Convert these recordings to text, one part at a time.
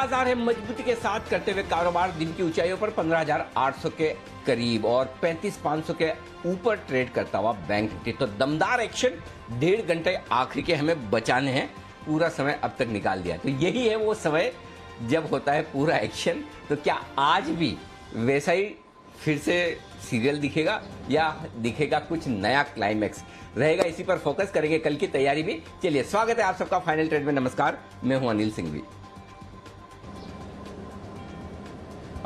बाजार है मजबूती के साथ करते हुए कारोबार, दिन की ऊंचाइयों पर 15,800 के करीब और 35,500 के ऊपर ट्रेड करता हुआ बैंक निफ्टी। तो दमदार एक्शन, 1.5 घंटे आखिरी के हमें बचाने हैं, पूरा समय अब तक निकाल दिया। तो यही है वो समय जब होता है पूरा एक्शन। तो क्या आज भी वैसा ही फिर से सीरियल दिखेगा या दिखेगा कुछ नया क्लाइमैक्स रहेगा? इसी पर फोकस करेंगे, कल की तैयारी भी। चलिए, स्वागत है आप सबका फाइनल ट्रेड में। नमस्कार, मैं हूं अनिल सिंघवी।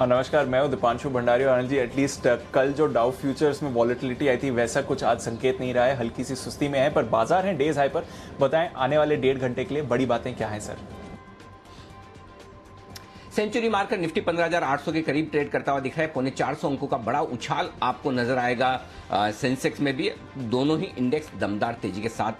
नमस्कार, मैं हूं दीपांशु भंडारी। और अनिल जी, एटलीस्ट कल जो डाउ फ्यूचर्स में वॉलेटिलिटी आई थी वैसा कुछ आज संकेत नहीं रहा है, हल्की सी सुस्ती में है, पर बाजार है डेज हाई पर। बताएं आने वाले 1.5 घंटे के लिए बड़ी बातें क्या हैं सर? सेंचुरी मारकर निफ्टी 15,800 के करीब ट्रेड करता हुआ दिख रहा है। 450 अंकों का बड़ा उछाल आपको नजर आएगा। सेंसेक्स में भी दोनों ही इंडेक्स दमदार तेजी के साथ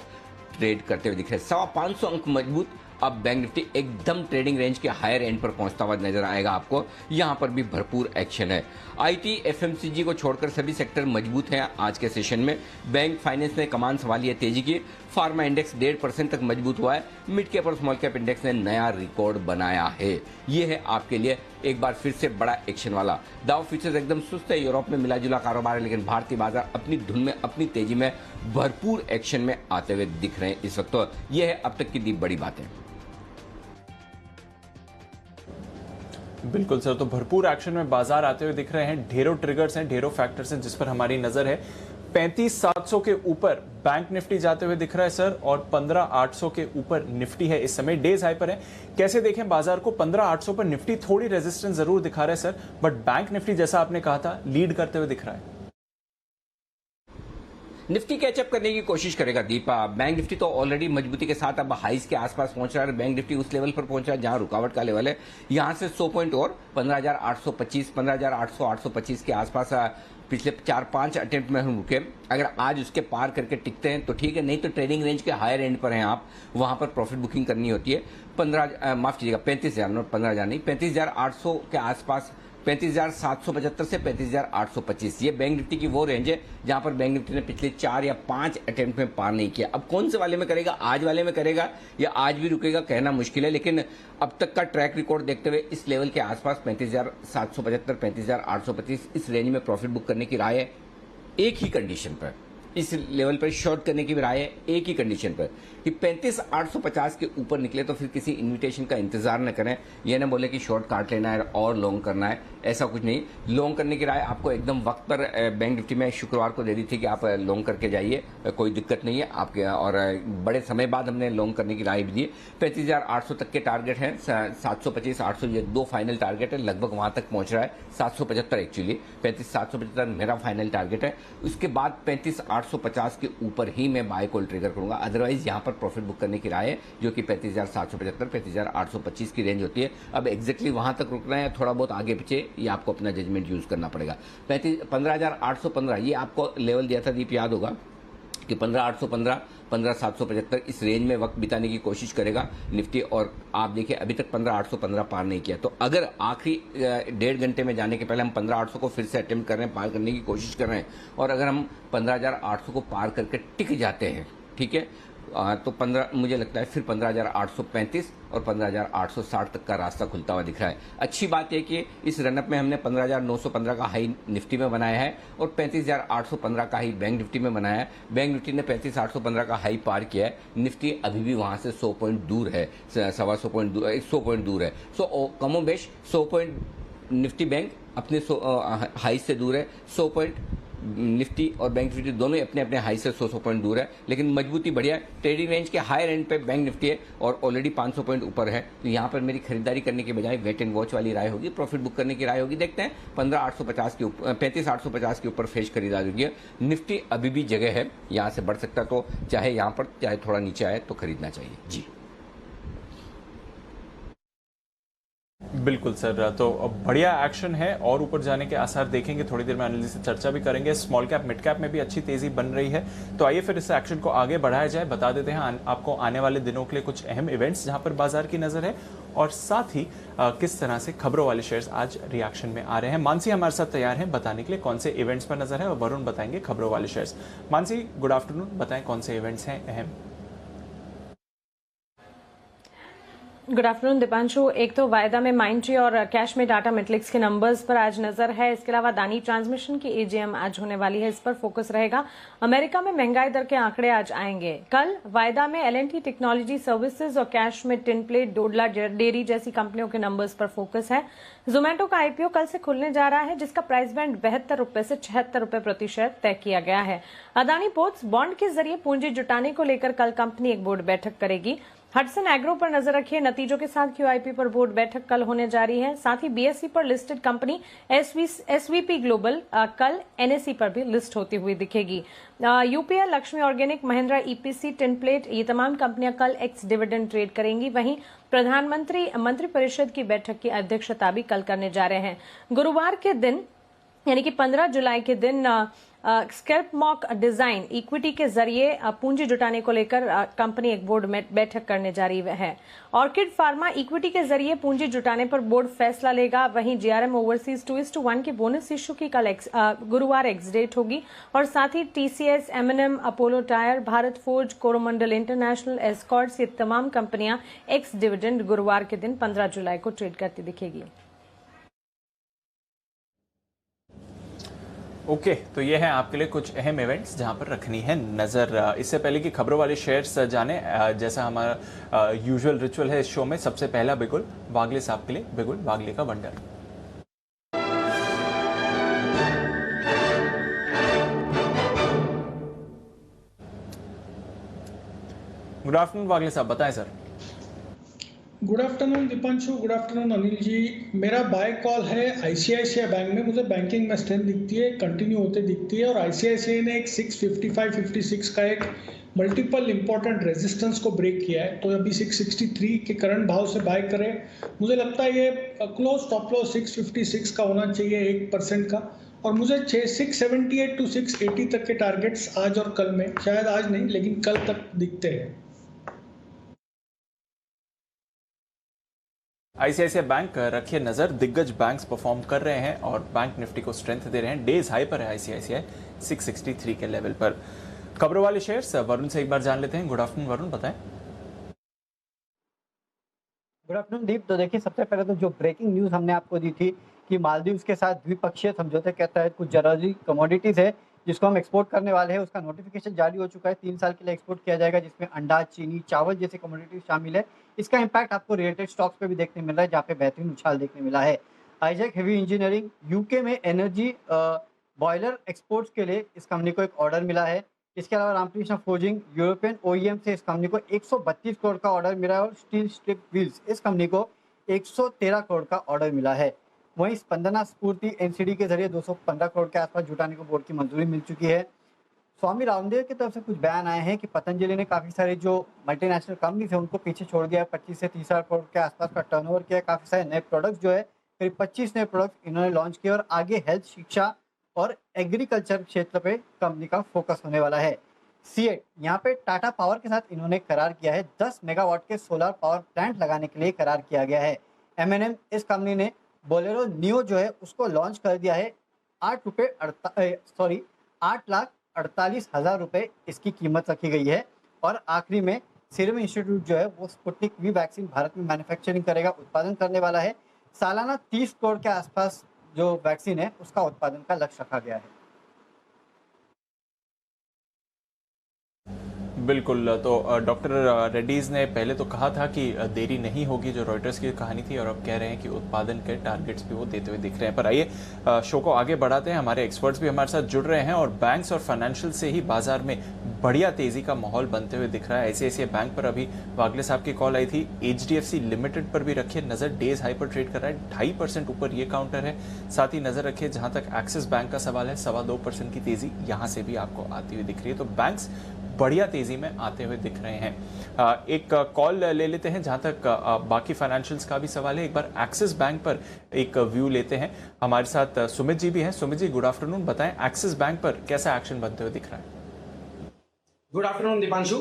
ट्रेड करते हुए दिख रहे हैं। 550 अंक मजबूत। अब बैंक निफ्टी एकदम ट्रेडिंग रेंज के हायर एंड पर पहुंचता हुआ नजर आएगा आपको। यहां पर भी भरपूर एक्शन है। आईटी, एफएमसीजी को छोड़कर सभी सेक्टर मजबूत हैं आज के सेशन में। बैंक फाइनेंस ने कमान संभाली है तेजी की। फार्मा इंडेक्स 1.5% तक मजबूत हुआ है। मिड कैप और स्मॉल कैप इंडेक्स ने नया रिकॉर्ड बनाया है। ये है आपके लिए एक बार फिर से बड़ा एक्शन वाला। डाउ फ्यूचर्स एकदम सुस्त है, यूरोप में मिला जुला कारोबार है, लेकिन भारतीय बाजार अपनी धुन में, अपनी तेजी में भरपूर एक्शन में आते हुए दिख रहे हैं इस वक्त। तो ये है अब तक की दी बड़ी बातें। बिल्कुल सर, तो भरपूर एक्शन में बाजार आते हुए दिख रहे हैं। ढेरों ट्रिगर्स हैं, ढेरों फैक्टर्स हैं जिस पर हमारी नजर है। 35,700 के ऊपर बैंक निफ्टी जाते हुए दिख रहा है सर, और 15,800 के ऊपर निफ्टी है इस समय, डेज हाई पर है। कैसे देखें बाजार को? 15,800 पर निफ्टी थोड़ी रेजिस्टेंस जरूर दिखा रहा है सर, बट बैंक निफ्टी जैसा आपने कहा था लीड करते हुए दिख रहा है। निफ्टी कैचअप करने की कोशिश करेगा दीपा। बैंक निफ्टी तो ऑलरेडी मजबूती के साथ अब हाइस के आसपास पहुंच रहा है। बैंक निफ्टी उस लेवल पर पहुंच रहा है जहां रुकावट का लेवल है। यहां से 100 पॉइंट और 15,825, 15,800, 825 के आसपास पिछले 4-5 अटेम्प्ट में हम रुके। अगर आज उसके पार करके टिकते हैं तो ठीक है, नहीं तो ट्रेडिंग रेंज के हायर एंड पर हैं आप, वहां पर प्रॉफिट बुकिंग करनी होती है। 35,000 नोट, 15,000 नहीं, 35,800 के आसपास, 35,775 से 35,825, ये बैंक निफ्टी की वो रेंज है जहां पर बैंक निफ्टी ने पिछले 4 या 5 अटेम्प्ट में पार नहीं किया। अब कौन से वाले में करेगा? आज वाले में करेगा या आज भी रुकेगा, कहना मुश्किल है। लेकिन अब तक का ट्रैक रिकॉर्ड देखते हुए इस लेवल के आसपास 35,775, 35,825 इस रेंज में प्रॉफिट बुक करने की राय है। एक ही कंडीशन पर इस लेवल पर शॉर्ट करने की राय है, एक ही कंडीशन पर कि 35,850 के ऊपर निकले तो फिर किसी इनविटेशन का इंतजार न करें। यह ना बोले कि शॉर्ट काट लेना है और लॉन्ग करना है, ऐसा कुछ नहीं। लॉन्ग करने की राय आपको एकदम वक्त पर बैंक निफ्टी में शुक्रवार को दे दी थी कि आप लॉन्ग करके जाइए, कोई दिक्कत नहीं है आपके। और बड़े समय बाद हमने लॉन्ग करने की राय भी दी। 35,800 तक के टारगेट हैं, 725, 800 ये दो फाइनल टारगेट है। लगभग वहां तक पहुंच रहा है, 775 एक्चुअली, 35,775 मेरा फाइनल टारगेट है। उसके बाद 35,850 के ऊपर ही मैं बाय कॉल ट्रिगर करूंगा। अदरवाइज यहां पर प्रॉफिट बुक करने की राय है, जो कि 35,775, 35,825 की रेंज होती है। अब एग्जैक्टली वहां तक रुकना है, थोड़ा बहुत आगे पीछे, ये आपको अपना जजमेंट यूज करना पड़ेगा। 15,815 ये आपको लेवल दिया था दीप, याद होगा कि 15,815, 15,775 इस रेंज में वक्त बिताने की कोशिश करेगा निफ्टी। और आप देखिए अभी तक 15,815 पार नहीं किया। तो अगर आखिरी 1.5 घंटे में जाने के पहले हम 15,800 को फिर से अटेम्प्ट कर रहे हैं, पार करने की कोशिश कर रहे हैं, और अगर हम 15,800 को पार करके टिक जाते हैं, ठीक है, तो मुझे लगता है फिर 15,835 और 15,860 तक का रास्ता खुलता हुआ दिख रहा है। अच्छी बात है कि इस रनअप में हमने 15,915 का हाई निफ्टी में बनाया है और 35,815 का हाई बैंक निफ्टी में बनाया है। बैंक निफ्टी ने 35,815 का हाई पार किया है, निफ्टी अभी भी वहां से 100 पॉइंट दूर है, 100 पॉइंट दूर, 100 पॉइंट दूर है। सो कमो बेश 100 पॉइंट निफ्टी बैंक अपने हाई से दूर है, 100 पॉइंट निफ्टी और बैंक निफ्टी दोनों ही अपने अपने हाई से 100 पॉइंट दूर है, लेकिन मजबूती बढ़िया है। ट्रेडिंग रेंज के हायर एंड पे बैंक निफ्टी है और ऑलरेडी 500 पॉइंट ऊपर है। तो यहाँ पर मेरी खरीदारी करने के बजाय वेट एंड वॉच वाली राय होगी, प्रॉफिट बुक करने की राय होगी। देखते हैं 15,850 के ऊपर, 35,850 के ऊपर फ्रेश खरीदारी होगी। निफ्टी अभी भी जगह है, यहाँ से बढ़ सकता, तो चाहे यहाँ पर चाहे थोड़ा नीचे आए तो खरीदना चाहिए जी। बिल्कुल सर, तो बढ़िया एक्शन है और ऊपर जाने के आसार देखेंगे। थोड़ी देर में एनालिस्ट से चर्चा भी करेंगे। स्मॉल कैप मिड कैप में भी अच्छी तेजी बन रही है, तो आइए फिर इस एक्शन को आगे बढ़ाया जाए। बता देते हैं आपको आने वाले दिनों के लिए कुछ अहम इवेंट्स जहां पर बाजार की नजर है, और साथ ही किस तरह से खबरों वाले शेयर्स आज रिएक्शन में आ रहे हैं। मानसी हमारे साथ तैयार हैं बताने के लिए कौन से इवेंट्स पर नजर है, और वरुण बताएंगे खबरों वाले शेयर्स। मानसी, गुड आफ्टरनून, बताएं कौन से इवेंट्स हैं अहम। Good afternoon Deepanshu. एक तो वायदा में माइंडट्री और कैश में टाटा मेटलिक्स के नंबर्स पर आज नजर है। इसके अलावा अदानी ट्रांसमिशन की एजीएम आज होने वाली है, इस पर फोकस रहेगा। अमेरिका में महंगाई दर के आंकड़े आज आएंगे। कल वायदा में एल&टी टेक्नोलॉजी सर्विसेज और कैश में टिनप्लेट, डोडला डेयरी जैसी कंपनियों के नंबर्स पर फोकस है। जोमेटो का आईपीओ कल से खुलने जा रहा है, जिसका प्राइस बैंड 72 रुपए से 76 रुपए प्रति शेयर तय किया गया है। अदानी पोर्ट्स बॉन्ड के जरिए पूंजी जुटाने को लेकर कल कंपनी एक बोर्ड बैठक करेगी। हडसन एग्रो पर नजर रखिए, नतीजों के साथ क्यूआईपी पर बोर्ड बैठक कल होने जा रही है। साथ ही बीएसई पर लिस्टेड कंपनी एसवीपी ग्लोबल कल एनएसई पर भी लिस्ट होती हुई दिखेगी। UPL, Lakshmi organic, Mahindra EPC, tinplate, ये तमाम कंपनियां कल एक्स डिविडेंड ट्रेड करेंगी। वहीं प्रधानमंत्री मंत्रिपरिषद की बैठक की अध्यक्षता भी कल करने जा रहे हैं। गुरुवार के दिन यानी कि 15 जुलाई के दिन स्कैल्प मॉक डिजाइन इक्विटी के जरिए पूंजी जुटाने को लेकर कंपनी एक बोर्ड में बैठक करने जा रही है। ऑर्किड फार्मा इक्विटी के जरिए पूंजी जुटाने पर बोर्ड फैसला लेगा। वहीं जीआरएम ओवरसीज 2:1 की बोनस इश्यू की कल गुरुवार एक्स डेट होगी। और साथ ही TCS, MNM, Apollo Tyres, Bharat Forge, Coromandel International, Escorts, ये तमाम कंपनियां एक्स डिविडेंड गुरुवार के दिन 15 जुलाई को ट्रेड करती दिखेगी। ओके, तो ये है आपके लिए कुछ अहम इवेंट्स जहां पर रखनी है नजर। इससे पहले कि खबरों वाले शेयर्स जाने, जैसा हमारा यूजुअल रिचुअल है इस शो में, सबसे पहला बिगुल वागले साहब के लिए, बिगुल वागले का वंडर। गुड आफ्टरनून वागले साहब, बताएं सर। Good afternoon Deepanshu, good afternoon Anil ji. मेरा बाय कॉल है आईसीआईसीआई बैंक में। मुझे बैंकिंग में स्ट्रेंथ दिखती है, कंटिन्यू होते दिखती है। और आईसीआईसीआई ने एक 655-56 का एक मल्टीपल इंपॉर्टेंट रेजिस्टेंस को ब्रेक किया है, तो अभी 663 के करंट भाव से बाय करें। मुझे लगता है ये क्लोज स्टॉप लॉस 656 का होना चाहिए, 1% का। और मुझे 678 to 680 तक के टारगेट्स आज और कल में, शायद आज नहीं लेकिन कल तक दिखते हैं। आईसीआईसीआई बैंक रखिए नजर, दिग्गज बैंक्स परफॉर्म कर रहे हैं और बैंक निफ्टी को स्ट्रेंथ दे रहे हैं। डेज हाई पर है आईसीआईसीआई 663 के लेवल पर। खबरों वाले शेयर्स वरुण से एक बार जान लेते हैं। गुड आफ्टरनून वरुण, बताएं। गुड आफ्टरनून दीप। तो देखिए, सबसे पहले तो जो ब्रेकिंग न्यूज हमने आपको दी थी कि मालदीव्स के साथ द्विपक्षीय समझौते के तहत कुछ जरूरी कमोडिटीज है जिसको हम एक्सपोर्ट करने वाले हैं, उसका नोटिफिकेशन जारी हो चुका है। 3 साल के लिए एक्सपोर्ट किया जाएगा, जिसमें अंडा, चीनी, चावल जैसे कमोडिटीज शामिल है। इसका इम्पैक्ट आपको रिलेटेड स्टॉक्स पे भी देखने मिल रहा है, जहाँ पे बेहतरीन उछाल देखने मिला है। आईजैक हेवी इंजीनियरिंग, यूके में एनर्जी बॉयलर एक्सपोर्ट्स के लिए इस कंपनी को एक ऑर्डर मिला है। इसके अलावा रामकृष्ण फोर्जिंग, यूरोपियन ओईएम से इस कंपनी को 132 करोड़ का ऑर्डर मिला है। और स्टील स्ट्रिप व्हील्स, इस कंपनी को 113 करोड़ का ऑर्डर मिला है। वहीं स्पंदना स्फूर्ति एनसीडी के जरिए 215 करोड़ के आसपास जुटाने को बोर्ड की मंजूरी मिल चुकी है। स्वामी रामदेव की तरफ से कुछ बयान आए हैं कि पतंजलि ने काफ़ी सारे जो मल्टीनेशनल कंपनीज है उनको पीछे छोड़ दिया है। 25 से 30 करोड़ के आसपास का टर्नओवर किया है। काफ़ी सारे नए प्रोडक्ट्स जो है, करीब 25 नए प्रोडक्ट्स इन्होंने लॉन्च किए। और आगे हेल्थ, शिक्षा और एग्रीकल्चर क्षेत्र पे कंपनी का फोकस होने वाला है। सीएट, यहाँ पे टाटा पावर के साथ इन्होंने करार किया है। 10 मेगावाट के सोलर पावर प्लांट लगाने के लिए करार किया गया है। एमएनएम, इस कंपनी ने बोलेरो नियो जो है उसको लॉन्च कर दिया है। 8,48,000 रुपये इसकी कीमत रखी गई है। और आखिरी में सीरम इंस्टीट्यूट जो है वो स्पुतनिक वी वैक्सीन भारत में मैन्युफैक्चरिंग करेगा, उत्पादन करने वाला है। सालाना 30 करोड़ के आसपास जो वैक्सीन है उसका उत्पादन का लक्ष्य रखा गया है। बिल्कुल, तो डॉक्टर रेड्डीज ने पहले तो कहा था कि देरी नहीं होगी, जो रॉयटर्स की कहानी थी, और अब कह रहे हैं कि उत्पादन के टारगेट्स भी वो देते हुए दिख रहे हैं। पर आइए शो को आगे बढ़ाते हैं। हमारे एक्सपर्ट्स भी हमारे साथ जुड़ रहे हैं और बैंक्स और फाइनेंशियल से ही बाजार में बढ़िया तेजी का माहौल बनते हुए दिख रहा है। आईसीआईसीआई बैंक पर अभी वागले साहब की कॉल आई थी। एचडीएफसी लिमिटेड पर भी रखिए नजर, डेज हाई पर ट्रेड कर रहा है, 2.5% ऊपर ये काउंटर है। साथ ही नजर रखिए जहां तक एक्सिस बैंक का सवाल है, 2.25% की तेजी यहां से भी आपको आती हुई दिख रही है। तो बैंक्स बढ़िया तेजी में आते हुए दिख रहे हैं। एक कॉल ले लेते हैं जहां तक बाकी फाइनेंशियल्स का भी सवाल है। एक बार एक्सिस बैंक पर एक व्यू लेते हैं। हमारे साथ सुमित जी भी हैं। सुमित जी, गुड आफ्टरनून, बताएं एक्सिस बैंक पर कैसा एक्शन बनते हुए दिख रहा है? Good afternoon Deepanshu,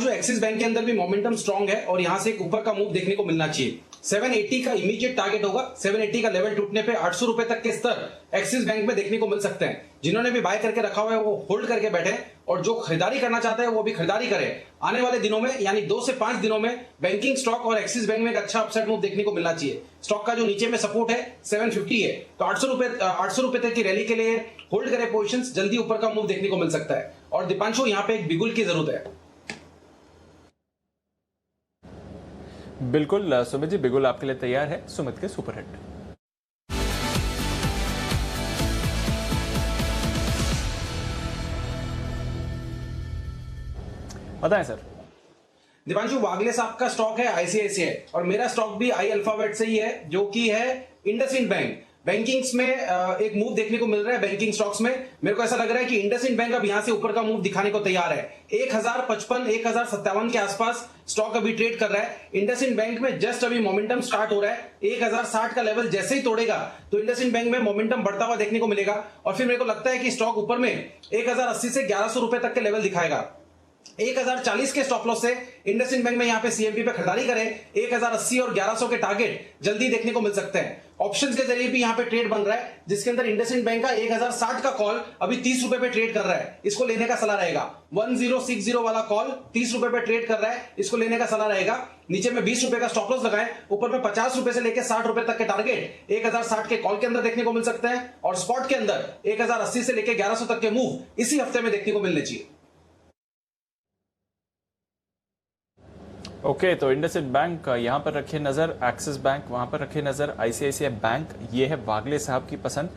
axis bank के अंदर भी मोमेंटम स्ट्रांग है और यहां से एक ऊपर का मूव देखने को मिलना चाहिए। 780 का इमीडिएट टारगेट होगा। 780 का लेवल टूटने पे 800 रुपए तक के स्तर एक्सिस बैंक में देखने को मिल सकते हैं। जिन्होंने भी बाय करके रखा हुआ है वो होल्ड करके बैठे, और जो खरीदारी करना चाहता है वो भी खरीदारी करे। आने वाले दिनों में यानी 2 से 5 दिनों में बैंकिंग स्टॉक और एक्सिस बैंक में एक अच्छा अपसाइड मूव देखने को मिलना चाहिए। स्टॉक का जो नीचे में सपोर्ट है 750 है, तो 800 रुपए तक की रैली के लिए होल्ड करे पोजीशंस, जल्दी ऊपर का मूव देखने को मिल सकता है। और दीपांशु यहाँ पे एक बिगुल की जरूरत है। बिल्कुल सुमित जी, बिगुल आपके लिए तैयार है सुमित के सुपरहिट। बताएं सर। दीपांशु, वागले साहब का स्टॉक है आईसीआईसीआई और मेरा स्टॉक भी आई अल्फाबेट से ही है, जो कि है इंडसइंड बैंक। बैंकिंग्स में एक मूव देखने को मिल रहा है। बैंकिंग स्टॉक्स में मेरे को ऐसा लग रहा है कि इंडसइंड बैंक अब यहां से ऊपर का मूव दिखाने को तैयार है। 1055 1057 के आसपास स्टॉक अभी ट्रेड कर रहा है। इंडसइंड बैंक में जस्ट अभी मोमेंटम स्टार्ट हो रहा है। 1060 का लेवल जैसे ही तोड़ेगा तो इंडसइंड बैंक में मोमेंटम बढ़ता हुआ देखने को मिलेगा और फिर मेरे को लगता है कि स्टॉक ऊपर में 1080 से 1100 रुपए तक के लेवल दिखाएगा। 1040 के स्टॉप लॉस से इंडसइंड बैंक में यहां पे सीएमपी पे खरीदारी करें। 1080 और 1100 के टारगेट जल्दी देखने को मिल सकते हैं। ऑप्शंस के जरिए भी यहां पे ट्रेड बन रहा है, जिसके अंदर इंडसइंड बैंक का 1060 का कॉल अभी 30 रुपए पे ट्रेड कर रहा है, इसको लेने का सलाह रहेगा। 1060 वाला कॉल 30 रुपए पे ट्रेड कर रहा है, इसको लेने का सलाह रहेगा। नीचे में 20 रुपए का स्टॉप लॉस लगाएं, ऊपर में 50 रुपए से लेकर 60 रुपए तक के टारगेट 1060 के कॉल के अंदर देखने को मिल सकते हैं और स्पॉट के अंदर 1080 से लेकर 1100 तक के मूव इसी हफ्ते में देखने को मिलने चाहिए। ओके, तो इंडसइंड बैंक यहाँ पर रखिए नजर, एक्सिस बैंक वहां पर रखिए नजर, आईसीआईसीआई बैंक ये है वागले साहब की पसंद।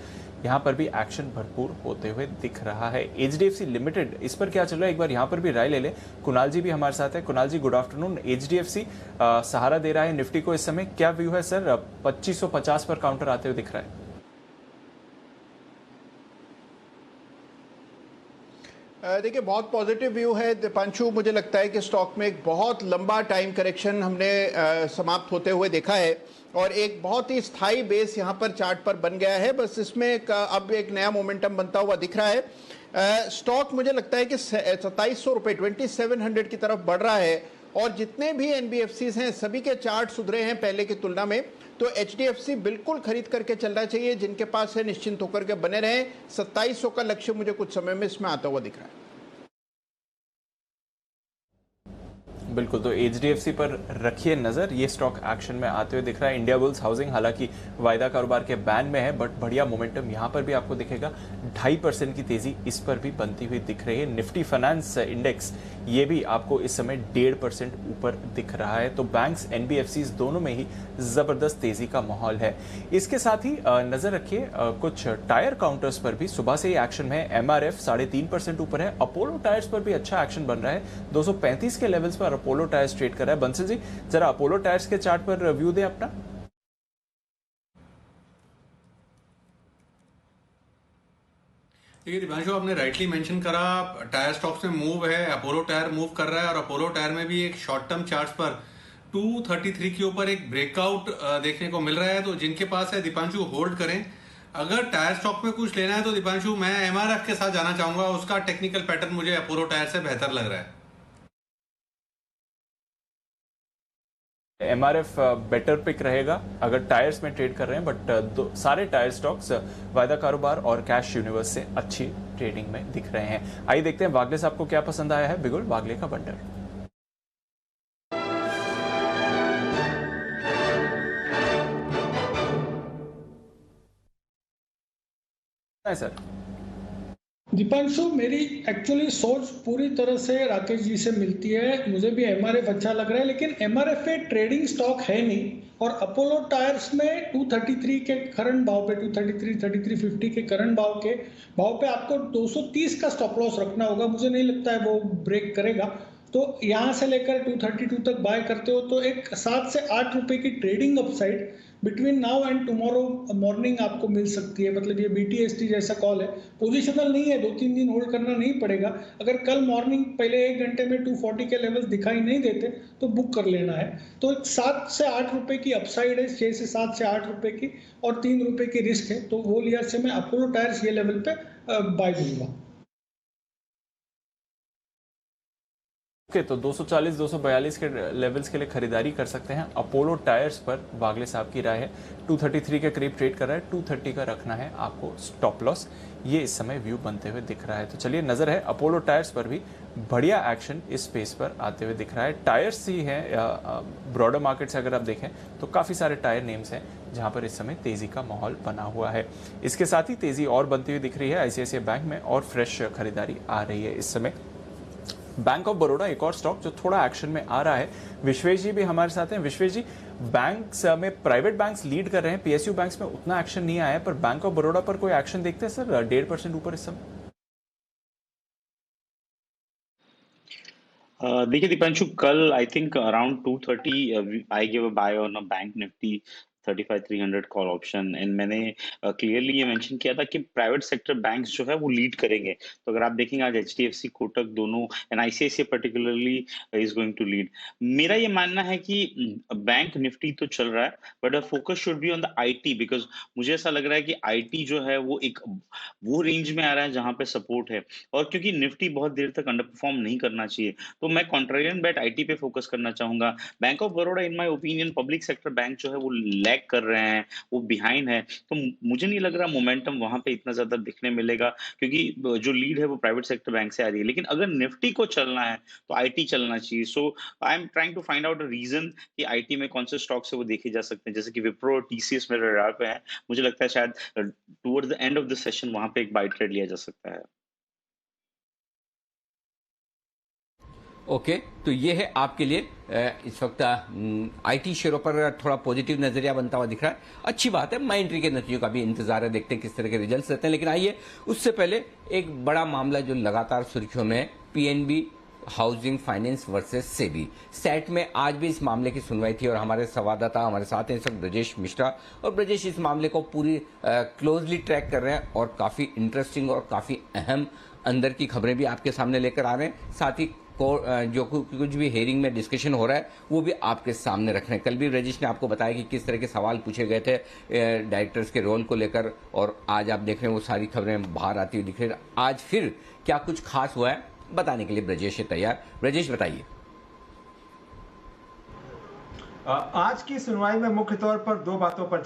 यहाँ पर भी एक्शन भरपूर होते हुए दिख रहा है। एचडीएफसी लिमिटेड, इस पर क्या चल रहा है एक बार यहाँ पर भी राय ले ले। कुणाल जी भी हमारे साथ है। कुणाल जी, गुड आफ्टरनून। एचडीएफसी सहारा दे रहा है निफ्टी को इस समय, क्या व्यू है सर? 2550 पर काउंटर आते हुए दिख रहा है। देखिए, बहुत पॉजिटिव व्यू है दीपांशु। मुझे लगता है कि स्टॉक में एक बहुत लंबा टाइम करेक्शन हमने समाप्त होते हुए देखा है और एक बहुत ही स्थायी बेस यहाँ पर चार्ट पर बन गया है। बस इसमें अब एक नया मोमेंटम बनता हुआ दिख रहा है। स्टॉक मुझे लगता है कि 2700 रुपये 2700 की तरफ बढ़ रहा है और जितने भी एनबीएफसीज हैं सभी के चार्ट सुधरे हैं पहले की तुलना में। तो एचडीएफसी बिल्कुल खरीद करके चलना चाहिए। जिनके पास है निश्चिंत होकर के बने रहें। 2700 का लक्ष्य मुझे कुछ समय में इसमें आता हुआ दिख रहा है। बिल्कुल, तो एचडीएफसी पर रखिए नजर, ये स्टॉक एक्शन में आते हुए दिख रहा है। इंडिया बुल्स हाउसिंग हालांकि वायदा कारोबार के बैन में है, बट बढ़िया मोमेंटम यहां पर भी आपको दिखेगा। 2.5% की तेजी इस पर भी बनती हुई दिख रही है। निफ्टी फाइनेंस इंडेक्स ये भी आपको इस समय 1.5% ऊपर दिख रहा है। तो बैंक्स, एनबीएफसीज दोनों में ही जबरदस्त तेजी का माहौल है। इसके साथ ही नजर रखिए कुछ टायर काउंटर्स पर भी सुबह से ही एक्शन है। एमआरएफ 3.5% ऊपर है। अपोलो टायर्स पर भी अच्छा एक्शन बन रहा है। 235 के लेवल्स पर अपोलो टायर्स ट्रेड कर रहा है। बंसल जी, जरा अपोलो टायर्स के चार्ट पर व्यू दे अपना। देखिए दीपांशु, आपने राइटली मेंशन करा, टायर स्टॉक्स में मूव है। अपोलो टायर मूव कर रहा है और अपोलो टायर में भी एक शॉर्ट टर्म चार्ट पर 233 के ऊपर एक ब्रेकआउट देखने को मिल रहा है। तो जिनके पास है दीपांशु होल्ड करें। अगर टायर स्टॉक में कुछ लेना है तो दीपांशु मैं एमआरएफ के साथ जाना चाहूंगा। उसका टेक्निकल पैटर्न मुझे अपोलो टायर से बेहतर लग रहा है। एमआरएफ बेटर पिक रहेगा अगर टायर्स में ट्रेड कर रहे हैं, बट सारे टायर स्टॉक्स वायदा कारोबार और कैश यूनिवर्स से अच्छी ट्रेडिंग में दिख रहे हैं। आइए देखते हैं वागले साहब को क्या पसंद आया है। बिगुल, वागले का बंडल। सर दीपांशु, मेरी एक्चुअली सोच पूरी तरह से राकेश जी से मिलती है। मुझे भी एमआरएफ अच्छा लग रहा है, लेकिन एमआरएफ पे ट्रेडिंग स्टॉक है नहीं और अपोलो टायर्स में 233 के करंट भाव पे 3350 के करंट भाव पे आपको 230 का स्टॉप लॉस रखना होगा। मुझे नहीं लगता है वो ब्रेक करेगा। तो यहाँ से लेकर 232 तक बाय करते हो तो एक 7 से 8 रुपए की trading upside between now and tomorrow morning आपको मिल सकती है। मतलब ये BTST जैसा कॉल है, पोजिशनल नहीं है, 2-3 दिन होल्ड करना नहीं पड़ेगा। अगर कल मॉर्निंग पहले 1 घंटे में 240 के लेवल्स दिखाई नहीं देते तो बुक कर लेना है। तो 7 से 8 रुपए की अपसाइड है, 6 से 7 से 8 रुपए की, और 3 रुपए की रिस्क है। तो वो लिहाज से मैं अपोलो टायर्स ये लेवल पे बाय दूंगा। ओके, तो 240 242 के लेवल्स के लिए खरीदारी कर सकते हैं। अपोलो टायर्स पर वागले साहब की राय है 233 के करीब ट्रेड कर रहा है, 230 का रखना है आपको स्टॉप लॉस। ये इस समय व्यू बनते हुए दिख रहा है। तो चलिए, नजर है अपोलो टायर्स पर भी बढ़िया एक्शन इस स्पेस पर आते हुए दिख रहा है। टायर्स ही हैं, ब्रॉडर मार्केट से अगर आप देखें तो काफ़ी सारे टायर नेम्स हैं जहां पर इस समय तेजी का माहौल बना हुआ है। इसके साथ ही तेजी और बनती हुई दिख रही है आईसीआईसीआई बैंक में, और फ्रेश खरीदारी आ रही है इस समय। बैंक ऑफ बड़ौदा एक और स्टॉक जो थोड़ा एक्शन में आ रहा है। विश्वेश जी भी हमारे साथ हैं। विश्वेश जी, बैंक्स में प्राइवेट बैंक्स लीड कर रहे हैं, पीएसयू बैंक्स में उतना एक्शन नहीं आया है, पर बैंक ऑफ बड़ौदा पर कोई एक्शन देखते हैं सर? 1.5% ऊपर इस समय। देखिए दीपांशु, कल I think around 2:30 I give a buy on a bank Nifty 35,300 call option, and मैंने क्लियरली ये मेंशन किया था कि प्राइवेट सेक्टर बैंक्स जो है वो लीड करेंगे। तो अगर आप देखेंगे आज एचडीएफसी, कोटक दोनों and ICICI particularly is going to lead. मेरा ये मानना है कि बैंक निफ्टी तो चल रहा है, but a focus should be on the IT, because मुझे ऐसा लग रहा है कि आईटी जो है वो एक वो रेंज में आ रहा है जहां पे सपोर्ट है, और क्योंकि निफ्टी बहुत देर तक अंडर परफॉर्म नहीं करना चाहिए, तो मैं कॉन्ट्रेरियन बेट आईटी पे फोकस करना चाहूंगा। Bank of Baroda in my opinion public sector bank जो है वो लैग कर रहे हैं, वो बिहाइंड है, तो मुझे नहीं लग रहा मोमेंटम वहां पे इतना ज्यादा दिखने मिलेगा, क्योंकि जो लीड है वो प्राइवेट सेक्टर बैंक से आ रही है। लेकिन अगर निफ्टी को चलना है तो आईटी चलना चाहिए। So I am trying to find out a reason कि आईटी में कौन से स्टॉक्स है वो देखे जा सकते हैं, जैसे कि विप्रो और टीसीएस मेरे रडार पे है। मुझे लगता है शायद towards the end of the session वहां पे एक बाय ट्रेड लिया जा सकता है। ओके, तो ये है आपके लिए इस वक्त आईटी शेयरों पर थोड़ा पॉजिटिव नजरिया बनता हुआ दिख रहा है। अच्छी बात है, माइंड ट्री के नतीजों का भी इंतजार है, देखते हैं किस तरह के रिजल्ट्स रहते हैं। लेकिन आइए उससे पहले एक बड़ा मामला जो लगातार सुर्खियों में है, PNB housing finance versus SEBI. Set में आज भी इस मामले की सुनवाई थी और हमारे संवाददाता हमारे साथ हैं इस वक्त ब्रजेश मिश्रा, और ब्रजेश इस मामले को पूरी क्लोजली ट्रैक कर रहे हैं और काफी इंटरेस्टिंग और काफी अहम अंदर की खबरें भी आपके सामने लेकर आ रहे हैं। साथ ही जो कुछ भी हेयरिंग में डिस्कशन हो रहा है वो भी आपके सामने रख रहे हैं। कल भी रजिश ने आपको बताया कि किस तरह के सवाल पूछे गए थे डायरेक्टर्स के रोल को लेकर, और आज आप देख रहे हैं वो सारी खबरें बाहर आती हुई दिख रही है। आज फिर क्या कुछ खास हुआ है बताने के लिए ब्रजेश है तैयार। ब्रजेश बताइए। आज की सुनवाई में मुख्य तौर पर दो बातों पर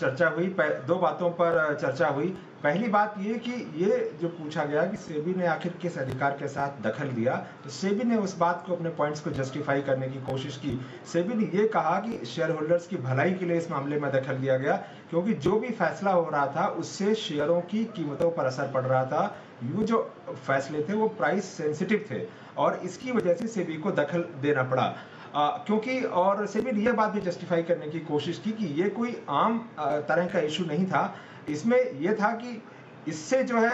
चर्चा हुई। पहली बात ये कि ये जो पूछा गया कि सेबी ने आखिर किस अधिकार के साथ दखल दिया, तो सेबी ने उस बात को, अपने पॉइंट्स को जस्टिफाई करने की कोशिश की। सेबी ने ये कहा कि शेयर होल्डर्स की भलाई के लिए इस मामले में दखल दिया गया, क्योंकि जो भी फैसला हो रहा था उससे शेयरों की कीमतों पर असर पड़ रहा था। ये जो फैसले थे वो प्राइस सेंसिटिव थे और इसकी वजह से सेबी को दखल देना पड़ा। क्योंकि और सेबी ने यह बात भी जस्टिफाई करने की कोशिश की कि ये कोई आम तरह का इशू नहीं था। इसमें यह था कि इससे जो है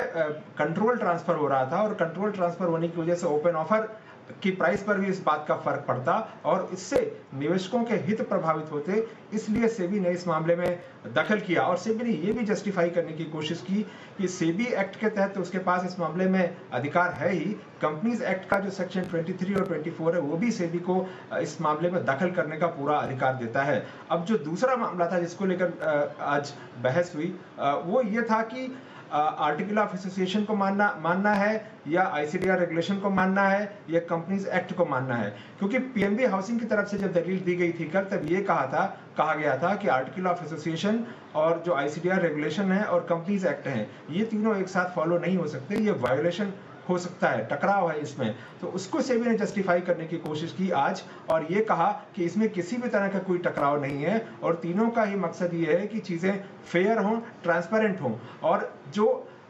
कंट्रोल ट्रांसफर हो रहा था, और कंट्रोल ट्रांसफर होने की वजह से ओपन ऑफर की प्राइस पर भी इस बात का फर्क पड़ता और इससे निवेशकों के हित प्रभावित होते। इसलिए सेबी ने इस मामले में दखल किया, और सेबी ने यह भी जस्टिफाई करने की कोशिश की कि सेबी एक्ट के तहत तो उसके पास इस मामले में अधिकार है ही। कंपनीज एक्ट का जो सेक्शन 23 और 24 है वो भी सेबी को इस मामले में दखल करने का पूरा अधिकार देता है। अब जो दूसरा मामला था जिसको लेकर आज बहस हुई वो ये था कि आर्टिकल ऑफ एसोसिएशन को मानना है या आईसीडीआर रेगुलेशन को मानना है या कंपनीज एक्ट को मानना है। क्योंकि पीएनबी हाउसिंग की तरफ से जब दलील दी गई थी कल, तब ये कहा गया था कि आर्टिकल ऑफ एसोसिएशन और जो आईसीडीआर रेगुलेशन है और कंपनीज एक्ट है, ये तीनों एक साथ फॉलो नहीं हो सकते, ये वायोलेशन हो सकता है, टकराव है इसमें। तो उसको सेबी ने जस्टिफाई करने की कोशिश की आज, और ये कहा कि इसमें किसी भी तरह का कोई टकराव नहीं है और तीनों का ही मकसद ये है कि चीजें फेयर हों, ट्रांसपेरेंट हों। और जो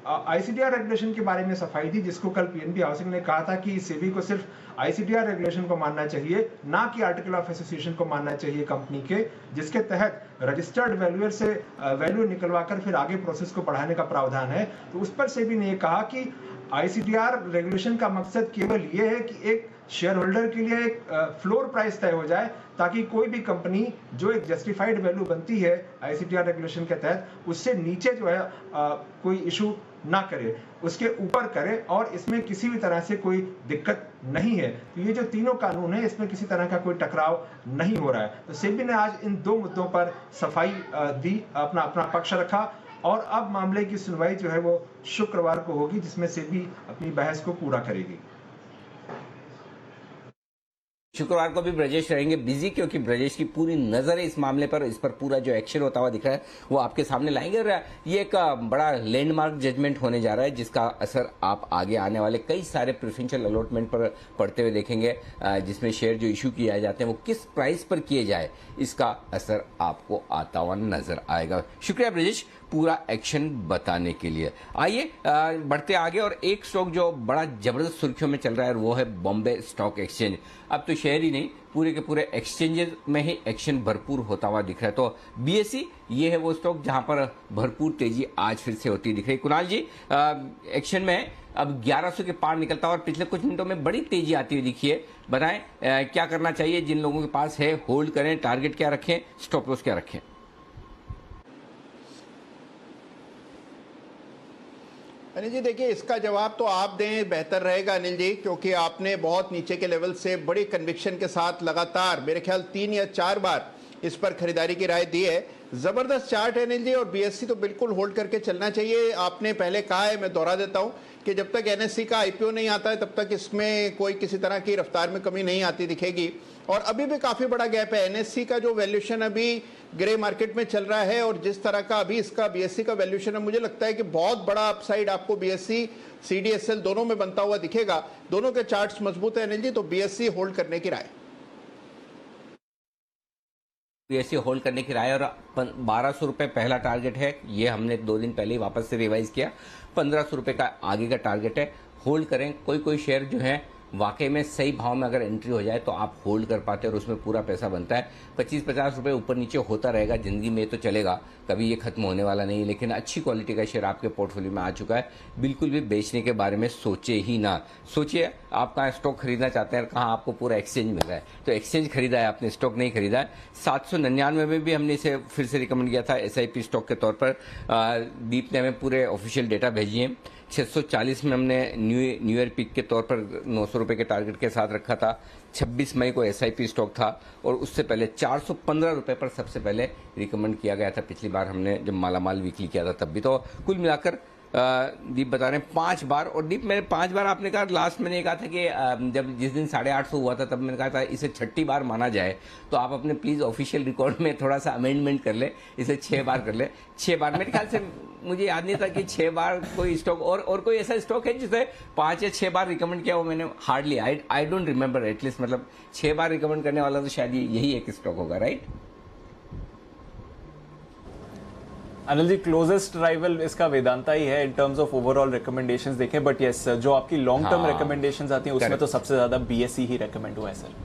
आईसीडीआर रेगुलेशन के बारे में सफाई दी, जिसको कल पीएनबी हाउसिंग ने कहा था कि सेबी को सिर्फ आईसीडीआर रेगुलेशन को मानना चाहिए, ना कि आर्टिकल ऑफ एसोसिएशन को मानना चाहिए कंपनी के, जिसके तहत रजिस्टर्ड वैल्यूअर से वैल्यू निकलवाकर फिर आगे प्रोसेस को बढ़ाने का प्रावधान है। तो उस पर सेबी ने कहा कि आईसीडीआर रेगुलेशन का मकसद केवल ये है कि एक शेयर होल्डर के लिए एक फ्लोर प्राइस तय हो जाए, ताकि कोई भी कंपनी जो एक जस्टिफाइड वैल्यू बनती है आईसीडीआर रेगुलेशन के तहत, उससे नीचे जो है कोई इशू ना करे, उसके ऊपर करे, और इसमें किसी भी तरह से कोई दिक्कत नहीं है। तो ये जो तीनों कानून है इसमें किसी तरह का कोई टकराव नहीं हो रहा है। तो सेबी ने आज इन दो मुद्दों पर सफाई दी, अपना पक्ष रखा, और अब मामले की सुनवाई जो है वो शुक्रवार को होगी, जिसमें सेबी अपनी बहस को पूरा करेगी। शुक्रवार को भी ब्रजेश रहेंगे बिजी, क्योंकि ब्रजेश की पूरी नजर है इस मामले पर, इस पर पूरा जो एक्शन होता हुआ दिख रहा है वो आपके सामने लाएंगे। और ये एक बड़ा लैंडमार्क जजमेंट होने जा रहा है जिसका असर आप आगे आने वाले कई सारे प्रेफरेंशियल अलॉटमेंट पर पड़ते हुए देखेंगे, जिसमें शेयर जो इशू किए जाते हैं वो किस प्राइस पर किए जाए, इसका असर आपको आता हुआ नजर आएगा। शुक्रिया ब्रजेश पूरा एक्शन बताने के लिए। आइए बढ़ते आगे, और एक स्टॉक जो बड़ा जबरदस्त सुर्खियों में चल रहा है वो है बॉम्बे स्टॉक एक्सचेंज। अब तो शहर ही नहीं, पूरे के पूरे एक्सचेंजेस में ही एक्शन भरपूर होता हुआ दिख रहा है। तो बीएसई ये है वो स्टॉक जहां पर भरपूर तेजी आज फिर से होती दिख रही। कुणाल जी, एक्शन में अब 1100 के पार निकलता और पिछले कुछ मिनटों में बड़ी तेजी आती हुई दिखी है। बताएं क्या करना चाहिए जिन लोगों के पास है, होल्ड करें, टारगेट क्या रखें, स्टॉप लॉस क्या रखें? अनिल जी देखिए, इसका जवाब तो आप दें बेहतर रहेगा अनिल जी, क्योंकि आपने बहुत नीचे के लेवल से बड़ी कन्विक्शन के साथ लगातार मेरे ख्याल 3 या 4 बार इस पर खरीदारी की राय दी है। जबरदस्त चार्ट है अनिल जी, और बीएससी तो बिल्कुल होल्ड करके चलना चाहिए। आपने पहले कहा है, मैं दोहरा देता हूं कि जब तक एनएससी का आईपीओ नहीं आता है तब तक इसमें कोई किसी तरह की रफ्तार में कमी नहीं आती दिखेगी। और अभी भी काफी बड़ा गैप है। एनएससी का जो वैल्यूएशन अभी ग्रे मार्केट में चल रहा है और जिस तरह का अभी इसका बीएससी का वैल्यूएशन है, मुझे लगता है कि बहुत बड़ा अपसाइड आपको बीएससी सीडीएसएल दोनों में बनता हुआ दिखेगा। दोनों के चार्ट्स मजबूत है अनिल जी, तो बीएससी होल्ड करने की राय। बीएससी होल्ड करने की राय, और 1200 रुपए पहला टारगेट है, ये हमने 2 दिन पहले ही वापस से रिवाइज किया। 1500 रुपए का आगे का टारगेट है, होल्ड करें। कोई शेयर जो है वाकई में सही भाव में अगर एंट्री हो जाए तो आप होल्ड कर पाते हैं और उसमें पूरा पैसा बनता है। 25-50 रुपए ऊपर नीचे होता रहेगा, जिंदगी में तो चलेगा, कभी ये खत्म होने वाला नहीं। लेकिन अच्छी क्वालिटी का शेयर आपके पोर्टफोलियो में आ चुका है, बिल्कुल भी बेचने के बारे में सोचे ही ना। सोचिए आप कहाँ स्टॉक खरीदना चाहते हैं और कहाँ आपको पूरा एक्सचेंज मिल रहा है, तो एक्सचेंज खरीदा है आपने, स्टॉक नहीं खरीदा है। 799 में भी हमने इसे फिर से रिकमेंड किया था एसआईपी स्टॉक के तौर पर। दीप ने हमें पूरे ऑफिशियल डेटा भेजी है। 640 में हमने न्यू ईयर पिक के तौर पर 900 रुपए के टारगेट के साथ रखा था। 26 मई को एसआईपी स्टॉक था, और उससे पहले 415 रुपए पर सबसे पहले रिकमेंड किया गया था पिछली बार हमने जब मालामाल वीकली किया था तब भी। तो कुल मिलाकर दीप बता रहे हैं 5 बार, और दीप मैंने 5 बार आपने कहा, लास्ट मैंने कहा था कि जब जिस दिन 850 हुआ था तब मैंने कहा था इसे 6ठी बार माना जाए, तो आप अपने प्लीज ऑफिशियल रिकॉर्ड में थोड़ा सा अमेंडमेंट कर ले, इसे 6 बार कर ले। 6 बार मेरे ख्याल से मुझे याद नहीं था कि 6 बार कोई स्टॉक और कोई ऐसा स्टॉक है जिसे 5 या 6 बार रिकमेंड किया, वो मैंने hardly I don't remember at least, मतलब 6 बार रिकमेंड करने वाला तो शायद यही एक स्टॉक होगा, right? Anil ji, closest rival इसका वेदांता ही है in terms of overall recommendations देखें, बट यस जो आपकी लॉन्ग टर्म रिकमेंडेशंस आती हैं उसमें तो सबसे ज्यादा बीएसई ही रिकमेंड हुआ है सर।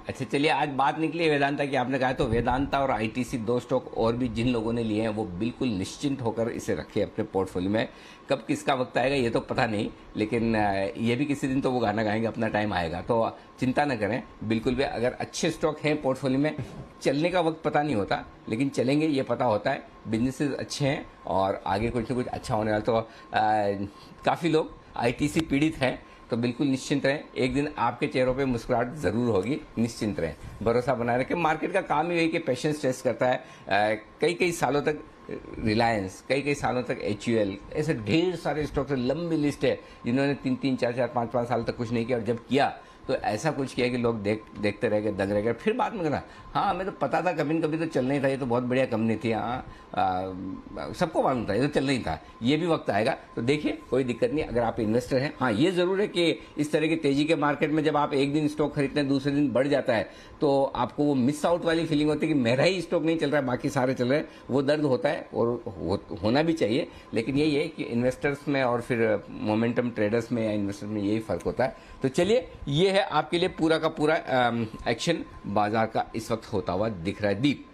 अच्छा चलिए, आज बात निकली वेदांता की, आपने कहा तो वेदांता और आईटीसी 2 स्टॉक और भी जिन लोगों ने लिए हैं वो बिल्कुल निश्चिंत होकर इसे रखें अपने पोर्टफोलियो में। कब किसका वक्त आएगा ये तो पता नहीं, लेकिन ये भी किसी दिन तो वो गाना गाएंगे, अपना टाइम आएगा, तो चिंता न करें बिल्कुल भी। अगर अच्छे स्टॉक हैं पोर्टफोलियो में, चलने का वक्त पता नहीं होता लेकिन चलेंगे ये पता होता है, बिजनेसेस अच्छे हैं और आगे कुछ न कुछ अच्छा होने वाला। तो काफ़ी लोग आईटीसी पीड़ित हैं, तो बिल्कुल निश्चिंत रहें, एक दिन आपके चेहरों पे मुस्कुराहट जरूर होगी, निश्चिंत रहें, भरोसा बनाए रखें। मार्केट का काम ही है कि पेशेंस टेस्ट करता है। कई सालों तक रिलायंस, कई सालों तक एचयूएल, ऐसे ढेर सारे स्टॉक्स, लंबी लिस्ट है जिन्होंने 3-3, 4-4, 5-5 साल तक कुछ नहीं किया, और जब किया तो ऐसा कुछ किया कि लोग देखते रह गए, दंग रह गए। फिर बाद में कहना हाँ हमें तो पता था कभी न कभी तो चलना ही था, ये तो बहुत बढ़िया कंपनी थी, हाँ सबको मालूम था ये तो चलना ही था, ये भी वक्त आएगा। तो देखिए कोई दिक्कत नहीं अगर आप इन्वेस्टर हैं। हाँ ये जरूर है कि इस तरह की तेजी के मार्केट में जब आप एक दिन स्टॉक खरीदते हैं दूसरे दिन बढ़ जाता है तो आपको वो मिस आउट वाली फीलिंग होती है कि मेरा ही स्टॉक नहीं चल रहा है बाकी सारे चल रहे हैं, वो दर्द होता है और होना भी चाहिए। लेकिन यही है कि इन्वेस्टर्स में और फिर मोमेंटम ट्रेडर्स में या इन्वेस्टर्स में यही फर्क होता है। तो चलिए ये है आपके लिए पूरा का पूरा एक्शन बाजार का इस वक्त होता हुआ दिख रहा है। दीप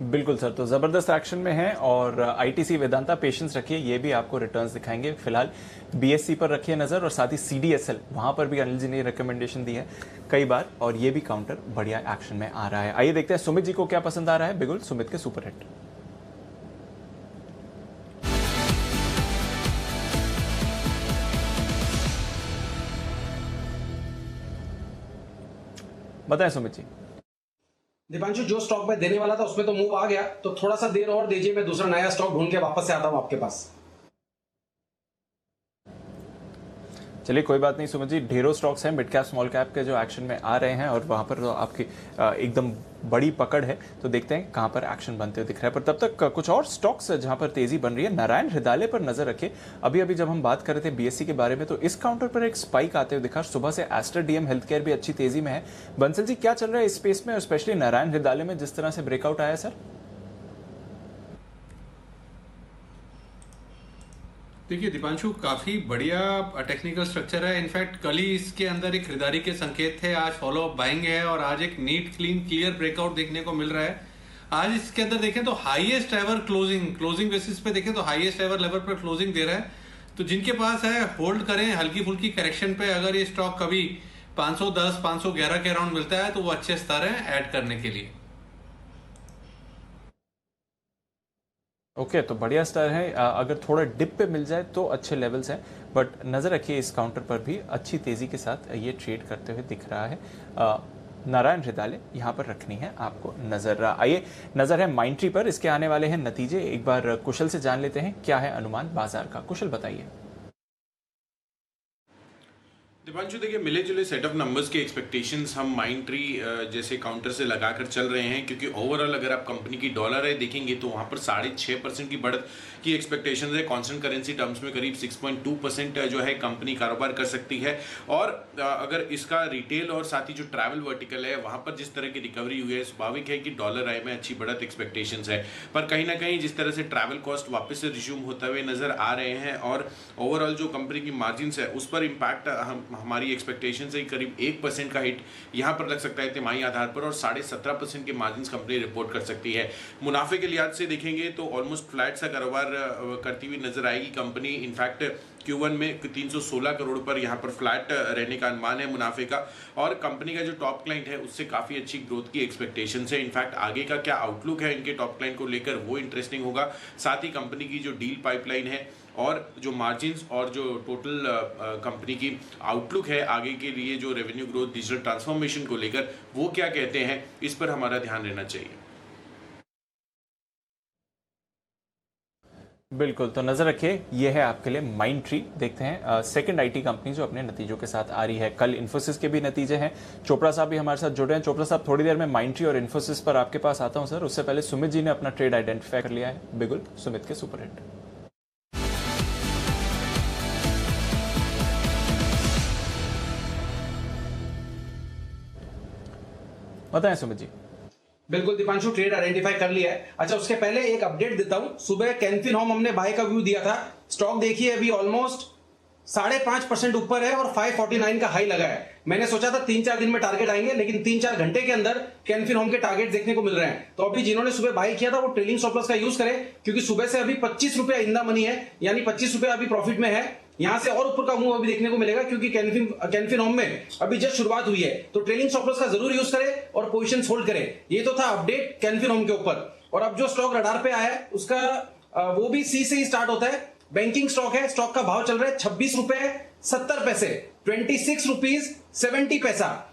बिल्कुल सर, तो जबरदस्त एक्शन में है और आईटीसी वेदांता पेशेंस रखिए, ये भी आपको रिटर्न्स दिखाएंगे। फिलहाल बीएससी पर रखिए नजर और साथ ही सीडीएसएल, वहां पर भी अनिल जी ने रिकमेंडेशन दी है कई बार और ये भी काउंटर बढ़िया एक्शन में आ रहा है। आइए देखते हैं सुमित जी को क्या पसंद आ रहा है। बिगुल सुमित के सुपर हिट। बताएं सुमित जी। दीपांशु, जो स्टॉक मैं देने वाला था उसमें तो मूव आ गया, तो थोड़ा सा देर और दीजिए, मैं दूसरा नया स्टॉक ढूंढ के वापस से आता हूं आपके पास। चलिए कोई बात नहीं सुमित जी, ढेरों स्टॉक्स हैं मिड कैप स्मॉल कैप के जो एक्शन में आ रहे हैं और वहां पर तो आपकी एकदम बड़ी पकड़ है, तो देखते हैं कहां पर एक्शन बनते हुए दिख रहा है। पर तब तक कुछ और स्टॉक्स जहां पर तेजी बन रही है, नारायण हृदयालय पर नजर रखिए। अभी अभी जब हम बात कर रहे थे बीएससी के बारे में, तो इस काउंटर पर एक स्पाइक आते हुए दिखा। सुबह से एस्टर डीएम हेल्थ केयर भी अच्छी तेजी में है। बंसल जी, क्या चल रहा है इस स्पेस में और स्पेशली नारायण हृदयालय में जिस तरह से ब्रेकआउट आया सर? देखिए दीपांशु, काफी बढ़िया टेक्निकल स्ट्रक्चर है। इनफैक्ट कल ही इसके अंदर एक खरीदारी के संकेत थे, आज फॉलो अप बाइंग है और आज एक नीट क्लीन क्लियर ब्रेकआउट देखने को मिल रहा है। आज इसके अंदर देखें तो हाईएस्ट एवर क्लोजिंग बेसिस पे देखें तो हाईएस्ट एवर लेवल पर क्लोजिंग दे रहा है। तो जिनके पास है होल्ड करें, हल्की फुल्की करेक्शन पे अगर ये स्टॉक कभी 510 511 के अराउंड मिलता है तो वो अच्छे स्तर है ऐड करने के लिए। ओके, तो बढ़िया स्टार है। अगर थोड़ा डिप पे मिल जाए तो अच्छे लेवल्स हैं, बट नजर रखिए इस काउंटर पर भी अच्छी तेजी के साथ ये ट्रेड करते हुए दिख रहा है। नारायण हृदयालय यहाँ पर रखनी है आपको नजर। आइए नजर है माइंट्री पर, इसके आने वाले हैं नतीजे। एक बार कुशल से जान लेते हैं क्या है अनुमान बाजार का। कुशल बताइए। दीपांशु, देखिए मिले जुले सेट ऑफ नंबर्स के एक्सपेक्टेशंस हम माइंट्री जैसे काउंटर से लगाकर चल रहे हैं, क्योंकि ओवरऑल अगर आप कंपनी की डॉलर है देखेंगे तो वहां पर 6.5% की बढ़त की एक्सपेक्टेशंस है। कांस्टेंट करेंसी टर्म्स में करीब 6.2% जो है कंपनी कारोबार कर सकती है। और अगर इसका रिटेल और साथ ही जो ट्रैवल वर्टिकल है वहां पर जिस तरह की रिकवरी हुई है, स्वाभाविक है कि डॉलर आय में अच्छी बढ़त एक्सपेक्टेशंस है। पर कहीं ना कहीं जिस तरह से ट्रैवल कॉस्ट वापस से रिज्यूम होते हुए नजर आ रहे हैं और ओवरऑल जो कंपनी की मार्जिन्स है उस पर इम्पैक्ट हमारी एक्सपेक्टेशन से करीब 1% का हिट यहां पर लग सकता है तिमाही आधार पर, और 17.5% के मार्जिन्स कंपनी रिपोर्ट कर सकती है। मुनाफे के लिहाज से देखेंगे तो ऑलमोस्ट फ्लैट सा कारोबार करती हुई नजर आएगी कंपनी। इनफैक्ट Q1 में 316 करोड़ पर यहां पर फ्लैट रहने का अनुमान है मुनाफे का, और कंपनी का जो टॉप क्लाइंट है उससे काफी अच्छी ग्रोथ की एक्सपेक्टेशन है। इनफैक्ट आगे का क्या आउटलुक है इनके टॉप क्लाइंट को लेकर वो इंटरेस्टिंग होगा। साथ ही कंपनी की जो डील पाइपलाइन है और जो मार्जिन्स और जो टोटल कंपनी की आउटलुक है आगे के लिए, जो रेवेन्यू ग्रोथ, डिजिटल ट्रांसफॉर्मेशन को लेकर वो क्या कहते हैं, इस पर हमारा ध्यान रहना चाहिए। बिल्कुल, तो नजर रखिए ये है आपके लिए माइंट्री। देखते हैं सेकंड आईटी कंपनी जो अपने नतीजों के साथ आ रही है। कल इन्फोसिस के भी नतीजे हैं। चोपड़ा साहब भी हमारे साथ जुड़े हैं। चोपड़ा साहब, थोड़ी देर में माइंट्री और इन्फोसिस पर आपके पास आता हूं सर। उससे पहले सुमित जी ने अपना ट्रेड आइडेंटिफाई कर लिया है। बिगुल सुमित के सुपर हिट। बताएं सुमित जी। बिल्कुल दीपांशु, ट्रेड आइडेंटिफाई कर लिया है। अच्छा, उसके पहले एक अपडेट देता हूं। सुबह कैनफिन होम हमने बाय का व्यू दिया था। स्टॉक देखिए अभी ऑलमोस्ट 5.5% ऊपर है और 549 का हाई लगा है। मैंने सोचा था 3-4 दिन में टारगेट आएंगे, लेकिन 3-4 घंटे के अंदर कैनफिन होम के टारगेट देखने को मिल रहे हैं। तो अभी जिन्होंने सुबह बाय किया था वो ट्रेलिंग स्टॉप लॉस का यूज करें, क्योंकि सुबह से अभी 25 रुपया इन द मनी है, यानी 25 रुपया अभी प्रॉफिट में है। यहां से और ऊपर का मूव अभी देखने को मिलेगा, क्योंकि कैनफिन होम में अभी जस्ट शुरुआत हुई है। तो ट्रेलिंग स्टॉप लॉस का जरूर यूज करें और पोजीशन होल्ड करें। ये तो था अपडेट कैनफिन होम के ऊपर। और अब जो स्टॉक रडार पे आया है उसका वो भी सी से ही स्टार्ट होता है। बैंकिंग स्टॉक है। स्टॉक का भाव चल रहा है 26 रुपए 70 पैसे, 26 रुपीज 70 पैसा।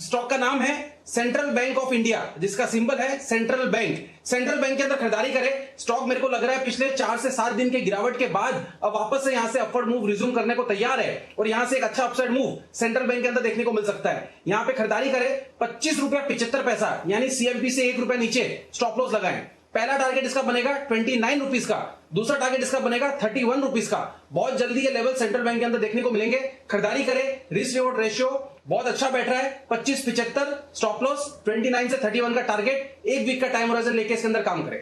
स्टॉक का नाम है सेंट्रल बैंक ऑफ इंडिया, जिसका सिंबल है सेंट्रल बैंक। सेंट्रल बैंक के अंदर खरीदारी करें। स्टॉक मेरे को लग रहा है पिछले 4 से 7 दिन के गिरावट के बाद अब वापस से यहां से अपवर्ड मूव रिज्यूम करने को तैयार है, और यहां से एक अच्छा अपसाइड मूव सेंट्रल बैंक के अंदर देखने को मिल सकता है। यहां पे खरीदारी करें 25 रुपया 75 पैसा, यानी सीएमपी से 1 रुपया नीचे स्टॉप लॉस लगाएं। पहला टारगेट इसका बनेगा 29 रुपीज का, दूसरा टारगेट इसका बनेगा 31 रुपीज का। बहुत जल्दी ये लेवल सेंट्रल बैंक के अंदर देखने को मिलेंगे। खरीदारी करें। रिस्क रिवॉर्ड रेशियो बहुत अच्छा बैठ रहा है, 25-75, स्टॉप लॉस 29 से 31 का टारगेट। एक वीक का टाइम होराइजन लेके इसके अंदर काम करें।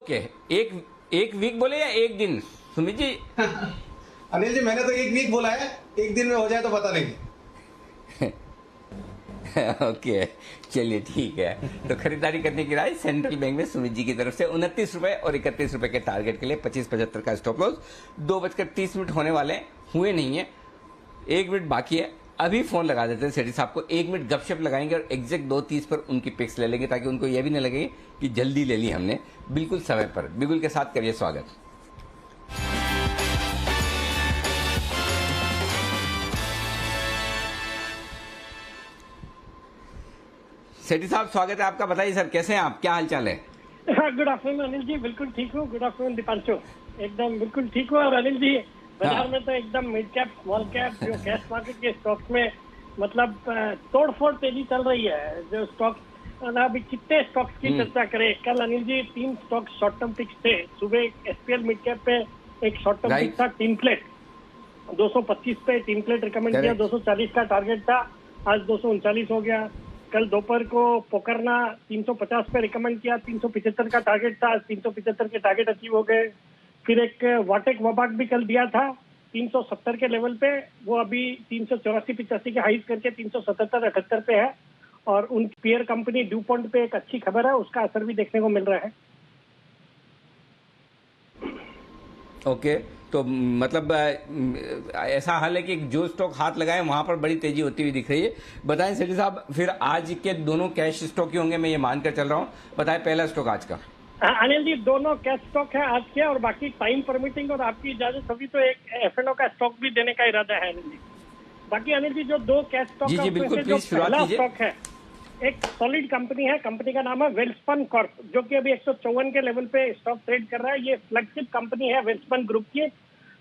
ओके, एक वीक बोले या एक दिन सुमित जी? अनिल जी, मैंने तो एक वीक बोला है, एक दिन में हो जाए तो पता नहीं। ओके, चलिए ठीक है। तो खरीदारी करने की राय सेंट्रल बैंक में सुमित जी की तरफ से 29 रुपए और 31 रुपए के टारगेट के लिए 25-75 का स्टॉप लॉस। 2:30 हुने वाले हुए नहीं है, 1 मिनट बाकी है। अभी फोन लगा देते हैं सेठी साहब को, 1 मिनट गपशप लगाएंगे और एग्जैक्ट 2:30 पर उनकी पिक्स ले लेंगे, ताकि उनको यह भी नहीं लगे कि जल्दी ले ली हमने। बिल्कुल समय पर बिगुल के साथ करिए स्वागत। सेठी साहब स्वागत है आपका। बताइए सर, कैसे हैं आप, क्या हाल चाल है? गुड आफ्टरनून अनिल जी, बिल्कुल ठीक हूँ। गुड आफ्टरनून दीपांशु, एकदम बिल्कुल ठीक हूँ। और अनिल जी, बाजार में तो एकदम मिड कैप स्मॉल कैप जो कैश मार्केट के स्टॉक्स में मतलब तोड़फोड़ तेजी चल रही है। जो स्टॉक अभी कितने स्टॉक्स की चर्चा करें। कल Anil ji 3 stock short term fix थे। सुबह एसपीएल मिड कैप पे एक शॉर्ट टर्म फिक्स था टीम प्लेट 225 पे टीम प्लेट रिकमेंड किया, 240 का टारगेट था, आज 239 हो गया। कल दोपहर को पोकरना 350 पे रिकमेंड किया, 375 का टारगेट था, आज 375 के टारगेट अचीव हो गए। फिर एक वाटेक वबाक भी कल दिया था 370 के लेवल पे, वो अभी 384-85 के हाइज करके 377-78 पे है। और उन पीयर कंपनी ड्यूपॉन्ट पे एक अच्छी खबर है, उसका असर भी देखने को मिल रहा है। ओके, तो मतलब ऐसा हाल है कि जो स्टॉक हाथ लगाए वहां पर बड़ी तेजी होती हुई दिख रही है। बताएं सेठी साहब, फिर आज के दोनों कैश स्टॉक ही होंगे, मैं ये मानकर चल रहा हूँ। बताएं पहला स्टॉक आज का। अनिल जी दोनों कैश स्टॉक है आज के, और बाकी टाइम परमिटिंग और आपकी इजाजत होगी तो एक एफएनओ का स्टॉक भी देने का इरादा है अनिल जी। बाकी अनिल जी जो 2 कैश स्टॉक जी, का बिल्कुल, जो पहला स्टॉक है एक सॉलिड कंपनी है, कंपनी का नाम है वेल्सपन कॉर्प, जो कि अभी 154 के लेवल पे स्टॉक ट्रेड कर रहा है। ये फ्लैगशिप कंपनी है वेल्सपन ग्रुप की,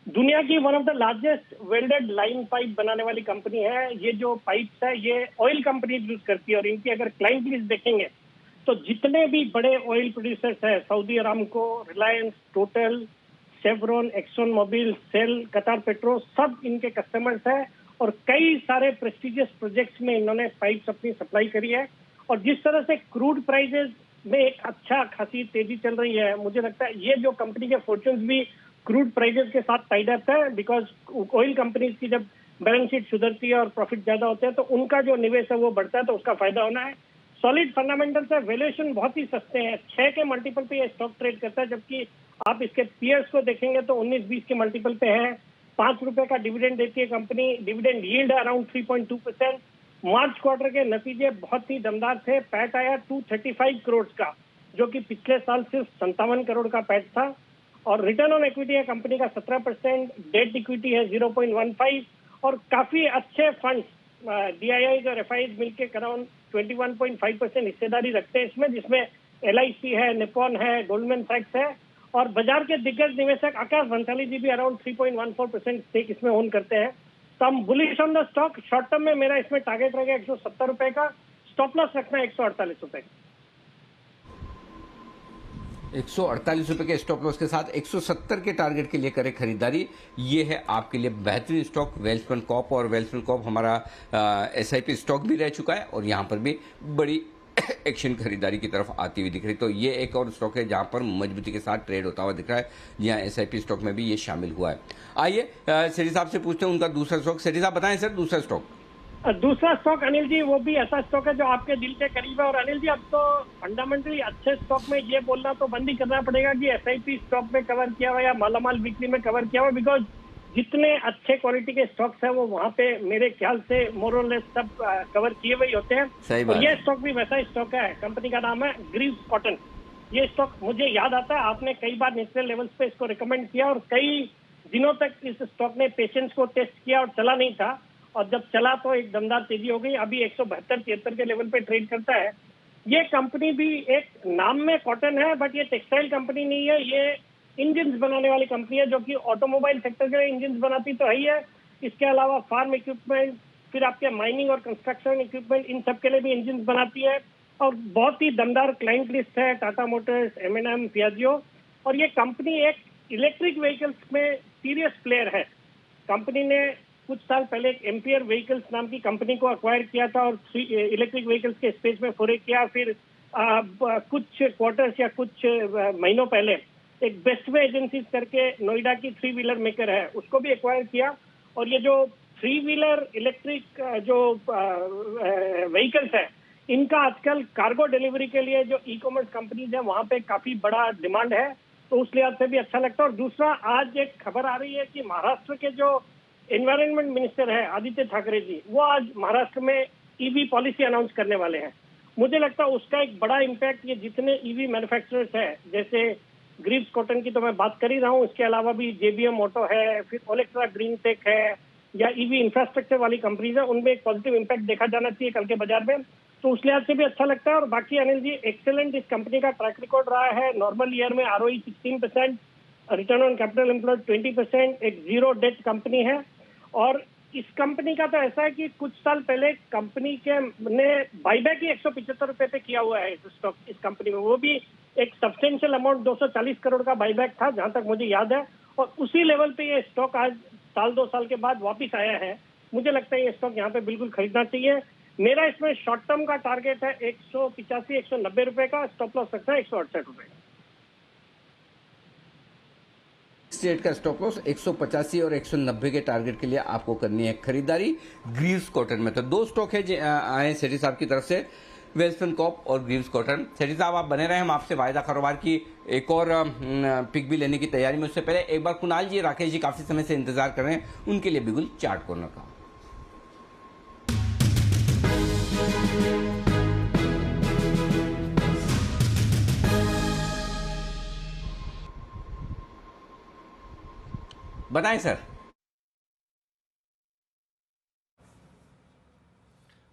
दुनिया की one of the largest welded line pipe बनाने वाली कंपनी है। ये जो पाइप्स है ये ऑयल कंपनी यूज करती है, और इनकी अगर क्लाइंट लिस्ट देखेंगे तो जितने भी बड़े ऑयल प्रोड्यूसर्स हैं, Saudi Aramco, Reliance, Total, Chevron, Exxon Mobil, Shell, Qatar Petro, सब इनके कस्टमर्स हैं। और कई सारे प्रेस्टिजियस प्रोजेक्ट्स में इन्होंने पाइप्स अपनी सप्लाई करी है। और जिस तरह से क्रूड प्राइसेस में एक अच्छा खासी तेजी चल रही है, मुझे लगता है ये जो कंपनी के फॉर्च्यून्स भी क्रूड प्राइसेस के साथ टाइड अप है, बिकॉज ऑयल कंपनीज की जब बैलेंस शीट सुधरती है और प्रॉफिट ज्यादा होते हैं तो उनका जो निवेश है वो बढ़ता है, तो उसका फायदा होना है। सॉलिड फंडामेंटल्स है, वैल्यूएशन बहुत ही सस्ते हैं, 6 के मल्टीपल पे ये स्टॉक ट्रेड करता है, जबकि आप इसके पीयर्स को देखेंगे तो 19-20 के मल्टीपल पे है। 5 रुपए का डिविडेंड देती है कंपनी, डिविडेंड यील्ड है अराउंड 3.2%। मार्च क्वार्टर के नतीजे बहुत ही दमदार थे, पैट आया 235 करोड़ का, जो कि पिछले साल सिर्फ 57 करोड़ का पैट था। और रिटर्न ऑन इक्विटी है कंपनी का 17%, डेट इक्विटी है 0.15, और काफी अच्छे फंड्स डीआईआई और एफआईज मिलकर अराउंड 21.5% हिस्सेदारी रखते हैं इसमें, जिसमें एलआईसी है, निपॉन है, गोल्डमैन सैक्स है, और बाजार के दिग्गज निवेशक आकाश भंसाली जी भी अराउंड 3.14% स्टेक इसमें ओन करते हैं। तो हम bullish on the stock. Short term में मेरा इसमें टारगेट रहेगा 170 रुपए का, स्टॉप लॉस रखना है 148 रुपए का। 148 रुपए के स्टॉप लॉस के साथ 170 के टारगेट के लिए करें खरीदारी। ये है आपके लिए बेहतरीन स्टॉक वेल्सपन कॉर्प। और वेल्सपन कॉर्प हमारा एसआईपी स्टॉक भी रह चुका है और यहां पर भी बड़ी एक्शन खरीदारी की तरफ आती हुई दिख रही। तो ये एक और स्टॉक है जहां पर मजबूती के साथ ट्रेड होता हुआ दिख रहा है, जहां एसआईपी स्टॉक में भी ये शामिल हुआ है। आइए सेठी साहब से पूछते हैं उनका दूसरा स्टॉक। सेठी साहब बताएं सर, दूसरा स्टॉक। दूसरा स्टॉक अनिल जी वो भी ऐसा स्टॉक है जो आपके दिल के करीब है। और अनिल जी अब तो फंडामेंटली अच्छे स्टॉक में ये बोलना तो बंद ही करना पड़ेगा कि एसआईपी स्टॉक में कवर किया हुआ या मालामाल वीकली में कवर किया हुआ, बिकॉज जितने अच्छे क्वालिटी के स्टॉक्स हैं वो वहाँ पे मेरे ख्याल से मोर और लेस सब कवर किए हुए होते हैं। सही बात। और ये स्टॉक भी वैसा स्टॉक है, कंपनी का नाम है ग्रीव्स कॉटन। ये स्टॉक मुझे याद आता है आपने कई बार नेशनल लेवल्स पे इसको रिकमेंड किया और कई दिनों तक इस स्टॉक ने पेशेंस को टेस्ट किया और चला नहीं था, और जब चला तो एक दमदार तेजी हो गई। अभी 172-73 के लेवल पे ट्रेड करता है। ये कंपनी भी एक नाम में कॉटन है, बट ये टेक्सटाइल कंपनी नहीं है, ये इंजन्स बनाने वाली कंपनी है, जो कि ऑटोमोबाइल सेक्टर के लिए इंजन्स बनाती तो है ही है। इसके अलावा फार्म इक्विपमेंट, फिर आपके माइनिंग और कंस्ट्रक्शन इक्विपमेंट, इन सब के लिए भी इंजन्स बनाती है। और बहुत ही दमदार क्लाइंट लिस्ट है, टाटा मोटर्स, M&M, पियाजियो। और ये कंपनी एक इलेक्ट्रिक व्हीकल्स में सीरियस प्लेयर है। कंपनी ने कुछ साल पहले एक एम्पियर व्हीकल्स नाम की कंपनी को अक्वायर किया था और इलेक्ट्रिक व्हीकल्स के स्पेस में फोरे किया। फिर कुछ क्वार्टर्स या कुछ महीनों पहले एक बेस्ट वे एजेंसीज करके नोएडा की 3 व्हीलर मेकर है, उसको भी एक्वायर किया। और ये जो 3 व्हीलर इलेक्ट्रिक जो व्हीकल्स है, इनका आजकल कार्गो डिलीवरी के लिए जो ई कॉमर्स कंपनीज है वहाँ पे काफी बड़ा डिमांड है, तो उस लिहाज से भी अच्छा लगता है। और दूसरा, आज एक खबर आ रही है कि महाराष्ट्र के जो एनवायरमेंट मिनिस्टर है आदित्य ठाकरे जी, वो आज महाराष्ट्र में ईवी पॉलिसी अनाउंस करने वाले हैं। मुझे लगता है उसका एक बड़ा इम्पैक्ट ये जितने ईवी मैन्युफैक्चरर्स है, जैसे ग्रीव्स कॉटन की तो मैं बात कर ही रहा हूँ, इसके अलावा भी JBM ऑटो है, फिर ओलेक्ट्रा ग्रीन टेक है, या ईवी इंफ्रास्ट्रक्चर वाली कंपनीज है, उनमें एक पॉजिटिव इम्पैक्ट देखा जाना चाहिए कल के बाजार में, तो उस लिहाज से भी अच्छा लगता है। और बाकी अनिल जी एक्सेलेंट इस कंपनी का ट्रैक रिकॉर्ड रहा है। नॉर्मल ईयर में ROE 16%, return on capital employed 20%, एक जीरो डेट कंपनी है। और इस कंपनी का तो ऐसा है कि कुछ साल पहले कंपनी के ने बाईबैक ही 175 रुपए पे किया हुआ है स्टॉक इस कंपनी में, वो भी एक सब्सटेंशियल अमाउंट 240 करोड़ का बाईबैक था जहां तक मुझे याद है। और उसी लेवल पे ये स्टॉक आज साल 2 साल के बाद वापस आया है। मुझे लगता है ये स्टॉक यहाँ पे बिल्कुल खरीदना चाहिए। मेरा इसमें शॉर्ट टर्म का टारगेट है 185-190 रुपए का, स्टॉप लॉस रखना है 168 रुपए का। स्टेट का स्टॉप लॉस 185 और 190 के टारगेट के लिए आपको करनी है खरीदारी ग्रीव्स कॉटन में। तो 2 स्टॉक है आए सेठी साहब की तरफ से, वेल्सपन कॉर्प और ग्रीव्स कॉटन। सेठी साहब आप बने रहे, हम आपसे वायदा कारोबार की एक और पिक भी लेने की तैयारी में। उससे पहले एक बार कुणाल जी, राकेश जी काफी समय से इंतजार कर रहे हैं, उनके लिए बिल्कुल चार्ट कॉर्नर का। बताएं सर।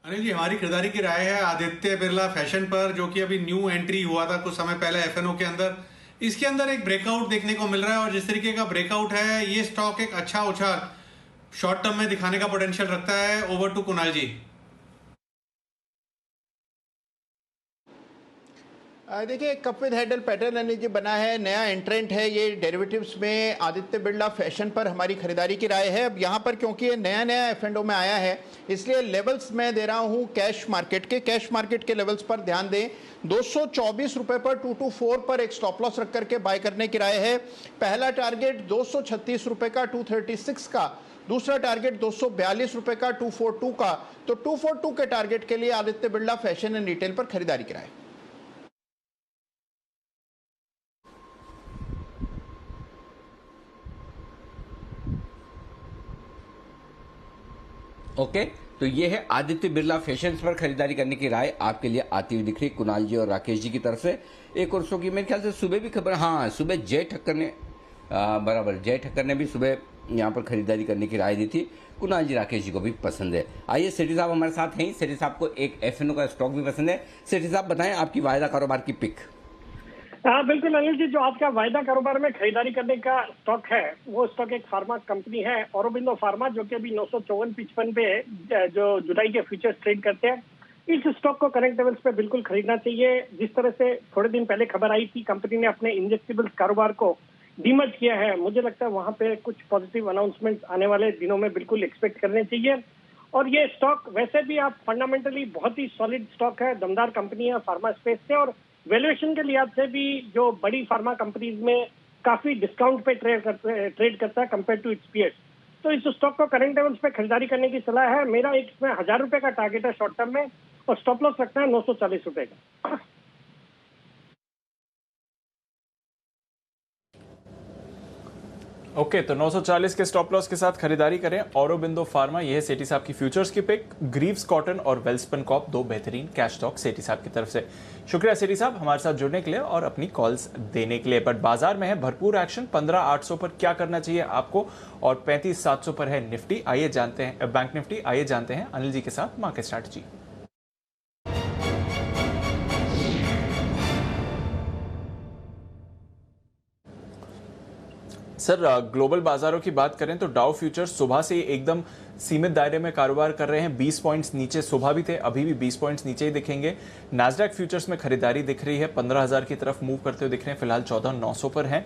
अनिल जी, हमारी खरीदारी की राय है आदित्य बिरला फैशन पर, जो कि अभी न्यू एंट्री हुआ था कुछ समय पहले एफएनओ के अंदर। इसके अंदर एक ब्रेकआउट देखने को मिल रहा है और जिस तरीके का ब्रेकआउट है, ये स्टॉक एक अच्छा उछाल शॉर्ट टर्म में दिखाने का पोटेंशियल रखता है। Over to Kunal ji. देखिए, cup with handle pattern Anil ji बना है, नया एंट्रेंट है ये डेरिवेटिव्स में। आदित्य बिरला फैशन पर हमारी खरीदारी की राय है। अब यहाँ पर क्योंकि ये नया एफ&ओ में आया है, इसलिए लेवल्स मैं दे रहा हूँ कैश मार्केट के लेवल्स पर ध्यान दें। 224 रुपए पर 224 पर एक स्टॉप लॉस रख करके बाय करने की राय है। पहला टारगेट 236 रुपए का 236 का, दूसरा टारगेट 242 रुपए का 242 का। तो 242 के टारगेट के लिए Aditya Birla fashion and retail पर खरीदारी की राय। ओके, तो ये है आदित्य बिरला फैशंस पर खरीदारी करने की राय आपके लिए आती हुई दिख रही कुणाल जी और राकेश जी की तरफ से। एक और शो की मेरे ख्याल से सुबह भी खबर, हाँ सुबह जय ठक्कर ने भी सुबह यहाँ पर खरीदारी करने की राय दी थी। कुणाल जी राकेश जी को भी पसंद है। आइए सेठी साहब हमारे साथ हैं। सेठी साहब को एक एफएनओ का स्टॉक भी पसंद है। सेठी साहब बताएं आपकी वायदा कारोबार की पिक। हाँ बिल्कुल अनिल जी, जो आपका वायदा कारोबार में खरीदारी करने का स्टॉक है, वो स्टॉक एक फार्मा कंपनी है, औरोबिंदो फार्मा, जो कि अभी 954.55 पे है, जो जुलाई के फ्यूचर्स ट्रेड करते हैं। इस स्टॉक को करेंट लेवल्स पे बिल्कुल खरीदना चाहिए। जिस तरह से थोड़े दिन पहले खबर आई थी कंपनी ने अपने इंजेक्टेबल्स कारोबार को डीमर्ज किया है, मुझे लगता है वहां पे कुछ पॉजिटिव अनाउंसमेंट आने वाले दिनों में बिल्कुल एक्सपेक्ट करने चाहिए। और ये स्टॉक वैसे भी आप फंडामेंटली बहुत ही सॉलिड स्टॉक है, दमदार कंपनी है फार्मा स्पेस से, और वैल्यूएशन के लिहाज से भी जो बड़ी फार्मा कंपनीज में काफी डिस्काउंट पे ट्रेड करता है कंपेयर टू इट्स पीयर्स। तो इस स्टॉक को करंट लेवल्स पे खरीदारी करने की सलाह है। मेरा एक इसमें 1000 रुपए का टारगेट है शॉर्ट टर्म में, और स्टॉप लॉस रखना है 940 रुपए का। ओके, तो 940 के स्टॉप लॉस के साथ खरीदारी करें। औरोबिंदो फार्मा, यह है सेठी साहब की फ्यूचर्स की पिक। ग्रीव्स कॉटन और वेल्सपन कॉर्प, 2 बेहतरीन कैश स्टॉक सेठी साहब की तरफ से। शुक्रिया सेठी साहब हमारे साथ जुड़ने के लिए और अपनी कॉल्स देने के लिए। बट बाजार में है भरपूर एक्शन। 15,800 पर क्या करना चाहिए आपको, और 35,700 पर है निफ्टी। आइए जानते हैं बैंक निफ्टी। आइए जानते हैं अनिल जी के साथ मार्केट स्ट्रैटेजी। सर, ग्लोबल बाजारों की बात करें तो डाउ फ्यूचर्स सुबह से एकदम सीमित दायरे में कारोबार कर रहे हैं। 20 पॉइंट्स नीचे सुबह भी थे, अभी भी 20 पॉइंट्स नीचे ही दिखेंगे। नास्डैक फ्यूचर्स में खरीदारी दिख रही है, 15,000 की तरफ मूव करते हुए दिख रहे हैं, फिलहाल 14,900 पर हैं।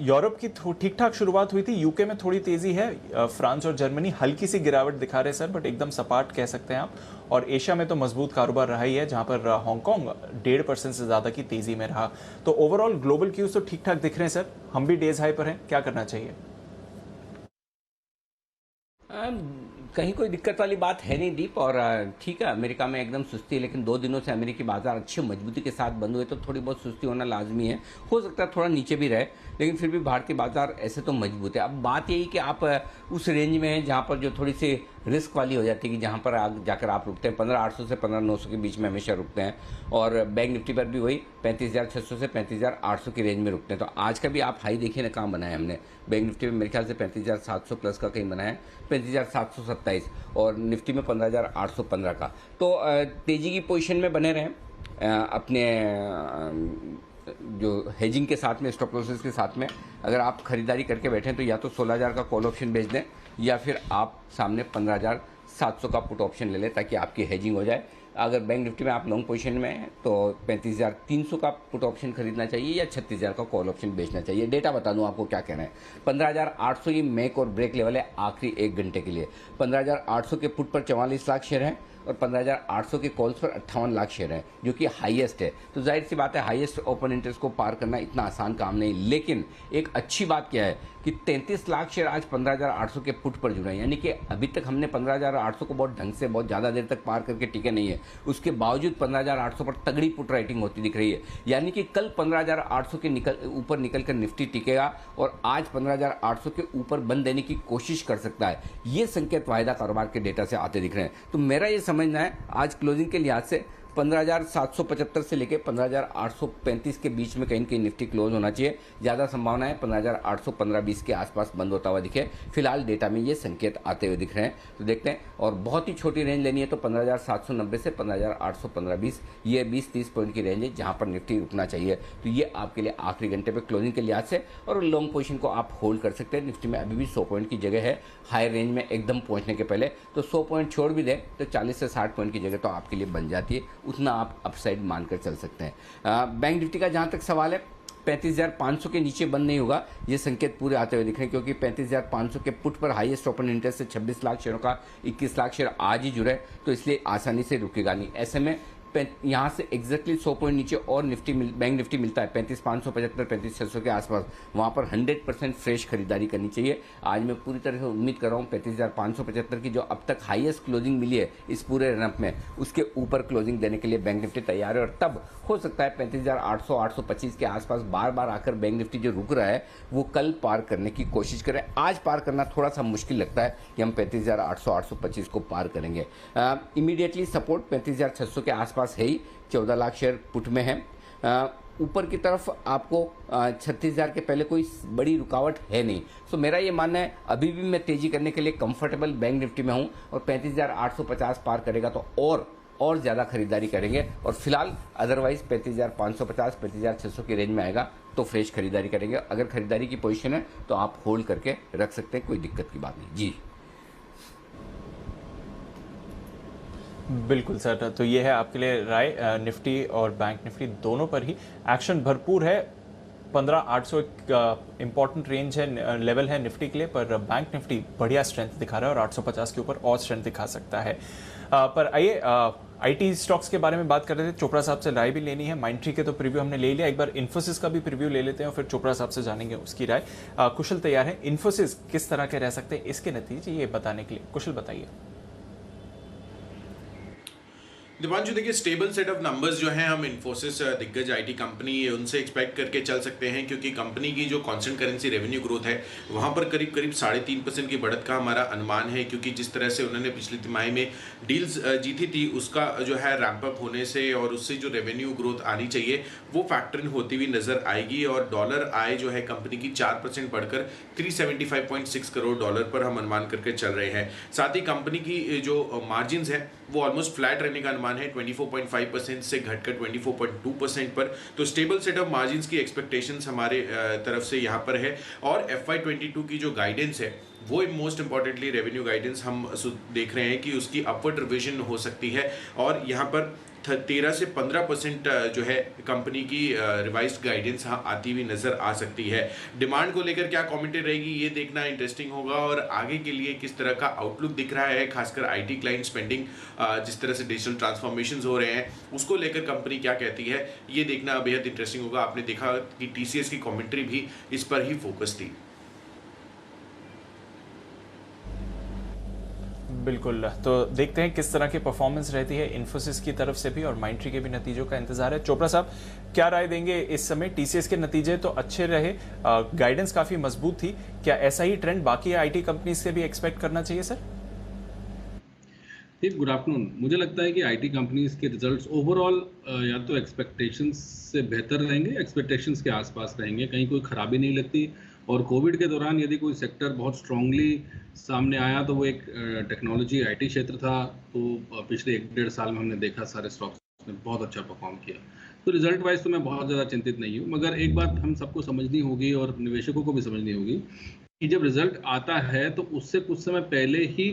यूरोप की ठीक ठाक शुरुआत हुई थी, यूके में थोड़ी तेजी है, फ्रांस और जर्मनी हल्की सी गिरावट दिखा रहे सर, बट एकदम सपाट कह सकते हैं आप। और एशिया में तो मजबूत कारोबार रहा ही है, जहां पर हांगकांग 1.5% से ज्यादा की तेजी में रहा। तो ओवरऑल ग्लोबल क्यूज तो ठीक ठाक दिख रहे हैं सर, हम भी डेज हाई पर हैं। क्या करना चाहिए? कहीं कोई दिक्कत वाली बात है नहीं दीप, और ठीक है अमेरिका में एकदम सुस्ती है, लेकिन 2 दिनों से अमेरिकी बाजार अच्छी मजबूती के साथ बंद हुए, तो थोड़ी बहुत सुस्ती होना लाजमी है। हो सकता है थोड़ा नीचे भी रहे, लेकिन फिर भी भारतीय बाजार ऐसे तो मजबूत है। अब बात यही कि आप उस रेंज में हैं जहां पर जो थोड़ी सी रिस्क वाली हो जाती है, कि जहां पर जाकर आप रुकते हैं 15,800 से 15,900 के बीच में हमेशा रुकते हैं, और बैंक निफ्टी पर भी वही 35,600 से 35,800 की रेंज में रुकते हैं। तो आज का भी आप हाई देखिए ना कहाँ बनाया हमने। बैंक निफ्टी में मेरे ख्याल से 35,700 प्लस का कहीं बनाया है, 35,727, और निफ्टी में 15,815 का। तो तेजी की पोजीशन में बने रहें, अपने जो हेजिंग के साथ में, स्टॉप लॉसेस के साथ में अगर आप खरीदारी करके बैठे तो या तो 16,000 का कॉल ऑप्शन बेच दें या फिर आप सामने 15,700 का पुट ऑप्शन ले लें ताकि आपकी हेजिंग हो जाए। अगर बैंक निफ्टी में आप लॉन्ग पोजीशन में हैं तो 35,300 का पुट ऑप्शन खरीदना चाहिए या 36,000 का कॉल ऑप्शन बेचना चाहिए। डेटा बता दूं आपको क्या कहना है। 15,800 ये मेक और ब्रेक लेवल है आखिरी 1 घंटे के लिए। 15,800 के पुट पर 44 लाख शेयर हैं और 15,800 के कॉल्स पर 58 लाख शेयर हैं, जो कि हाईएस्ट है। तो जाहिर सी बात है हाईएस्ट ओपन इंटरेस्ट को पार करना इतना आसान काम नहीं। लेकिन एक अच्छी बात क्या है कि 33 लाख शेयर आज 15,800 के पुट पर जुड़े हैं, यानी कि अभी तक हमने 15,800 को बहुत ढंग से बहुत ज़्यादा देर तक पार करके टिके नहीं है। उसके बावजूद 15,800 पर तगड़ी पुट राइटिंग होती दिख रही है, यानी कि कल 15,800 के ऊपर निकल कर निफ्टी टिकेगा और आज 15,800 के ऊपर बंद देने की कोशिश कर सकता है। ये संकेत वायदा कारोबार के डेटा से आते दिख रहे हैं। तो मेरा ये समझना है आज क्लोजिंग के लिहाज से 15,775 से लेकर 15,835 के बीच में कहीं न कहीं निफ्टी क्लोज होना चाहिए। ज़्यादा संभावना है 15,815-20 के आसपास बंद होता हुआ दिखे। फिलहाल डेटा में ये संकेत आते हुए दिख रहे हैं, तो देखते हैं। और बहुत ही छोटी रेंज लेनी है तो 15,790 से 15,815-20 ये 20-30 पॉइंट की रेंज है जहां पर निफ्टी रुकना चाहिए। तो ये आपके लिए आखिरी घंटे पे क्लोजिंग के लिहाज से, और लॉन्ग पोजीशन को आप होल्ड कर सकते हैं। निफ्टी में अभी भी 100 पॉइंट की जगह है हाई रेंज में एकदम पहुंचने के पहले, तो 100 पॉइंट छोड़ भी दें तो 40 से 60 पॉइंट की जगह तो आपके लिए बन जाती है। उतना आप अपसाइड मानकर चल सकते हैं। बैंक निफ्टी का जहां तक सवाल है 35,500 के नीचे बंद नहीं होगा, ये संकेत पूरे आते हुए दिख रहे हैं, क्योंकि 35,500 के पुट पर हाईएस्ट ओपन इंटरेस्ट से 26 लाख शेयरों का 21 लाख शेयर आज ही जुड़े, तो इसलिए आसानी से रुकेगा नहीं। ऐसे में यहाँ से एग्जैक्टली 100 पॉइंट नीचे और बैंक निफ्टी मिलता है 35,575 35,600 के आसपास, वहाँ पर 100% फ्रेश खरीदारी करनी चाहिए। आज मैं पूरी तरह से उम्मीद कर रहा हूँ 35,575 की जो अब तक हाईएस्ट क्लोजिंग मिली है इस पूरे रनअप में, उसके ऊपर क्लोजिंग देने के लिए बैंक निफ्टी तैयार है। और तब हो सकता है 35,800 825 के आसपास बार बार आकर बैंक निफ्टी जो रुक रहा है वो कल पार करने की कोशिश करें। आज पार करना थोड़ा सा मुश्किल लगता है कि हम 35,800 825 को पार करेंगे। इमीडिएटली सपोर्ट 35,600 के आसपास है ही, 14 लाख शेयर पुट में है। ऊपर की तरफ आपको 36,000 के पहले कोई बड़ी रुकावट है नहीं। सो मेरा ये मानना है अभी भी मैं तेजी करने के लिए कंफर्टेबल बैंक निफ्टी में हूं, और 35,850 पार करेगा तो और ज़्यादा खरीदारी करेंगे। और फिलहाल अदरवाइज 35,550 35,600 की रेंज में आएगा तो फ्रेश खरीदारी करेंगे। अगर खरीदारी की पोजीशन है तो आप होल्ड करके रख सकते हैं, कोई दिक्कत की बात नहीं जी। बिल्कुल सर, तो ये है आपके लिए राय। निफ्टी और बैंक निफ्टी दोनों पर ही एक्शन भरपूर है। 15,800 एक इंपॉर्टेंट रेंज है, लेवल है निफ्टी के लिए, पर बैंक निफ्टी बढ़िया स्ट्रेंथ दिखा रहा है और 850 के ऊपर और स्ट्रेंथ दिखा सकता है। पर आइए आईटी स्टॉक्स के बारे में बात कर रहे थे, चोपड़ा साहब से राय भी लेनी है। माइंडट्री के तो प्रीव्यू हमने ले लिया, एक बार इन्फोसिस का भी प्रीव्यू ले लेते हैं और फिर चोपड़ा साहब से जानेंगे उसकी राय। कुशल तैयार है, इन्फोसिस किस तरह के रह सकते हैं इसके नतीजे ये बताने के लिए। कुशल बताइए। दीपांशु देखिए, स्टेबल सेट ऑफ नंबर्स जो हैं हम इन्फोसिस दिग्गज आईटी कंपनी उनसे एक्सपेक्ट करके चल सकते हैं, क्योंकि कंपनी की जो कांस्टेंट करेंसी रेवेन्यू ग्रोथ है वहां पर करीब 3.5% की बढ़त का हमारा अनुमान है, क्योंकि जिस तरह से उन्होंने पिछली तिमाही में डील्स जीती थी उसका जो है रैंप अप होने से और उससे जो रेवेन्यू ग्रोथ आनी चाहिए वो फैक्टर इन होती हुई नजर आएगी। और डॉलर आय जो है कंपनी की 4% बढ़कर 375.6 करोड़ डॉलर पर हम अनुमान करके चल रहे हैं। साथ ही कंपनी की जो मार्जिन है वो ऑलमोस्ट फ्लैट रहने का अनुमान है, 24.5% से घटकर 24.2% पर। तो स्टेबल सेट ऑफ मार्जिन्स की एक्सपेक्टेशंस हमारे तरफ से यहाँ पर है। और FY22 की जो गाइडेंस है वो मोस्ट इंपॉर्टेंटली रेवेन्यू गाइडेंस हम देख रहे हैं कि उसकी अपवर्ड रिविजन हो सकती है, और यहाँ पर 13 से 15% जो है कंपनी की रिवाइज्ड गाइडेंस आती हुई नजर आ सकती है। डिमांड को लेकर क्या कमेंट्री रहेगी ये देखना इंटरेस्टिंग होगा, और आगे के लिए किस तरह का आउटलुक दिख रहा है, खासकर आईटी क्लाइंट स्पेंडिंग जिस तरह से डिजिटल ट्रांसफॉर्मेशंस हो रहे हैं उसको लेकर कंपनी क्या कहती है ये देखना बेहद इंटरेस्टिंग होगा। आपने देखा कि TCS की कमेंट्री भी इस पर ही फोकस थी। बिल्कुल, तो देखते हैं किस तरह की परफॉर्मेंस रहती है इन्फोसिस की तरफ से भी, और माइंडट्री के भी नतीजों का इंतजार है। चोपड़ा साहब क्या राय देंगे इस समय? TCS के नतीजे तो अच्छे रहे, गाइडेंस काफी मजबूत थी, क्या ऐसा ही ट्रेंड बाकी आईटी कंपनी से भी एक्सपेक्ट करना चाहिए सर? Good afternoon. मुझे लगता है कि आईटी कंपनीज के रिजल्ट्स ओवरऑल या तो एक्सपेक्टेशंस से बेहतर रहेंगे, एक्सपेक्टेशंस के आसपास रहेंगे, कहीं कोई खराबी नहीं लगती। और कोविड के दौरान यदि कोई सेक्टर बहुत स्ट्रांगली सामने आया तो वो एक टेक्नोलॉजी आईटी क्षेत्र था। तो पिछले 1-1.5 साल में हमने देखा सारे स्टॉक्स ने बहुत अच्छा परफॉर्म किया। तो रिजल्ट वाइज तो मैं बहुत ज़्यादा चिंतित नहीं हूँ, मगर एक बात हम सबको समझनी होगी और निवेशकों को भी समझनी होगी कि जब रिजल्ट आता है तो उससे कुछ समय पहले ही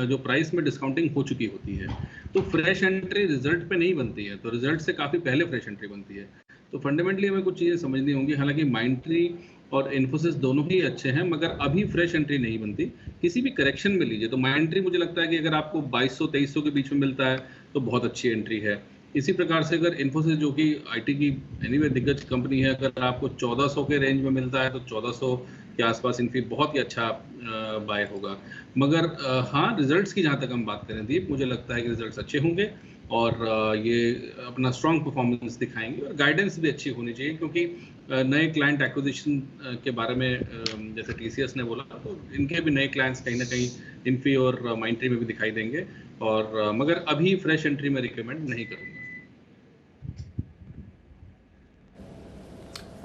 जो प्राइस में डिस्काउंटिंग हो चुकी होती है, तो फ्रेश एंट्री रिजल्ट पे नहीं बनती है, तो रिजल्ट से काफ़ी पहले फ्रेश एंट्री बनती है। तो फंडामेंटली हमें कुछ चीज़ें समझनी होंगी। हालांकि माइंडट्री और इन्फोसिस दोनों ही अच्छे हैं, मगर अभी फ्रेश एंट्री नहीं बनती। किसी भी करेक्शन में लीजिए तो माइंडट्री मुझे लगता है कि अगर आपको 2200-2300 के बीच में मिलता है तो बहुत अच्छी एंट्री है। इसी प्रकार से अगर इन्फोसिस जो कि आईटी की एनीवे दिग्गज कंपनी है, अगर आपको 1400 के रेंज में मिलता है तो 1400 के आसपास इनफी बहुत ही अच्छा बाय होगा। मगर हाँ, रिजल्ट्स की जहाँ तक हम बात करें दीप, मुझे लगता है कि रिजल्ट्स अच्छे होंगे और ये अपना स्ट्रॉन्ग परफॉर्मेंस दिखाएंगे और गाइडेंस भी अच्छी होनी चाहिए, क्योंकि नए क्लाइंट एक्विजिशन के बारे में जैसे टीसीएस ने बोला, तो इनके भी नए क्लाइंट्स कहीं ना कहीं इन्फी और माइंडट्री में भी दिखाई देंगे। और मगर अभी फ्रेश एंट्री में रिकमेंड नहीं करूँगा।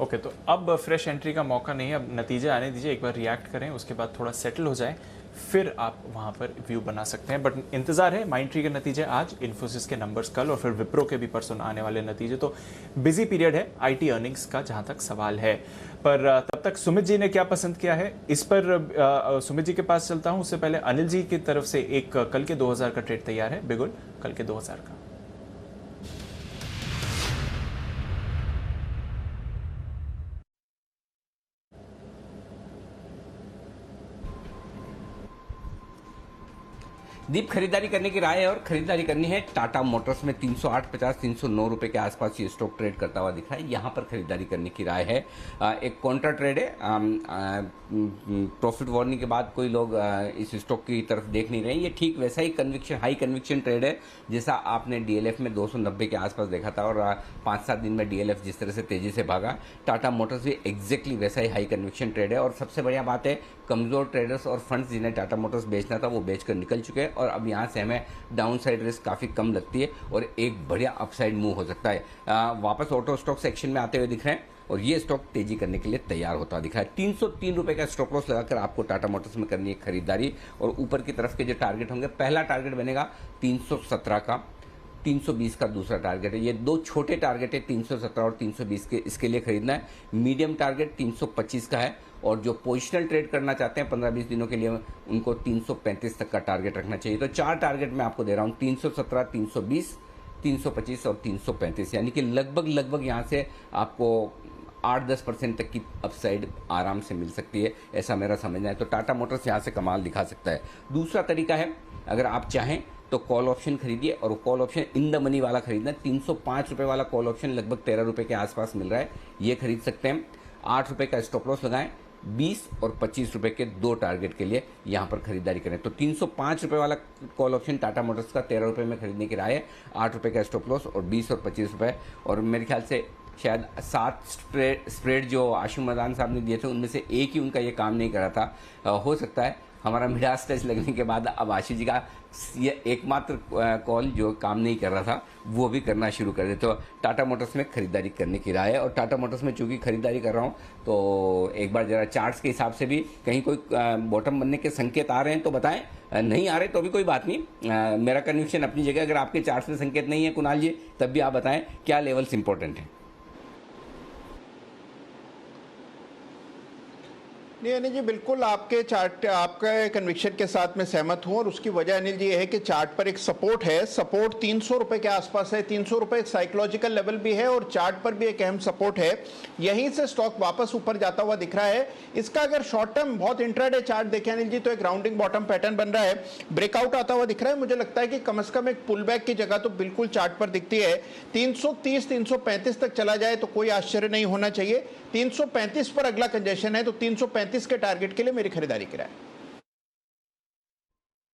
ओके, तो अब फ्रेश एंट्री का मौका नहीं है, अब नतीजे आने दीजिए, एक बार रिएक्ट करें, उसके बाद थोड़ा सेटल हो जाए, फिर आप वहां पर व्यू बना सकते हैं। बट इंतजार है माइंडट्री के नतीजे आज, इन्फोसिस के नंबर्स कल और फिर विप्रो के भी परसों आने वाले नतीजे। तो बिजी पीरियड है आईटी अर्निंग्स का जहां तक सवाल है। पर तब तक सुमित जी ने क्या पसंद किया है इस पर सुमित जी के पास चलता हूं। उससे पहले अनिल जी की तरफ से एक कल के 2000 का ट्रेड तैयार है, बिगुल कल के 2000 का। दीप, खरीदारी करने की राय है और खरीदारी करनी है टाटा मोटर्स में 308.50 309 रुपए के आसपास ये स्टॉक ट्रेड करता हुआ दिखा है, यहाँ पर खरीदारी करने की राय है। एक कॉन्ट्रा ट्रेड है, प्रॉफिट वार्निंग के बाद कोई लोग इस स्टॉक की तरफ देख नहीं रहे। ये ठीक वैसा ही हाई कन्विक्शन ट्रेड है जैसा आपने डीएलएफ में 290 के आसपास देखा था और 5-7 दिन में डीएलएफ जिस तरह से तेजी से भागा, टाटा मोटर्स भी एग्जैक्टली वैसा ही हाई कन्विक्शन ट्रेड है। और सबसे बढ़िया बात है, कमजोर ट्रेडर्स और फंड्स जिन्हें टाटा मोटर्स बेचना था वो बेचकर निकल चुके हैं और अब यहाँ से हमें डाउन साइड रिस्क काफ़ी कम लगती है और एक बढ़िया अपसाइड मूव हो सकता है। वापस ऑटो स्टॉक सेक्शन में आते हुए दिख रहे हैं और ये स्टॉक तेजी करने के लिए तैयार होता दिखा है। 303 रुपए का स्टॉप लॉस लगाकर आपको टाटा मोटर्स में करनी है खरीदारी और ऊपर की तरफ के जो टारगेट होंगे, पहला टारगेट बनेगा 317 का, 320 का दूसरा टारगेट है। ये दो छोटे टारगेट है 317 और 320 के, इसके लिए खरीदना है। मीडियम टारगेट 325 का है और जो पोजिशनल ट्रेड करना चाहते हैं 15-20 दिनों के लिए उनको 335 तक का टारगेट रखना चाहिए। तो 4 टारगेट मैं आपको दे रहा हूँ, 317, 320, 325 और 335, यानी कि लगभग यहाँ से आपको 8-10% तक की अपसाइड आराम से मिल सकती है, ऐसा मेरा समझना है। तो टाटा मोटर्स यहाँ से कमाल दिखा सकता है। दूसरा तरीका है, अगर आप चाहें तो कॉल ऑप्शन खरीदिए और call option in the money वाला खरीदना। 305 रुपये वाला कॉल ऑप्शन लगभग 13 रुपये के आसपास मिल रहा है, ये खरीद सकते हैं। 8 रुपये का स्टॉप लॉस लगाएं, 20 और 25 रुपये के 2 टारगेट के लिए यहाँ पर खरीदारी करें। तो 305 रुपये वाला कॉल ऑप्शन टाटा मोटर्स का 13 रुपये में खरीदने की राय है। 8 रुपये का स्टॉप लॉस और 20 और 25 रुपये, और मेरे ख्याल से शायद 7 स्प्रेड जो आशु मदान साहब ने दिए थे उनमें से एक ही उनका ये काम नहीं कर रहा था। हो सकता है हमारा मिडास टच लगने के बाद अब आशीष जी का ये एकमात्र कॉल जो काम नहीं कर रहा था वो भी करना शुरू कर दे। तो टाटा मोटर्स में खरीदारी करने की राय है और टाटा मोटर्स में चूंकि खरीदारी कर रहा हूँ तो एक बार जरा चार्ट्स के हिसाब से भी कहीं कोई बॉटम बनने के संकेत आ रहे हैं तो बताएं, नहीं आ रहे तो भी कोई बात नहीं, मेरा कन्विक्शन अपनी जगह। अगर आपके चार्ट्स में संकेत नहीं है कुणाल जी, तब भी आप बताएं क्या लेवल्स इंपॉर्टेंट हैं। नहीं अनिल जी, बिल्कुल आपके चार्ट, आपके कन्विक्शन के साथ मैं सहमत हूं और उसकी वजह अनिल जी ये है कि चार्ट पर एक सपोर्ट है। सपोर्ट 300 रुपए के आसपास है। 300 रुपए एक साइकोलॉजिकल लेवल भी है और चार्ट पर भी एक अहम सपोर्ट है। यहीं से स्टॉक वापस ऊपर जाता हुआ दिख रहा है। इसका अगर शॉर्ट टर्म बहुत इंट्राडे चार्ट देखें अनिल जी तो एक राउंडिंग बॉटम पैटर्न बन रहा है, ब्रेकआउट आता हुआ दिख रहा है। मुझे लगता है कि कम से कम एक पुल बैक की जगह तो बिल्कुल चार्ट पर दिखती है। 330 335 तक चला जाए तो कोई आश्चर्य नहीं होना चाहिए। 335 पर अगला कंजेशन है तो 335 के टारगेट के लिए मेरी खरीदारी की राय।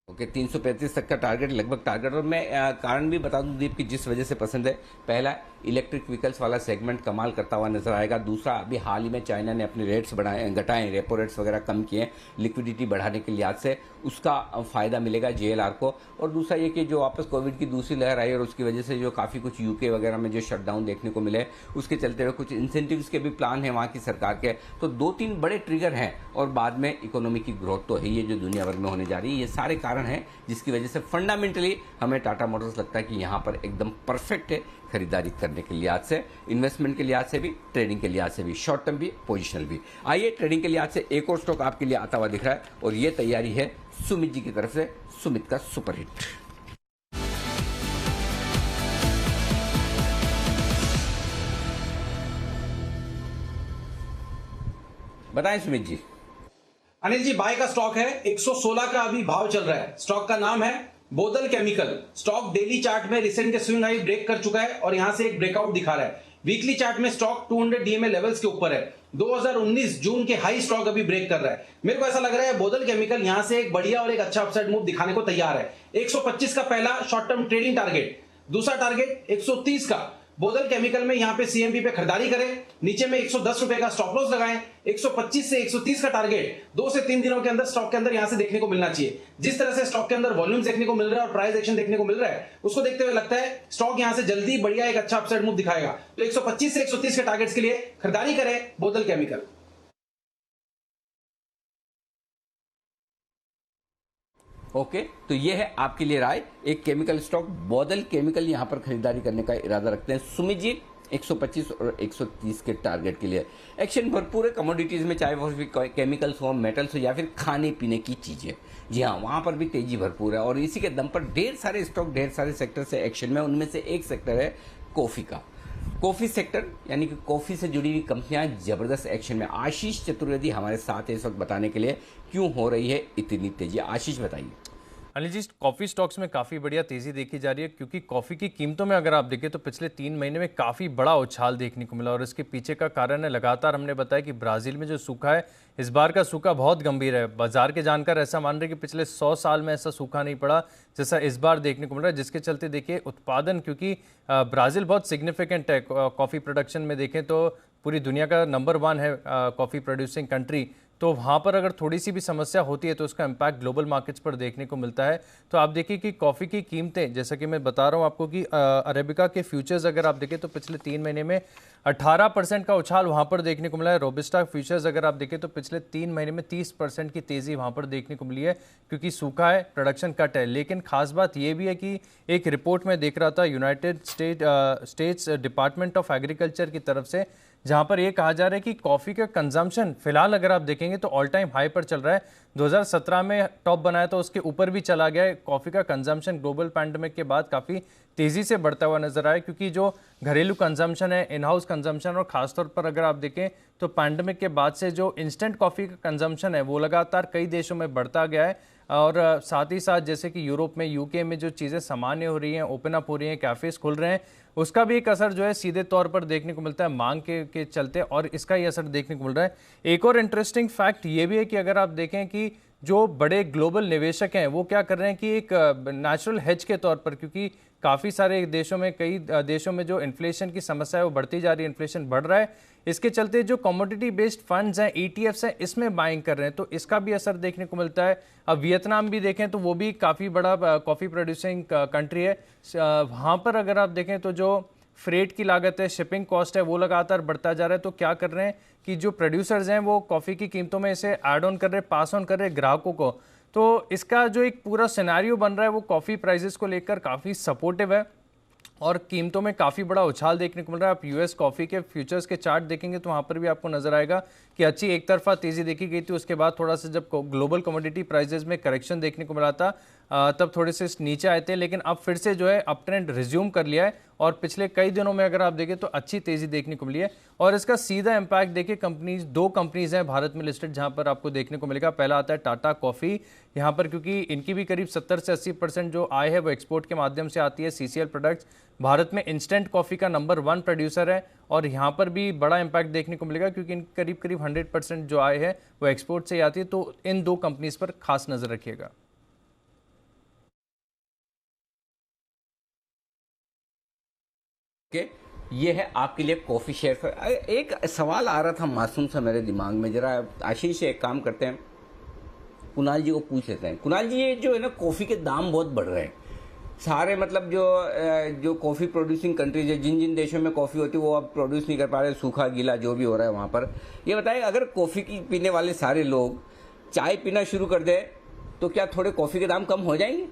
ओके, 335 तक का टारगेट लगभग टारगेट। और मैं कारण भी बता दूं दीप की जिस वजह से पसंद है। पहला, इलेक्ट्रिक व्हीकल्स वाला सेगमेंट कमाल करता हुआ नजर आएगा। दूसरा, अभी हाल ही में चाइना ने अपने रेट्स घटाए, रेपो रेट्स वगैरह कम किए लिक्विडिटी बढ़ाने के लिहाज से, उसका फायदा मिलेगा जेएलआर को। और दूसरा ये कि जो वापस कोविड की दूसरी लहर आई और उसकी वजह से जो काफ़ी कुछ यूके वगैरह में जो शटडाउन देखने को मिले, उसके चलते हुए कुछ इंसेंटिव्स के भी प्लान हैं वहाँ की सरकार के। तो 2-3 बड़े ट्रिगर हैं और बाद में इकोनॉमी की ग्रोथ तो है ये जो दुनिया भर में होने जा रही है। ये सारे कारण कारण है जिसकी वजह से फंडामेंटली हमें टाटा मोटर्स लगता है कि यहाँ पर एकदम परफेक्ट है खरीदारी करने के लिहाज से, इन्वेस्टमेंट के लिहाज से भी, ट्रेडिंग के लिहाज से भी, शॉर्ट टर्म भी, पोजिशनल भी। आइए ट्रेडिंग के लिहाज से एक और स्टॉक आपके लिए आता हुआ दिख रहा है और ये तैयारी है सुमित जी की तरफ से, सुमित का सुपरहिट। बताएं सुमित जी। अनिल जी, बाय का स्टॉक है, 116 का अभी भाव चल रहा है। स्टॉक का नाम है बोदल केमिकल। स्टॉक डेली चार्ट में रिसेंट के स्विंग हाई ब्रेक कर चुका है और यहां से एक ब्रेकआउट दिखा रहा है। वीकली चार्ट में स्टॉक 200 डीएमए लेवल्स के ऊपर है। 2019 जून के हाई स्टॉक अभी ब्रेक कर रहा है। मेरे को ऐसा लग रहा है बोदल केमिकल यहां से एक बढ़िया और एक अच्छा अपसाइड मूव दिखाने को तैयार है। 125 का पहला शॉर्ट टर्म ट्रेडिंग टारगेट, दूसरा टारगेट 130 का। बोदल केमिकल में यहां पे सीएमपी पे खरीदारी करें, नीचे में 110 रुपए का स्टॉप लॉस लगाएं। 125 से 130 का टारगेट 2 से 3 दिनों के अंदर स्टॉक के अंदर यहां से देखने को मिलना चाहिए। जिस तरह से स्टॉक के अंदर वॉल्यूम्स देखने को मिल रहा है और प्राइस एक्शन देखने को मिल रहा है, उसको देखते हुए लगता है स्टॉक यहां से जल्दी बढ़िया एक अच्छा अपसाइड मूव दिखाएगा। तो 125 से 130 के टारगेट्स के लिए खरीदारी करें बोदल केमिकल। ओके, तो ये है आपके लिए राय। एक केमिकल स्टॉक बोदल केमिकल यहां पर खरीदारी करने का इरादा रखते हैं सुमित जी 125 और 130 के टारगेट के लिए। एक्शन भरपूर है कमोडिटीज में, चाहे वो केमिकल्स हो, मेटल्स हो या फिर खाने पीने की चीजें। जी हाँ, वहां पर भी तेजी भरपूर है और इसी के दम पर ढेर सारे स्टॉक ढेर सारे सेक्टर से एक्शन में। उनमें से एक सेक्टर है कॉफी का। कॉफी सेक्टर यानी कि कॉफी से जुड़ी हुई कंपनियां जबरदस्त एक्शन में। आशीष चतुर्वेदी हमारे साथ है इस वक्त बताने के लिए क्यों हो रही है इतनी तेजी। आशीष बताइए। अनिल जी, कॉफ़ी स्टॉक्स में काफ़ी बढ़िया तेज़ी देखी जा रही है क्योंकि कॉफ़ी की कीमतों में अगर आप देखें तो पिछले 3 महीने में काफ़ी बड़ा उछाल देखने को मिला और इसके पीछे का कारण है, लगातार हमने बताया कि ब्राज़ील में जो सूखा है, इस बार का सूखा बहुत गंभीर है। बाजार के जानकार ऐसा मान रहे हैं कि पिछले 100 साल में ऐसा सूखा नहीं पड़ा जैसा इस बार देखने को मिल रहा है, जिसके चलते देखिए उत्पादन, क्योंकि ब्राज़ील बहुत सिग्निफिकेंट है कॉफ़ी प्रोडक्शन में देखें तो पूरी दुनिया का नंबर 1 है कॉफ़ी प्रोड्यूसिंग कंट्री। तो वहाँ पर अगर थोड़ी सी भी समस्या होती है तो उसका इम्पैक्ट ग्लोबल मार्केट्स पर देखने को मिलता है। तो आप देखिए कि कॉफ़ी की कीमतें, जैसा कि मैं बता रहा हूँ आपको कि अरेबिका के फ्यूचर्स अगर आप देखें तो पिछले 3 महीने में 18% का उछाल वहाँ पर देखने को मिला है। रोबिस्टा फ्यूचर्स अगर आप देखें तो पिछले 3 महीने में 30% की तेज़ी वहाँ पर देखने को मिली है क्योंकि सूखा है, प्रोडक्शन कट है। लेकिन खास बात ये भी है कि एक रिपोर्ट में देख रहा था United states department of agriculture की तरफ से, जहां पर यह कहा जा रहा है कि कॉफ़ी का कंजम्पशन फिलहाल अगर आप देखेंगे तो ऑल टाइम हाई पर चल रहा है। 2017 में टॉप बनाया तो उसके ऊपर भी चला गया है। कॉफ़ी का कंजम्पशन ग्लोबल पैंडेमिक के बाद काफ़ी तेज़ी से बढ़ता हुआ नजर आया क्योंकि जो घरेलू कंजम्पशन है, इन हाउस कंजम्पशन, और खासतौर पर अगर आप देखें तो पैंडेमिक के बाद से जो इंस्टेंट कॉफ़ी का कंजम्पशन है वो लगातार कई देशों में बढ़ता गया है। और साथ ही साथ जैसे कि यूरोप में, यूके में जो चीज़ें सामान्य हो रही हैं, ओपन अप हो रही हैं, कैफ़ेज़ खुल रहे हैं, उसका भी एक असर जो है सीधे तौर पर देखने को मिलता है मांग के चलते, और इसका ही असर देखने को मिल रहा है। एक और इंटरेस्टिंग फैक्ट ये भी है कि अगर आप देखें कि जो बड़े ग्लोबल निवेशक हैं वो क्या कर रहे हैं कि एक नेचुरल हेज के तौर पर, क्योंकि काफ़ी सारे देशों में, कई देशों में जो इन्फ्लेशन की समस्या है वो बढ़ती जा रही है, इन्फ्लेशन बढ़ रहा है, इसके चलते जो कमोडिटी बेस्ड फंड्स हैं, ETFs हैं, इसमें बाइंग कर रहे हैं, तो इसका भी असर देखने को मिलता है। अब वियतनाम भी देखें तो वो भी काफ़ी बड़ा कॉफ़ी प्रोड्यूसिंग कंट्री है। वहाँ पर अगर आप देखें तो जो फ्रेट की लागत है, शिपिंग कॉस्ट है, वो लगातार बढ़ता जा रहा है। तो क्या कर रहे हैं कि जो प्रोड्यूसर्स हैं वो कॉफ़ी की कीमतों में इसे ऐड ऑन कर रहे हैं, पास ऑन कर रहे हैं ग्राहकों को। तो इसका जो एक पूरा सिनेरियो बन रहा है वो कॉफ़ी प्राइसेस को लेकर काफ़ी सपोर्टिव है और कीमतों में काफ़ी बड़ा उछाल देखने को मिल रहा है। आप यूएस कॉफ़ी के फ्यूचर्स के चार्ट देखेंगे तो वहाँ पर भी आपको नजर आएगा कि अच्छी एक तरफा तेज़ी देखी गई थी। उसके बाद थोड़ा सा जब ग्लोबल कमोडिटी प्राइसेस में करेक्शन देखने को मिला था तब थोड़े से नीचे आए थे, लेकिन अब फिर से जो है अप ट्रेंड रिज्यूम कर लिया है और पिछले कई दिनों में अगर आप देखें तो अच्छी तेज़ी देखने को मिली है। और इसका सीधा इम्पैक्ट देखिए दो कंपनीज हैं भारत में लिस्टेड जहां पर आपको देखने को मिलेगा। पहला आता है टाटा कॉफ़ी, यहाँ पर क्योंकि इनकी भी करीब 70 से 80% जो आय है वो एक्सपोर्ट के माध्यम से आती है। CCL प्रोडक्ट्स भारत में इंस्टेंट कॉफ़ी का नंबर 1 प्रोड्यूसर है और यहाँ पर भी बड़ा इम्पैक्ट देखने को मिलेगा क्योंकि इनकी करीब 100% जो आय है वो एक्सपोर्ट से आती है। तो इन दो कंपनीज पर खास नजर रखिएगा। ये है आपके लिए कॉफी शेयर का। एक सवाल आ रहा था मासूम सा मेरे दिमाग में, जरा आशीष एक काम करते हैं, कुणाल जी को पूछ लेते हैं। कुणाल जी, ये जो है ना कॉफी के दाम बहुत बढ़ रहे हैं सारे, मतलब जो कॉफी प्रोड्यूसिंग कंट्रीज है, जिन जिन देशों में कॉफी होती है वो अब प्रोड्यूस नहीं कर पा रहे, सूखा गीला जो भी हो रहा है वहां पर। ये बताइए, अगर कॉफी की पीने वाले सारे लोग चाय पीना शुरू कर दे तो क्या थोड़े कॉफी के दाम कम हो जाएंगे?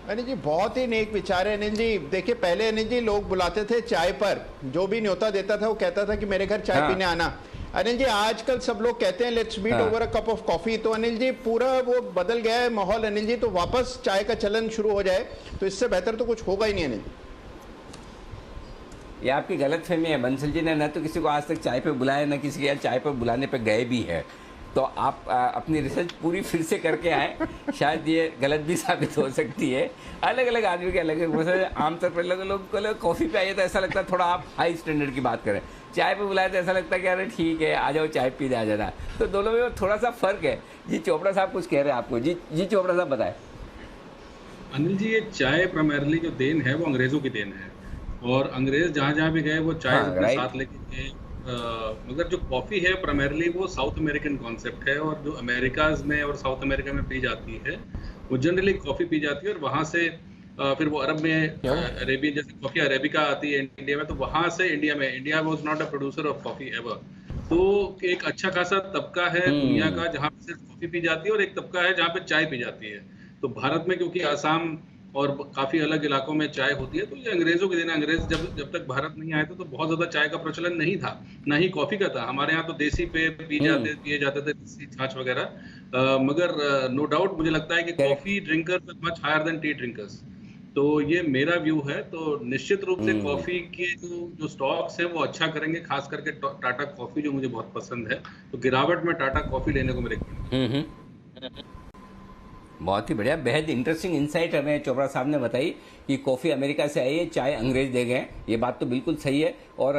अनिल जी बहुत ही नेक विचार है। अनिल जी देखिए पहले अनिल जी लोग बुलाते थे चाय पर, जो भी न्योता देता था वो कहता था कि मेरे घर चाय पीने आना। अनिल जी आजकल सब लोग कहते हैं let's meet over a cup of coffee. तो अनिल जी पूरा वो बदल गया है माहौल अनिल जी, तो वापस चाय का चलन शुरू हो जाए तो इससे बेहतर तो कुछ होगा ही नहीं अनिल। ये आपकी गलतफहमी है। बंसल जी ने न तो किसी को आज तक चाय पे बुलाया, न किसी के यहाँ चाय पे बुलाने पे गए भी है। तो आप अपनी रिसर्च पूरी फिर से करके आए, शायद ये गलत भी साबित हो सकती है। अलग अलग आदमी के अलग आमतौर पर लोग को कॉफ़ी पे आइए तो ऐसा लगता है थोड़ा आप हाई स्टैंडर्ड की बात करें, चाय पे बुलाए तो ऐसा लगता है कि अरे ठीक है आ जाओ चाय पीने आ जाना। तो दोनों में थोड़ा सा फर्क है। जी चोपड़ा साहब कुछ कह रहे हैं आपको। जी चोपड़ा साहब बताएं। अनिल जी ये चाय प्राइमरली जो देन है वो अंग्रेजों की देन है, और अंग्रेज जहाँ जहाँ भी गए वो चाय अपने साथ लेके गए। मगर जो कॉफ़ी है प्राइमरली वो साउथ अमेरिकन कॉन्सेप्ट है, और जो अमेरिकाज में और साउथ अमेरिका में पी जाती है वो जनरली कॉफ़ी पी जाती है, और वहाँ से फिर वो अरब में अरेबियन जैसे कॉफ़ी अरेबिका आती है इंडिया में, तो वहाँ से India was not a producer of coffee ever. तो एक अच्छा खासा तबका है दुनिया का जहाँ पे सिर्फ कॉफ़ी पी जाती है, और एक तबका है जहाँ पे चाय पी जाती है। तो भारत में क्योंकि आसाम और काफी अलग इलाकों में चाय होती है, तो ये अंग्रेजों के दिन अंग्रेज जब तक भारत नहीं आए थे तो बहुत ज्यादा चाय का प्रचलन नहीं था, ना ही कॉफी का था। हमारे यहाँ तो देसी पे पिए जाते थे, देसी छाछ वगैरह। मगर नो डाउट मुझे लगता है कि coffee drinkers are much higher than tea drinkers. तो ये मेरा व्यू है। तो निश्चित रूप से कॉफी के जो स्टॉक्स हैं वो अच्छा करेंगे, खास करके टाटा कॉफी जो मुझे बहुत पसंद है। तो गिरावट में टाटा कॉफी लेने को मेरे बहुत ही बढ़िया, बेहद इंटरेस्टिंग इंसाइट हमें चोपड़ा साहब ने बताई कि कॉफ़ी अमेरिका से आई है, चाय अंग्रेज दे गए। ये बात तो बिल्कुल सही है। और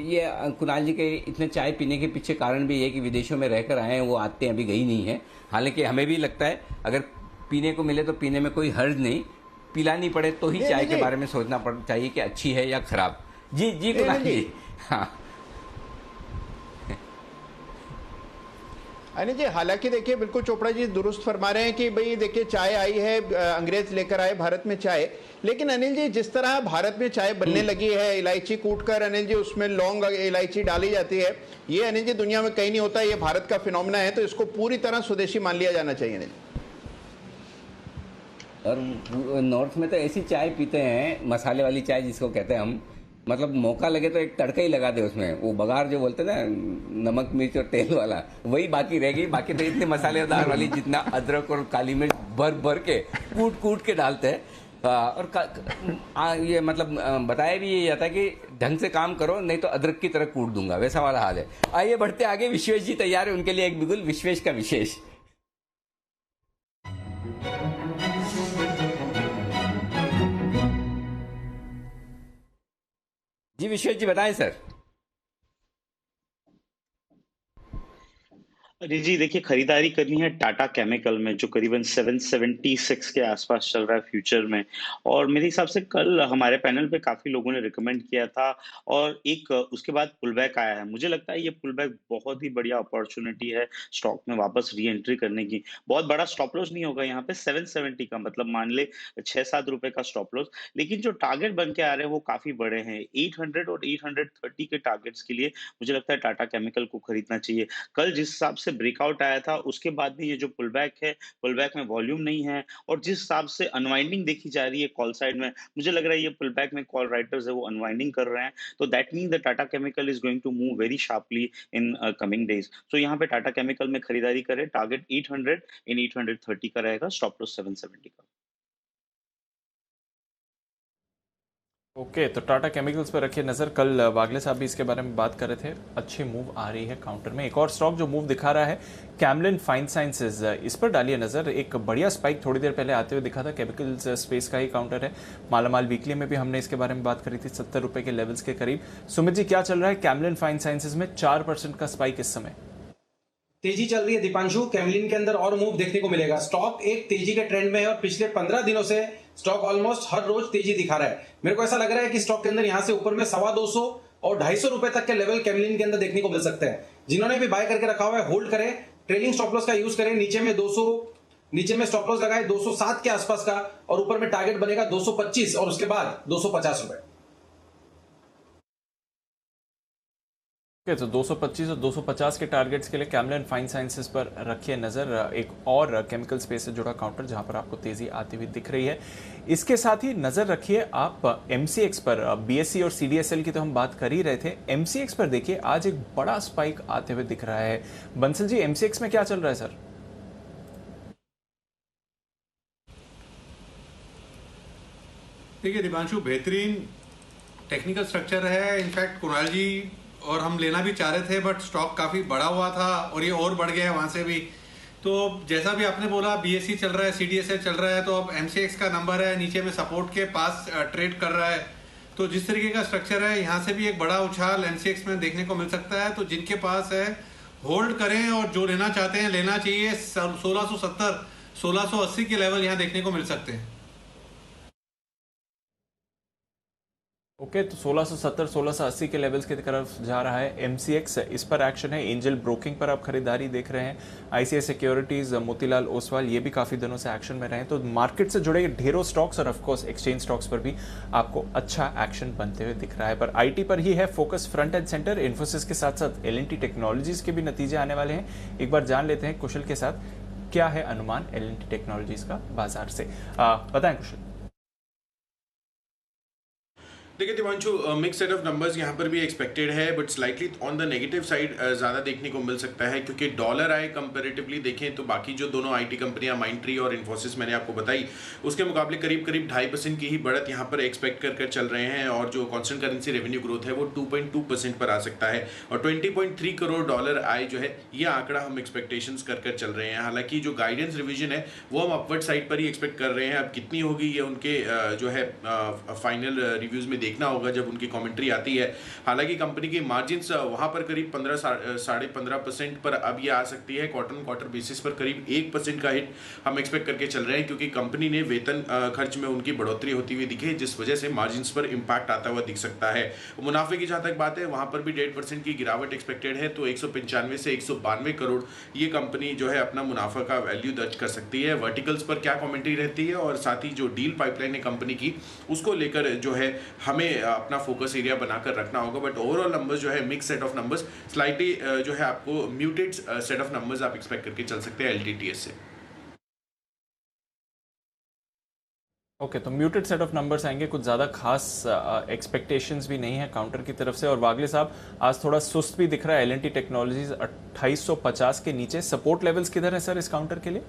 ये कुणाल जी के इतने चाय पीने के पीछे कारण भी है कि विदेशों में रहकर आए हैं, वो आते अभी गई नहीं है। हालांकि हमें भी लगता है अगर पीने को मिले तो पीने में कोई हर्ज नहीं, पिलानी पड़े तो ही चाय के बारे में सोचना चाहिए कि अच्छी है या खराब। जी कुणाल जी। हाँ अनिल जी हालांकि देखिए बिल्कुल चोपड़ा जी दुरुस्त फरमा रहे हैं कि भाई देखिए चाय आई है, अंग्रेज लेकर आए भारत में चाय। लेकिन अनिल जी जिस तरह भारत में चाय बनने लगी है, इलायची कूटकर अनिल जी उसमें लौंग इलायची डाली जाती है, ये अनिल जी दुनिया में कहीं नहीं होता, ये भारत का फिनोमेना है। तो इसको पूरी तरह स्वदेशी मान लिया जाना चाहिए अनिल। और नॉर्थ में तो ऐसी चाय पीते हैं, मसाले वाली चाय जिसको कहते हैं हम, मतलब मौका लगे तो एक तड़का ही लगा दे उसमें, वो बघार जो बोलते हैं ना, नमक मिर्च और तेल वाला, वही बाकी रह गई। बाकी तो इतने मसालेदार वाली जितना अदरक और काली मिर्च भर के कूट के डालते हैं। और ये मतलब बताया भी ये जाता है कि ढंग से काम करो नहीं तो अदरक की तरह कूट दूंगा, वैसा वाला हाल है। आइए बढ़ते आगे। विश्वेश जी तैयार है, उनके लिए एक बिल्कुल विश्वेश का विशेष। जी विश्वेश जी बताएं सर। अरे जी देखिए, खरीदारी करनी है टाटा केमिकल में जो करीबन 776 के आसपास चल रहा है फ्यूचर में। और मेरे हिसाब से कल हमारे पैनल पे काफी लोगों ने रिकमेंड किया था, और एक उसके बाद पुल बैक आया है। मुझे लगता है ये पुल बैक बहुत ही बढ़िया अपॉर्चुनिटी है स्टॉक में वापस री एंट्री करने की। बहुत बड़ा स्टॉप लॉस नहीं होगा यहाँ पे 770 का, मतलब मान ले 6-7 रुपए का स्टॉप लॉस, लेकिन जो टारगेट बन के आ रहे हैं वो काफी बड़े हैं। 800 और 830 के टारगेट्स के लिए मुझे लगता है टाटा केमिकल को खरीदना चाहिए। कल जिस हिसाब से ब्रेकआउट आया था उसके बाद भी ये जो पुल बैक है, पुल बैक में वॉल्यूम नहीं है, और जिस हिसाब से अनवाइंडिंग देखी जा रही है कॉल साइड में, मुझे लग रहा है ये पुल बैक में कॉल राइटर्स है वो अनवाइंडिंग कर रहे हैं। तो that mean the Tata chemical is going to move very sharply in coming days. तो यहाँ पे टाटा केमिकल में खरीदारी करें। टारगेट 800 इन 830 का रहेगा, स्टॉप लॉस 770 का। ओके तो टाटा केमिकल्स पर रखिए नजर। कल वागले साहब भी इसके बारे में बात कर रहे थे, अच्छी मूव आ रही है काउंटर में। एक और स्टॉक जो मूव दिखा रहा है कैमलिन फाइन साइंसेज, इस पर डालिए नजर। एक बढ़िया स्पाइक थोड़ी देर पहले आते हुए दिखा था, केमिकल्स स्पेस का ही काउंटर है। मालामाल वीकली में भी हमने इसके बारे में बात करी थी, 70 रुपए के लेवल्स के करीब। सुमित जी क्या चल रहा है कैमलिन फाइन साइंसेज में? 4% का स्पाइक इस समय। तेजी चल रही है दीपांशु, कैमलिन के अंदर और मूव देखने को मिलेगा। स्टॉक एक तेजी के ट्रेंड में है और पिछले 15 दिनों से स्टॉक ऑलमोस्ट हर रोज तेजी दिखा रहा है। मेरे को ऐसा लग रहा है कि स्टॉक के अंदर यहां से ऊपर में 250 और 250 रुपए तक के लेवल कैमलिन के अंदर देखने को मिल सकते हैं। जिन्होंने भी बाय करके रखा हुआ है होल्ड करें, ट्रेलिंग स्टॉप लॉस का यूज करें। नीचे में स्टॉप लॉस लगाए 207 के आसपास का, और ऊपर में टारगेट बनेगा 225 और उसके बाद 250 रुपए। तो 225 और 250 के टारगेट्स के लिए कैमलिन फाइन साइंसेस पर रखिए नजर। एक और केमिकल स्पेस से जुड़ा काउंटर जहां पर आपको तेजी आती हुई दिख रही है। इसके साथ ही नजर रखिए आप MCX पर। BSE और CDSL की तो हम बात कर ही रहे थे, MCX पर देखिए आज एक बड़ा स्पाइक आते हुए दिख रहा है। बंसल जी, MCX में क्या चल रहा है सर? देखिए दीपांशु, बेहतरीन टेक्निकल स्ट्रक्चर है। इनफैक्ट कुणाल जी और हम लेना भी चाह रहे थे, बट स्टॉक काफी बढ़ा हुआ था और ये और बढ़ गया है वहां से भी। तो जैसा भी आपने बोला, BSE चल रहा है, CDSL चल रहा है, तो अब MCX का नंबर है नीचे में सपोर्ट के पास ट्रेड कर रहा है। तो जिस तरीके का स्ट्रक्चर है, यहाँ से भी एक बड़ा उछाल MCX में देखने को मिल सकता है। तो जिनके पास है होल्ड करें, और जो लेना चाहते हैं लेना चाहिए। 1670 1680 के लेवल यहाँ देखने को मिल सकते हैं। ओके, तो 1670 1680 के लेवल्स की तरफ जा रहा है MCX। इस पर एक्शन है। एंजल ब्रोकिंग पर आप खरीदारी देख रहे हैं। ICICI सिक्योरिटीज, मोतीलाल ओसवाल, ये भी काफी दिनों से एक्शन में रहे हैं। तो मार्केट से जुड़े ढेरों स्टॉक्स और ऑफकोर्स एक्सचेंज स्टॉक्स पर भी आपको अच्छा एक्शन बनते हुए दिख रहा है। पर IT पर ही है focus front end centre. Infosys के साथ साथ L&T टेक्नोलॉजीज के भी नतीजे आने वाले हैं। एक बार जान लेते हैं कुशल के साथ क्या है अनुमान L&T टेक्नोलॉजीज का बाजार से। बताएं कुशल। देखिए Divanshu, mix set of numbers यहाँ पर भी एक्सपेक्टेड है, but slightly on the negative side ज़्यादा देखने को मिल सकता है, क्योंकि डॉलर आए कंपैरेटिवली देखें तो बाकी जो दोनों IT कंपनियां माइंडट्री और इन्फोसिस मैंने आपको बताई, उसके मुकाबले करीब 2.5% की ही बढ़त यहाँ पर एक्सपेक्ट कर चल रहे हैं। और जो कॉन्स्टेंट करेंसी रेवेन्यू ग्रोथ है वो 2.2% पर आ सकता है। और $20.3 करोड़ आय जो है, ये आंकड़ा हम एक्सपेक्टेशंस कर चल रहे हैं। हालांकि जो गाइडेंस रिविजन है वो हम अपवर्ड साइड पर ही एक्सपेक्ट कर रहे हैं। अब कितनी होगी ये उनके जो है फाइनल रिव्यूज में देखना होगा जब उनकी कमेंट्री आती है। हालांकि कंपनी की मार्जिन्स वहां पर करीब 15-15.5% पर अब ये आ सकती है। क्वार्टर बेसिस पर करीब 1% का हिट हम एक्सपेक्ट करके चल रहे हैं, क्योंकि कंपनी ने वेतन खर्च में उनकी बढ़ोतरी होती हुई दिखे, जिस वजह से मार्जिन्स पर इंपैक्ट आता हुआ दिख सकता है। मुनाफे की जहां तक बात है, वहां पर भी 1.5% की गिरावट एक्सपेक्टेड है। तो 195 से 192 करोड़ ये कंपनी जो है अपना मुनाफा का वैल्यू दर्ज कर सकती है। वर्टिकल्स पर क्या कमेंट्री रहती है, और साथ ही जो डील पाइपलाइन है कंपनी की, उसको लेकर जो है हमें अपना फोकस एरिया बनाकर रखना होगा। बट ओवरऑल नंबर्स जो है mix set of numbers, slightly जो है आपको म्यूटेड सेट ऑफ नंबर्स आप एक्सपेक्ट करके चल सकते हैं LTTS से। ओके, तो म्यूटेड सेट ऑफ नंबर्स आएंगे, कुछ ज़्यादा खास एक्सपेक्टेशंस भी नहीं है काउंटर की तरफ से। और वागले साहब, आज थोड़ा सुस्त भी दिख रहा है L&T टेक्नोलॉजीज 2850 के नीचे। सपोर्ट लेवल्स किधर है सर इस काउंटर के लिए?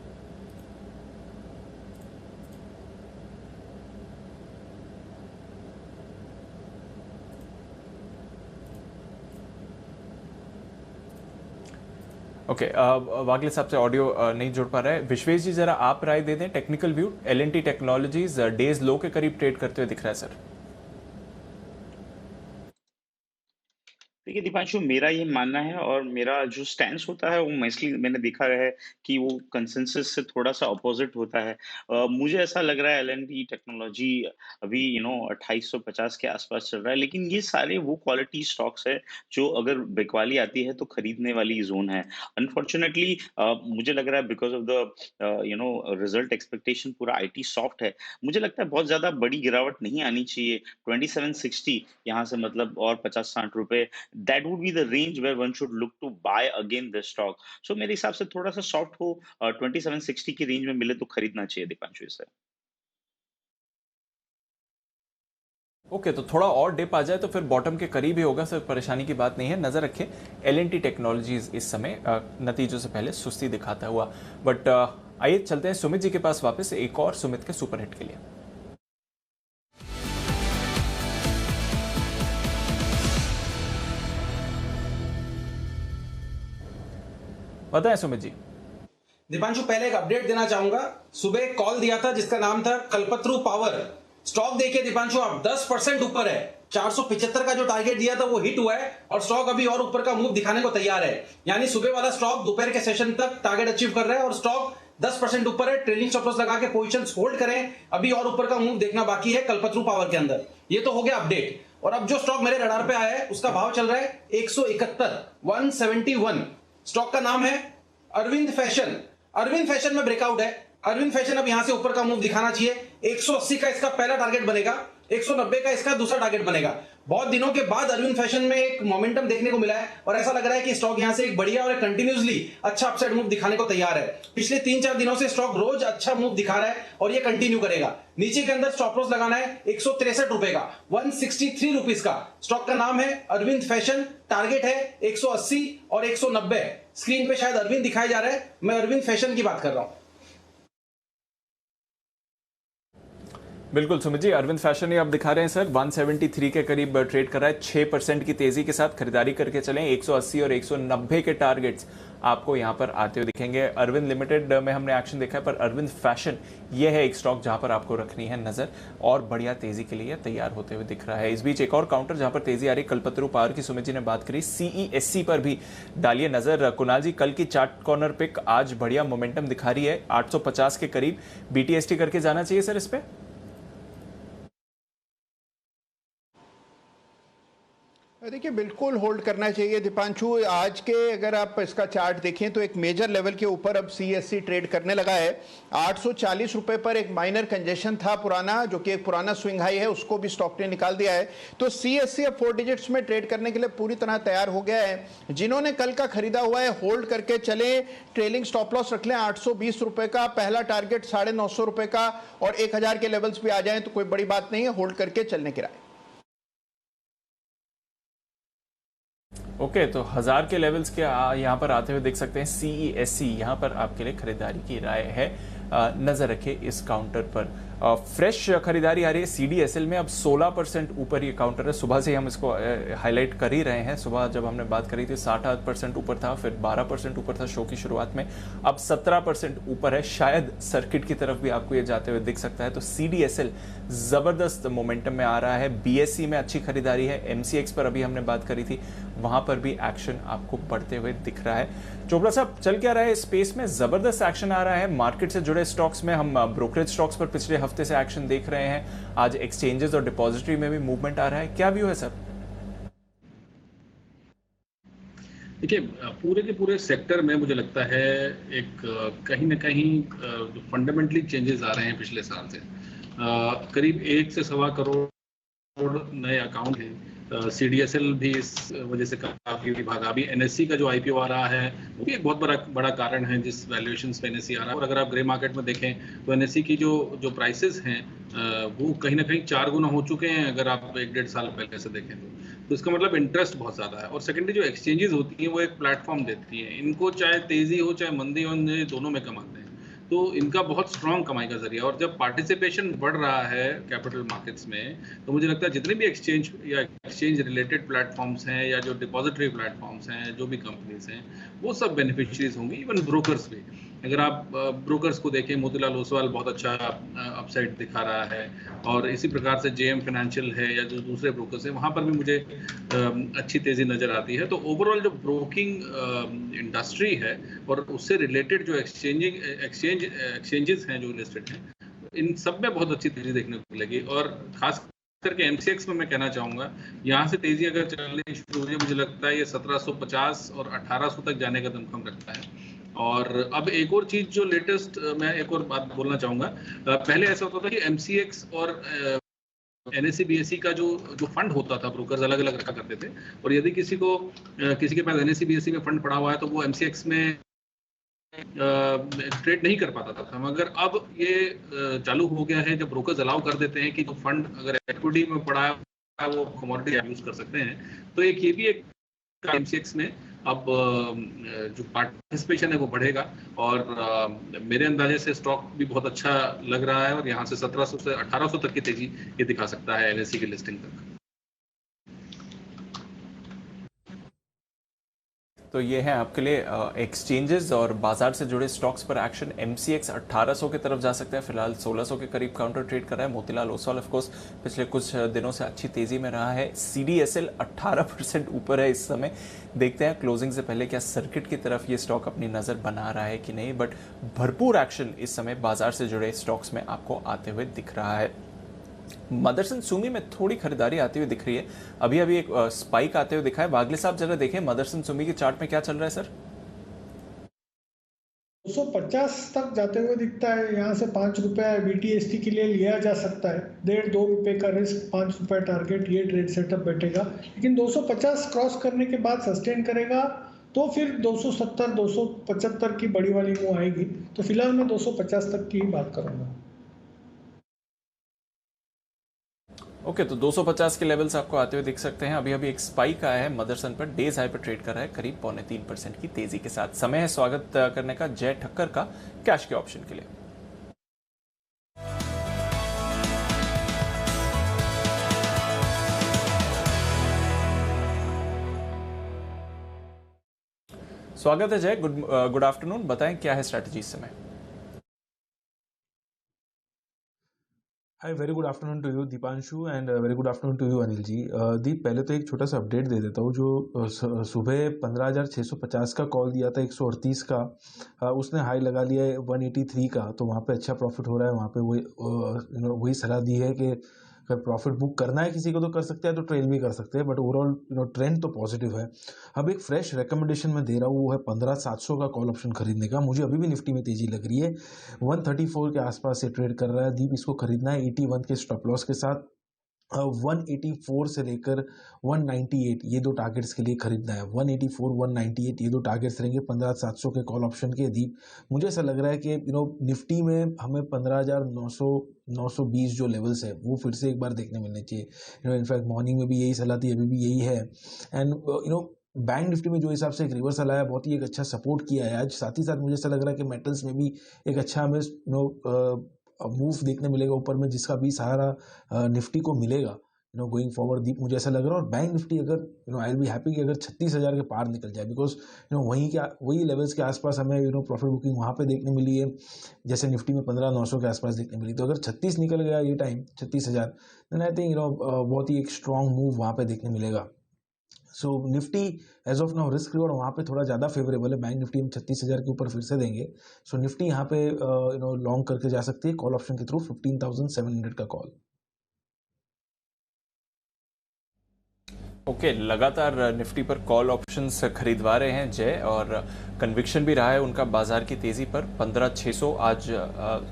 ओके, वागले साहब से ऑडियो नहीं जुड़ पा रहा है। विश्वेश जी, जरा आप राय दे दें, technical view. L&T technologies days low के करीब ट्रेड करते हुए दिख रहा है सर। देखिए दीपांशु, मेरा ये मानना है और मेरा जो स्टैंस होता है वो मोस्टली मैंने देखा है कि वो कंसेंसस से थोड़ा सा अपोजिट होता है। मुझे ऐसा लग रहा है L&T टेक्नोलॉजी अभी 2850 के आसपास चल रहा है, लेकिन ये सारे वो क्वालिटी स्टॉक्स है जो अगर बिकवाली आती है तो खरीदने वाली जोन है। अनफॉर्चुनेटली मुझे लग रहा है because of the result expectation पूरा IT सॉफ्ट है। मुझे लगता है बहुत ज्यादा बड़ी गिरावट नहीं आनी चाहिए। 2760 यहाँ से मतलब और 50-60 रुपए, that would be the range where one should look to buy again this stock. So मेरे हिसाब से थोड़ा सा सॉफ्ट हो 2760 की रेंज में मिले तो खरीदना चाहिए दीपांशु इसे। ओके, तो थोड़ा और डिप आ जाए तो फिर बॉटम के करीब ही होगा सर, परेशानी की बात नहीं है। नजर रखें L&T टेक्नोलॉजीज इस समय नतीजों से पहले सुस्ती दिखाता हुआ। बट आइए चलते हैं सुमित जी के पास वापस, एक और सुमित के सुपरहिट के लिए। बताएं सुमित जी। दीपांशु, पहले एक अपडेट देना चाहूंगा। सुबह एक कॉल दिया था जिसका नाम था कल्पतरू पावर। स्टॉक देखिए दीपांशु, आप 10% ऊपर है। 475 का जो टारगेट दिया था वो हिट हुआ है और स्टॉक अभी और ऊपर का मूव दिखाने को तैयार है। यानी सुबह वाला स्टॉक दोपहर के सेशन तक टारगेट अचीव कर रहा है और स्टॉक 10% ऊपर है। ट्रेलिंग स्टॉप लॉस लगा के पोजीशंस होल्ड करें, अभी और ऊपर का मूव देखना बाकी है कल्पतरू पावर के अंदर। ये तो हो गया अपडेट। और अब जो स्टॉक मेरे रडार पे आया है उसका भाव चल रहा है 171 स्टॉक का नाम है अरविंद फैशन। अरविंद फैशन में ब्रेकआउट है। अरविंद फैशन अब यहां से ऊपर का मूव दिखाना चाहिए। 180 का इसका पहला टारगेट बनेगा, 190 का इसका दूसरा टारगेट बनेगा। बहुत दिनों के बाद अरविंद फैशन में एक मोमेंटम देखने को मिला है और ऐसा लग रहा है कि स्टॉक यहां से एक बढ़िया और कंटिन्यूसली अच्छा अपसाइड मूव दिखाने को तैयार है। पिछले 3-4 दिनों से स्टॉक रोज अच्छा मूव दिखा रहा है और ये कंटिन्यू करेगा। नीचे के अंदर स्टॉप लॉस लगाना है 163 रुपए का, 163 रुपीज का। स्टॉक का नाम है अरविंद फैशन, टारगेट है 180 और 190। स्क्रीन पे शायद अरविंद दिखाया जा रहा है, मैं अरविंद फैशन की बात कर रहा हूं। बिल्कुल सुमित जी, अरविंद फैशन ही आप दिखा रहे हैं सर, 173 के करीब ट्रेड कर रहा है, 6% की तेजी के साथ खरीदारी करके चलें। 180 और 190 के टारगेट्स आपको यहां पर आते हुए दिखेंगे। अरविंद लिमिटेड में हमने एक्शन देखा है, पर अरविंद फैशन ये है एक स्टॉक जहां पर आपको रखनी है नजर और बढ़िया तेजी के लिए तैयार होते हुए दिख रहा है। इस बीच एक और काउंटर जहां पर तेजी आ रही, कल्पतरू पावर की सुमित जी ने बात करी, CESC पर भी डालिए नजर। कुणाल जी, कल की चार्ट कॉर्नर पिक आज बढ़िया मोमेंटम दिखा रही है, 850 के करीब BTST करके जाना चाहिए सर इस पे? देखिए बिल्कुल होल्ड करना चाहिए दीपांशु। आज के अगर आप इसका चार्ट देखें तो एक मेजर लेवल के ऊपर अब CSC ट्रेड करने लगा है। 840 रुपए पर एक माइनर कंजेशन था पुराना, जो कि एक पुराना स्विंग हाई है, उसको भी स्टॉक ने निकाल दिया है। तो CSC अब 4 डिजिट्स में ट्रेड करने के लिए पूरी तरह तैयार हो गया है। जिन्होंने कल का खरीदा हुआ है होल्ड करके चले, ट्रेलिंग स्टॉप लॉस रख लें 820 रुपए का, पहला टारगेट 950 रुपए का, और 1000 के लेवल्स भी आ जाए तो कोई बड़ी बात नहीं है, होल्ड करके चलने की राय। ओके, तो 1000 के लेवल्स के यहाँ पर आते हुए देख सकते हैं। CESC यहाँ पर आपके लिए खरीदारी की राय है, नजर रखिए इस काउंटर पर। फ्रेश खरीदारी आ रही है CDSL में, अब 16% ऊपर ये काउंटर है। सुबह से हम इसको हाईलाइट कर ही रहे हैं। सुबह जब हमने बात करी थी 60% ऊपर था, फिर 12% ऊपर था शो की शुरुआत में, अब 17% ऊपर है। शायद सर्किट की तरफ भी आपको ये जाते हुए दिख सकता है। तो CDSL जबरदस्त मोमेंटम में आ रहा है। BSE में अच्छी खरीदारी है। MCX पर अभी हमने बात करी थी, वहां पर भी एक्शन आपको बढ़ते हुए दिख रहा है। चोपड़ा साहब, चल क्या रहा है स्पेस में? जबरदस्त एक्शन आ रहा है मार्केट से जुड़े स्टॉक्स में। हम ब्रोकरेज स्टॉक्स पर पिछले हफ्ते से एक्शन देख रहे हैं, आज एक्सचेंजेस और डिपॉजिटरी में भी मूवमेंट आ रहा है, क्या व्यू है सर? देखिए, पूरे के पूरे सेक्टर में मुझे लगता है एक कहीं ना कहीं जो फंडामेंटली चेंजेस आ रहे हैं पिछले साल से। करीब 1 से 1.25 करोड़ नए अकाउंट हैं। CDSL भी इस वजह से काफी भागा। अभी NSE का जो IPO आ रहा है वो भी एक बहुत बड़ा कारण है जिस वैल्यूएशंस पे NSE आ रहा है। और अगर आप ग्रे मार्केट में देखें तो NSE की जो प्राइसेस हैं वो कहीं ना कहीं 4 गुना हो चुके हैं, अगर आप 1-1.5 साल पहले से देखें तो इसका मतलब इंटरेस्ट बहुत ज़्यादा है। और सेकेंडरी जो एक्सचेंजेस होती हैं वो एक प्लेटफॉर्म देती हैं, इनको चाहे तेज़ी हो चाहे मंदी हो, दोनों में कमाते हैं, तो इनका बहुत स्ट्रॉन्ग कमाई का जरिया। और जब पार्टिसिपेशन बढ़ रहा है कैपिटल मार्केट्स में, तो मुझे लगता है जितने भी एक्सचेंज या एक्सचेंज रिलेटेड प्लेटफॉर्म्स हैं या जो डिपॉजिटरी प्लेटफॉर्म्स हैं, जो भी कंपनीज हैं, वो सब बेनिफिशियरीज होंगी, इवन ब्रोकर्स भी। अगर आप ब्रोकर्स को देखें, मोतीलाल ओसवाल बहुत अच्छा अपसाइड दिखा रहा है, और इसी प्रकार से JM फाइनेंशियल है या जो दूसरे ब्रोकर्स हैं, वहाँ पर भी मुझे अच्छी तेज़ी नज़र आती है। तो ओवरऑल जो ब्रोकिंग इंडस्ट्री है और उससे रिलेटेड जो एक्सचेंजेस हैं जो लिस्टेड हैं, इन सब में बहुत अच्छी तेज़ी देखने को मिलेगी। और खास करके MCX में मैं कहना चाहूँगा, यहाँ से तेज़ी अगर चलनी शुरू हो जाए, मुझे लगता है ये 1750 और 1800 तक जाने का दमखम रखता है। और अब एक और चीज जो लेटेस्ट, मैं एक और बात बोलना चाहूंगा। पहले ऐसा होता था कि MCX और NSE BSE का जो फंड होता था, ब्रोकर्स अलग अलग रखा करते थे, और यदि किसी के पास NSE BSE में फंड पड़ा हुआ है तो वो MCX में ट्रेड नहीं कर पाता था। मगर अब ये चालू हो गया है, जब ब्रोकर्स अलाउ कर देते हैं कि जो फंड अगर इक्विटी में पड़ा है वो कमोडिटी यूज कर सकते हैं। तो ये भी एक MCX में अब जो पार्टिसिपेशन है वो बढ़ेगा, और मेरे अंदाजे से स्टॉक भी बहुत अच्छा लग रहा है, और यहाँ से 1700 से 1800 तक की तेजी ये दिखा सकता है NSE की लिस्टिंग तक। तो ये है आपके लिए एक्सचेंजेस और बाजार से जुड़े स्टॉक्स पर एक्शन। MCX 1800 की तरफ जा सकता है, फिलहाल 1600 के करीब काउंटर ट्रेड कर रहा है। मोतीलाल ओसवाल ऑफ कोर्स पिछले कुछ दिनों से अच्छी तेजी में रहा है। CDSL 18% ऊपर है इस समय। देखते हैं क्लोजिंग से पहले क्या सर्किट की तरफ ये स्टॉक अपनी नजर बना रहा है कि नहीं, बट भरपूर एक्शन इस समय बाजार से जुड़े स्टॉक्स में आपको आते हुए दिख रहा है। मदरसन सुमी में थोड़ी खरीदारी आती हुई दिख रही है, अभी एक स्पाइक आते हुए दिखा है। वागले साहब जरा देखें मदरसन सुमी के चार्ट में क्या चल रहा है सर? 250 तक जाते हुए दिखता है। यहाँ से 5 रुपये BTST के लिए लिया जा सकता है। 1.5-2 रुपये का रिस्क, 5 रुपये टारगेट, ये ट्रेड सेटअप बैठेगा। लेकिन 250 क्रॉस करने के बाद सस्टेन करेगा तो फिर 270, 275 की बड़ी वाली मूव आएगी। तो फिलहाल मैं 250 तक की ही बात करूँगा। ओके, तो 250 के लेवल्स आपको आते हुए दिख सकते हैं। अभी एक स्पाइक आया है मदरसन पर, डेज हाई पर ट्रेड कर रहा है करीब 2.25% की तेजी के साथ। समय है स्वागत करने का जय ठक्कर का कैश के ऑप्शन के लिए। स्वागत है जय, गुड आफ्टरनून। बताएं क्या है स्ट्रैटेजी इस समय? Hi, very good afternoon to you Deepanshu and very good afternoon to you Anil ji. Deep, पहले तो एक छोटा सा अपडेट दे देता हूँ। जो सुबह 15,650 का कॉल दिया था 138 का, उसने हाई लगा लिया है 183 का, तो वहाँ पे अच्छा प्रॉफिट हो रहा है। वहाँ पे वही सलाह दी है कि अगर प्रॉफिट बुक करना है किसी को तो कर सकते हैं, तो ट्रेल भी कर सकते हैं, बट ओवरऑल ट्रेंड तो पॉजिटिव है। अब एक फ्रेश रिकमेंडेशन मैं दे रहा हूँ, वो है 15,700 का कॉल ऑप्शन खरीदने का। मुझे अभी भी निफ्टी में तेजी लग रही है, 134 के आसपास से ट्रेड कर रहा है। दीप, इसको खरीदना है 81 के स्टॉप लॉस के साथ। 184 से लेकर 198 ये दो टारगेट्स के लिए खरीदना है। 184 198 ये दो टारगेट्स रहेंगे 15,700 के कॉल ऑप्शन के। दीप, मुझे ऐसा लग रहा है कि निफ्टी में हमें 15,920 जो लेवल्स है वो फिर से एक बार देखने मिलने चाहिए। इनफैक्ट मॉर्निंग में भी यही सलाह थी, अभी भी यही है। एंड बैंक निफ्टी में जो हिसाब से एक रिवर्सल आया, बहुत ही एक अच्छा सपोर्ट किया है आज। साथ ही साथ मुझे ऐसा लग रहा है कि मेटल्स में भी एक अच्छा हमें मूव देखने मिलेगा ऊपर में, जिसका भी सहारा निफ्टी को मिलेगा गोइंग फॉरवर्ड। दीप, मुझे ऐसा लग रहा है। और बैंक निफ्टी अगर आई विल बी हैप्पी कि अगर 36,000 के पार निकल जाए, बिकॉज वही लेवल्स के आसपास हमें प्रॉफिट बुकिंग वहाँ पे देखने मिली है, जैसे निफ्टी में 15,900 के आसपास देखने मिली। तो अगर 36 निकल गया ये टाइम 36,000, देन आई थिंक बहुत ही एक स्ट्रॉन्ग मूव वहाँ पे देखने मिलेगा। So Nifty as of now risk reward वहाँ पे थोड़ा ज़्यादा फेवरेबल है। बैंक निफ्टी हम 36,000 के ऊपर फिर से देंगे। सो निफ्टी यहाँ पे लॉन्ग करके जा सकती है कॉल ऑप्शन के थ्रू 15,700 का कॉल। ओके, लगातार निफ्टी पर कॉल ऑप्शंस खरीदवा रहे हैं जय, और कन्विक्शन भी रहा है उनका बाजार की तेजी पर। 15,600 आज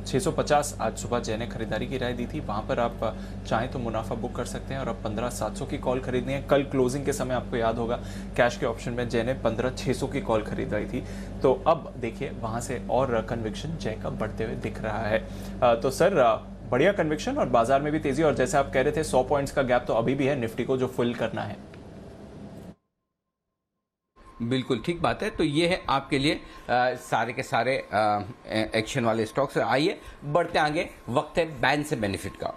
650 आज सुबह जय ने खरीदारी की राय दी थी। वहां पर आप चाहें तो मुनाफा बुक कर सकते हैं। और अब 15,700 की कॉल खरीदनी है। कल क्लोजिंग के समय आपको याद होगा कैश के ऑप्शन में जय ने 15,600 की कॉल खरीदाई थी। तो अब देखिए वहां से और कन्विक्शन जय का बढ़ते हुए दिख रहा है। तो सर, बढ़िया कन्विक्शन और बाजार में भी तेजी, और जैसे आप कह रहे थे 100 पॉइंट्स का गैप तो अभी भी है निफ्टी को जो फुल करना है। बिल्कुल ठीक बात है। तो ये है आपके लिए सारे के सारे एक्शन वाले स्टॉक्स। आइए बढ़ते आगे, वक्त है बैन से बेनिफिट का।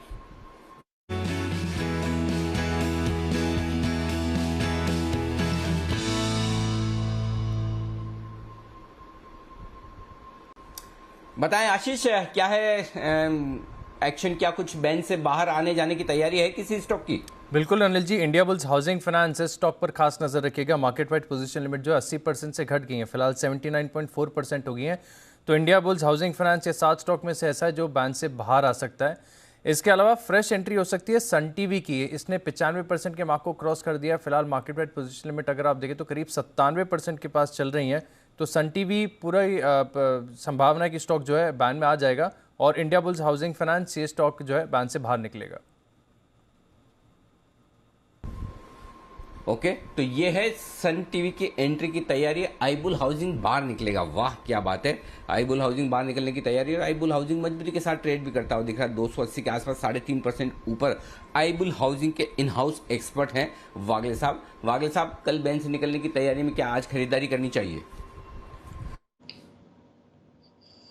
बताएं आशीष, क्या है एक्शन? क्या कुछ बैन से बाहर आने जाने की तैयारी है किसी स्टॉक की? बिल्कुल Anil ji, Indiabulls housing finance stock पर खास नजर रखिएगा। मार्केट वाइड पोजीशन लिमिट जो 80% से घट गई है, फिलहाल 79.4% हो गई है। तो इंडिया बुल्स हाउसिंग फाइनेंस ये 7 स्टॉक में से ऐसा है जो बैन से बाहर आ सकता है। इसके अलावा फ्रेश एंट्री हो सकती है सन टीवी की। इसने 95% के मार्क को क्रॉस कर दिया। फिलहाल मार्केट वाइड पोजीशन लिमिट अगर आप देखें तो करीब 97% के पास चल रही है। तो सन टीवी पूरा संभावना है कि स्टॉक जो है बैन में आ जाएगा, और इंडिया बुल्स हाउसिंग फाइनेंस ये स्टॉक जो है बैन से बाहर निकलेगा। ओके, तो ये है सन टीवी की एंट्री की तैयारी। आईबुल हाउसिंग बाहर निकलेगा, वाह क्या बात है। आईबुल हाउसिंग बाहर निकलने की तैयारी, और आईबुल हाउसिंग मजबूती के साथ ट्रेड भी करता हुआ दिख रहा है। 280 के आसपास 3.5% ऊपर आईबुल हाउसिंग के इन हाउस एक्सपर्ट हैं वागले साहब। वागले साहब, कल बैन से निकलने की तैयारी में क्या आज खरीदारी करनी चाहिए?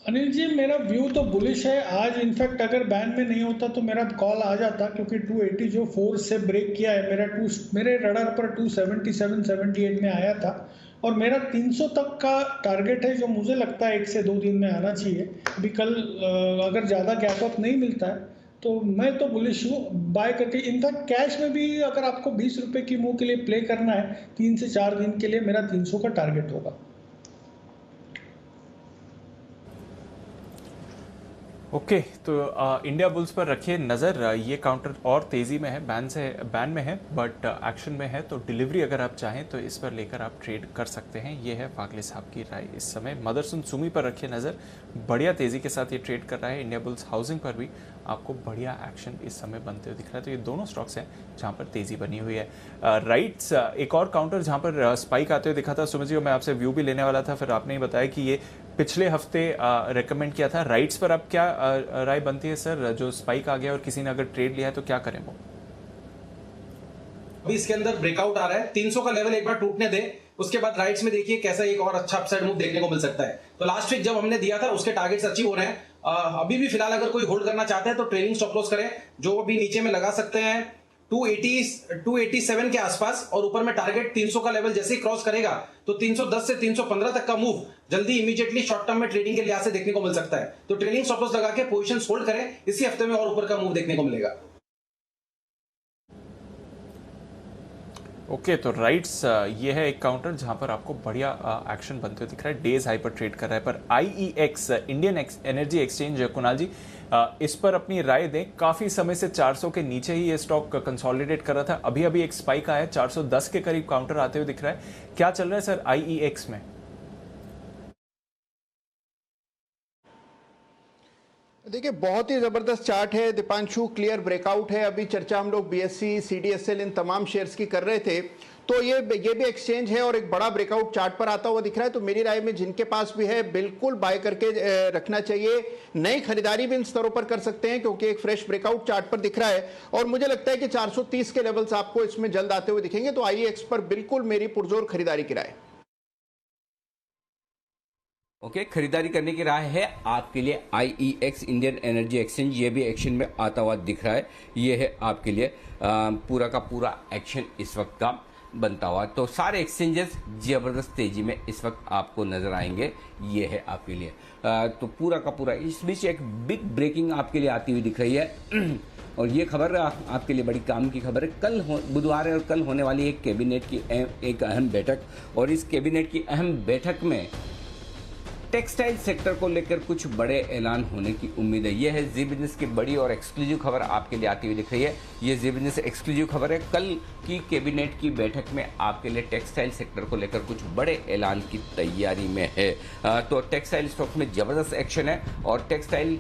अनिल जी, मेरा व्यू तो बुलिश है। आज इनफैक्ट अगर बैन में नहीं होता तो मेरा कॉल आ जाता, क्योंकि 280 जो 4 से ब्रेक किया है, मेरे रडार पर 277 78 में आया था, और मेरा 300 तक का टारगेट है जो मुझे लगता है 1 से 2 दिन में आना चाहिए। अभी कल अगर ज़्यादा गैप अप नहीं मिलता है तो मैं तो बुलिश हूँ बाय करके। इनफैक्ट कैश में भी अगर आपको 20 रुपये की मूव के लिए प्ले करना है 3 से 4 दिन के लिए, मेरा 300 का टारगेट होगा। ओके, तो इंडिया बुल्स पर रखिए नज़र। ये काउंटर और तेज़ी में है, बैन में है बट एक्शन में है, तो डिलीवरी अगर आप चाहें तो इस पर लेकर आप ट्रेड कर सकते हैं। ये है वागले साहब की राय इस समय। मदरसन सुमी पर रखिए नज़र, बढ़िया तेज़ी के साथ ये ट्रेड कर रहा है। इंडिया बुल्स हाउसिंग पर भी आपको बढ़िया एक्शन इस समय बनते हुए दिख रहा है। तो ये दोनों स्टॉक्स हैं जहाँ पर तेज़ी बनी हुई है। राइट्स एक और काउंटर जहाँ पर स्पाइक आते हुए दिखा था। सुमित जी, मैं आपसे व्यू भी लेने वाला था, फिर आपने ही बताया कि ये पिछले हफ्ते रेकमेंड किया था। राइट्स पर अब क्या राय बनती है सर? जो स्पाइक आ गया और किसी ने अगर ट्रेड लिया है तो क्या करें वो? अभी इसके अंदर ब्रेकआउट आ रहा है, 300 का लेवल एक बार टूटने दे, उसके बाद राइट्स में देखिए कैसा एक और अच्छा अपसाइड मूव देखने को मिल सकता है। तो लास्ट वीक जब हमने दिया था उसके टारगेट्स अचीव हो रहे हैं। अभी भी फिलहाल अगर कोई होल्ड करना चाहते हैं तो ट्रेलिंग स्टॉप लॉस करें, जो अभी नीचे में लगा सकते हैं 287 के आसपास, और ऊपर में टारगेट 300 का लेवल जैसे ही क्रॉस करेगा तो 310 से 315 तक का मूव जल्दी इमीडिएटली शॉर्ट टर्म में ट्रेडिंग के लिहाज से देखने को मिल सकता है। तो ट्रेलिंग स्टॉप लॉस लगा के पोजीशन होल्ड करें, इसी हफ्ते में और ऊपर का मूव देखने को मिलेगा। ओके, तो राइट्स ये है एक काउंटर जहां पर आपको बढ़िया एक्शन बनते हुए दिख रहा है। डेज हाई पर ट्रेड कर रहा है। पर IEX Indian energy exchange, Kunal ji इस पर अपनी राय दें। काफी समय से 400 के नीचे ही ये स्टॉक कंसोलिडेट कर रहा था, अभी अभी एक स्पाइक आया है, 410 के करीब काउंटर आते हुए दिख रहा है। क्या चल रहा है सर IEX में? देखिए, बहुत ही जबरदस्त चार्ट है दीपांशु, क्लियर ब्रेकआउट है। अभी चर्चा हम लोग BSE, CDSL इन तमाम शेयर्स की कर रहे थे, तो ये भी एक्सचेंज है और एक बड़ा ब्रेकआउट चार्ट पर आता हुआ दिख रहा है। तो मेरी राय में जिनके पास भी है बिल्कुल बाय करके रखना चाहिए। नई खरीदारी भी इन स्तरों पर कर सकते हैं क्योंकि एक फ्रेश ब्रेकआउट चार्ट पर दिख रहा है, और मुझे लगता है कि 430 के लेवल्स आपको इसमें जल्द आते हुए दिखेंगे। तो IEX पर बिल्कुल मेरी पुरजोर खरीदारी की राय। ओके, खरीदारी करने की राय है आपके लिए IEX इंडियन एनर्जी एक्सचेंज। ये भी एक्शन में आता हुआ दिख रहा है। ये है आपके लिए पूरा का पूरा एक्शन इस वक्त का बनता हुआ। तो सारे एक्सचेंजेस जबरदस्त तेजी में इस वक्त आपको नजर आएंगे। ये है आपके लिए तो पूरा का पूरा। इस बीच एक बिग ब्रेकिंग आपके लिए आती हुई दिख रही है और ये खबर आपके लिए बड़ी काम की खबर है। कल बुधवार है और कल होने वाली एक कैबिनेट की एक अहम बैठक, और इस कैबिनेट की अहम बैठक में टेक्सटाइल सेक्टर को लेकर कुछ बड़े ऐलान होने की उम्मीद है। यह है जी बिजनेस की बड़ी और एक्सक्लूसिव खबर आपके लिए आती हुई दिख रही है। ये जी बिजनेस एक्सक्लूसिव खबर है। कल की कैबिनेट की बैठक में आपके लिए टेक्सटाइल सेक्टर को लेकर कुछ बड़े ऐलान की तैयारी में है। तो टेक्सटाइल स्टॉक में जबरदस्त एक्शन है और टेक्सटाइल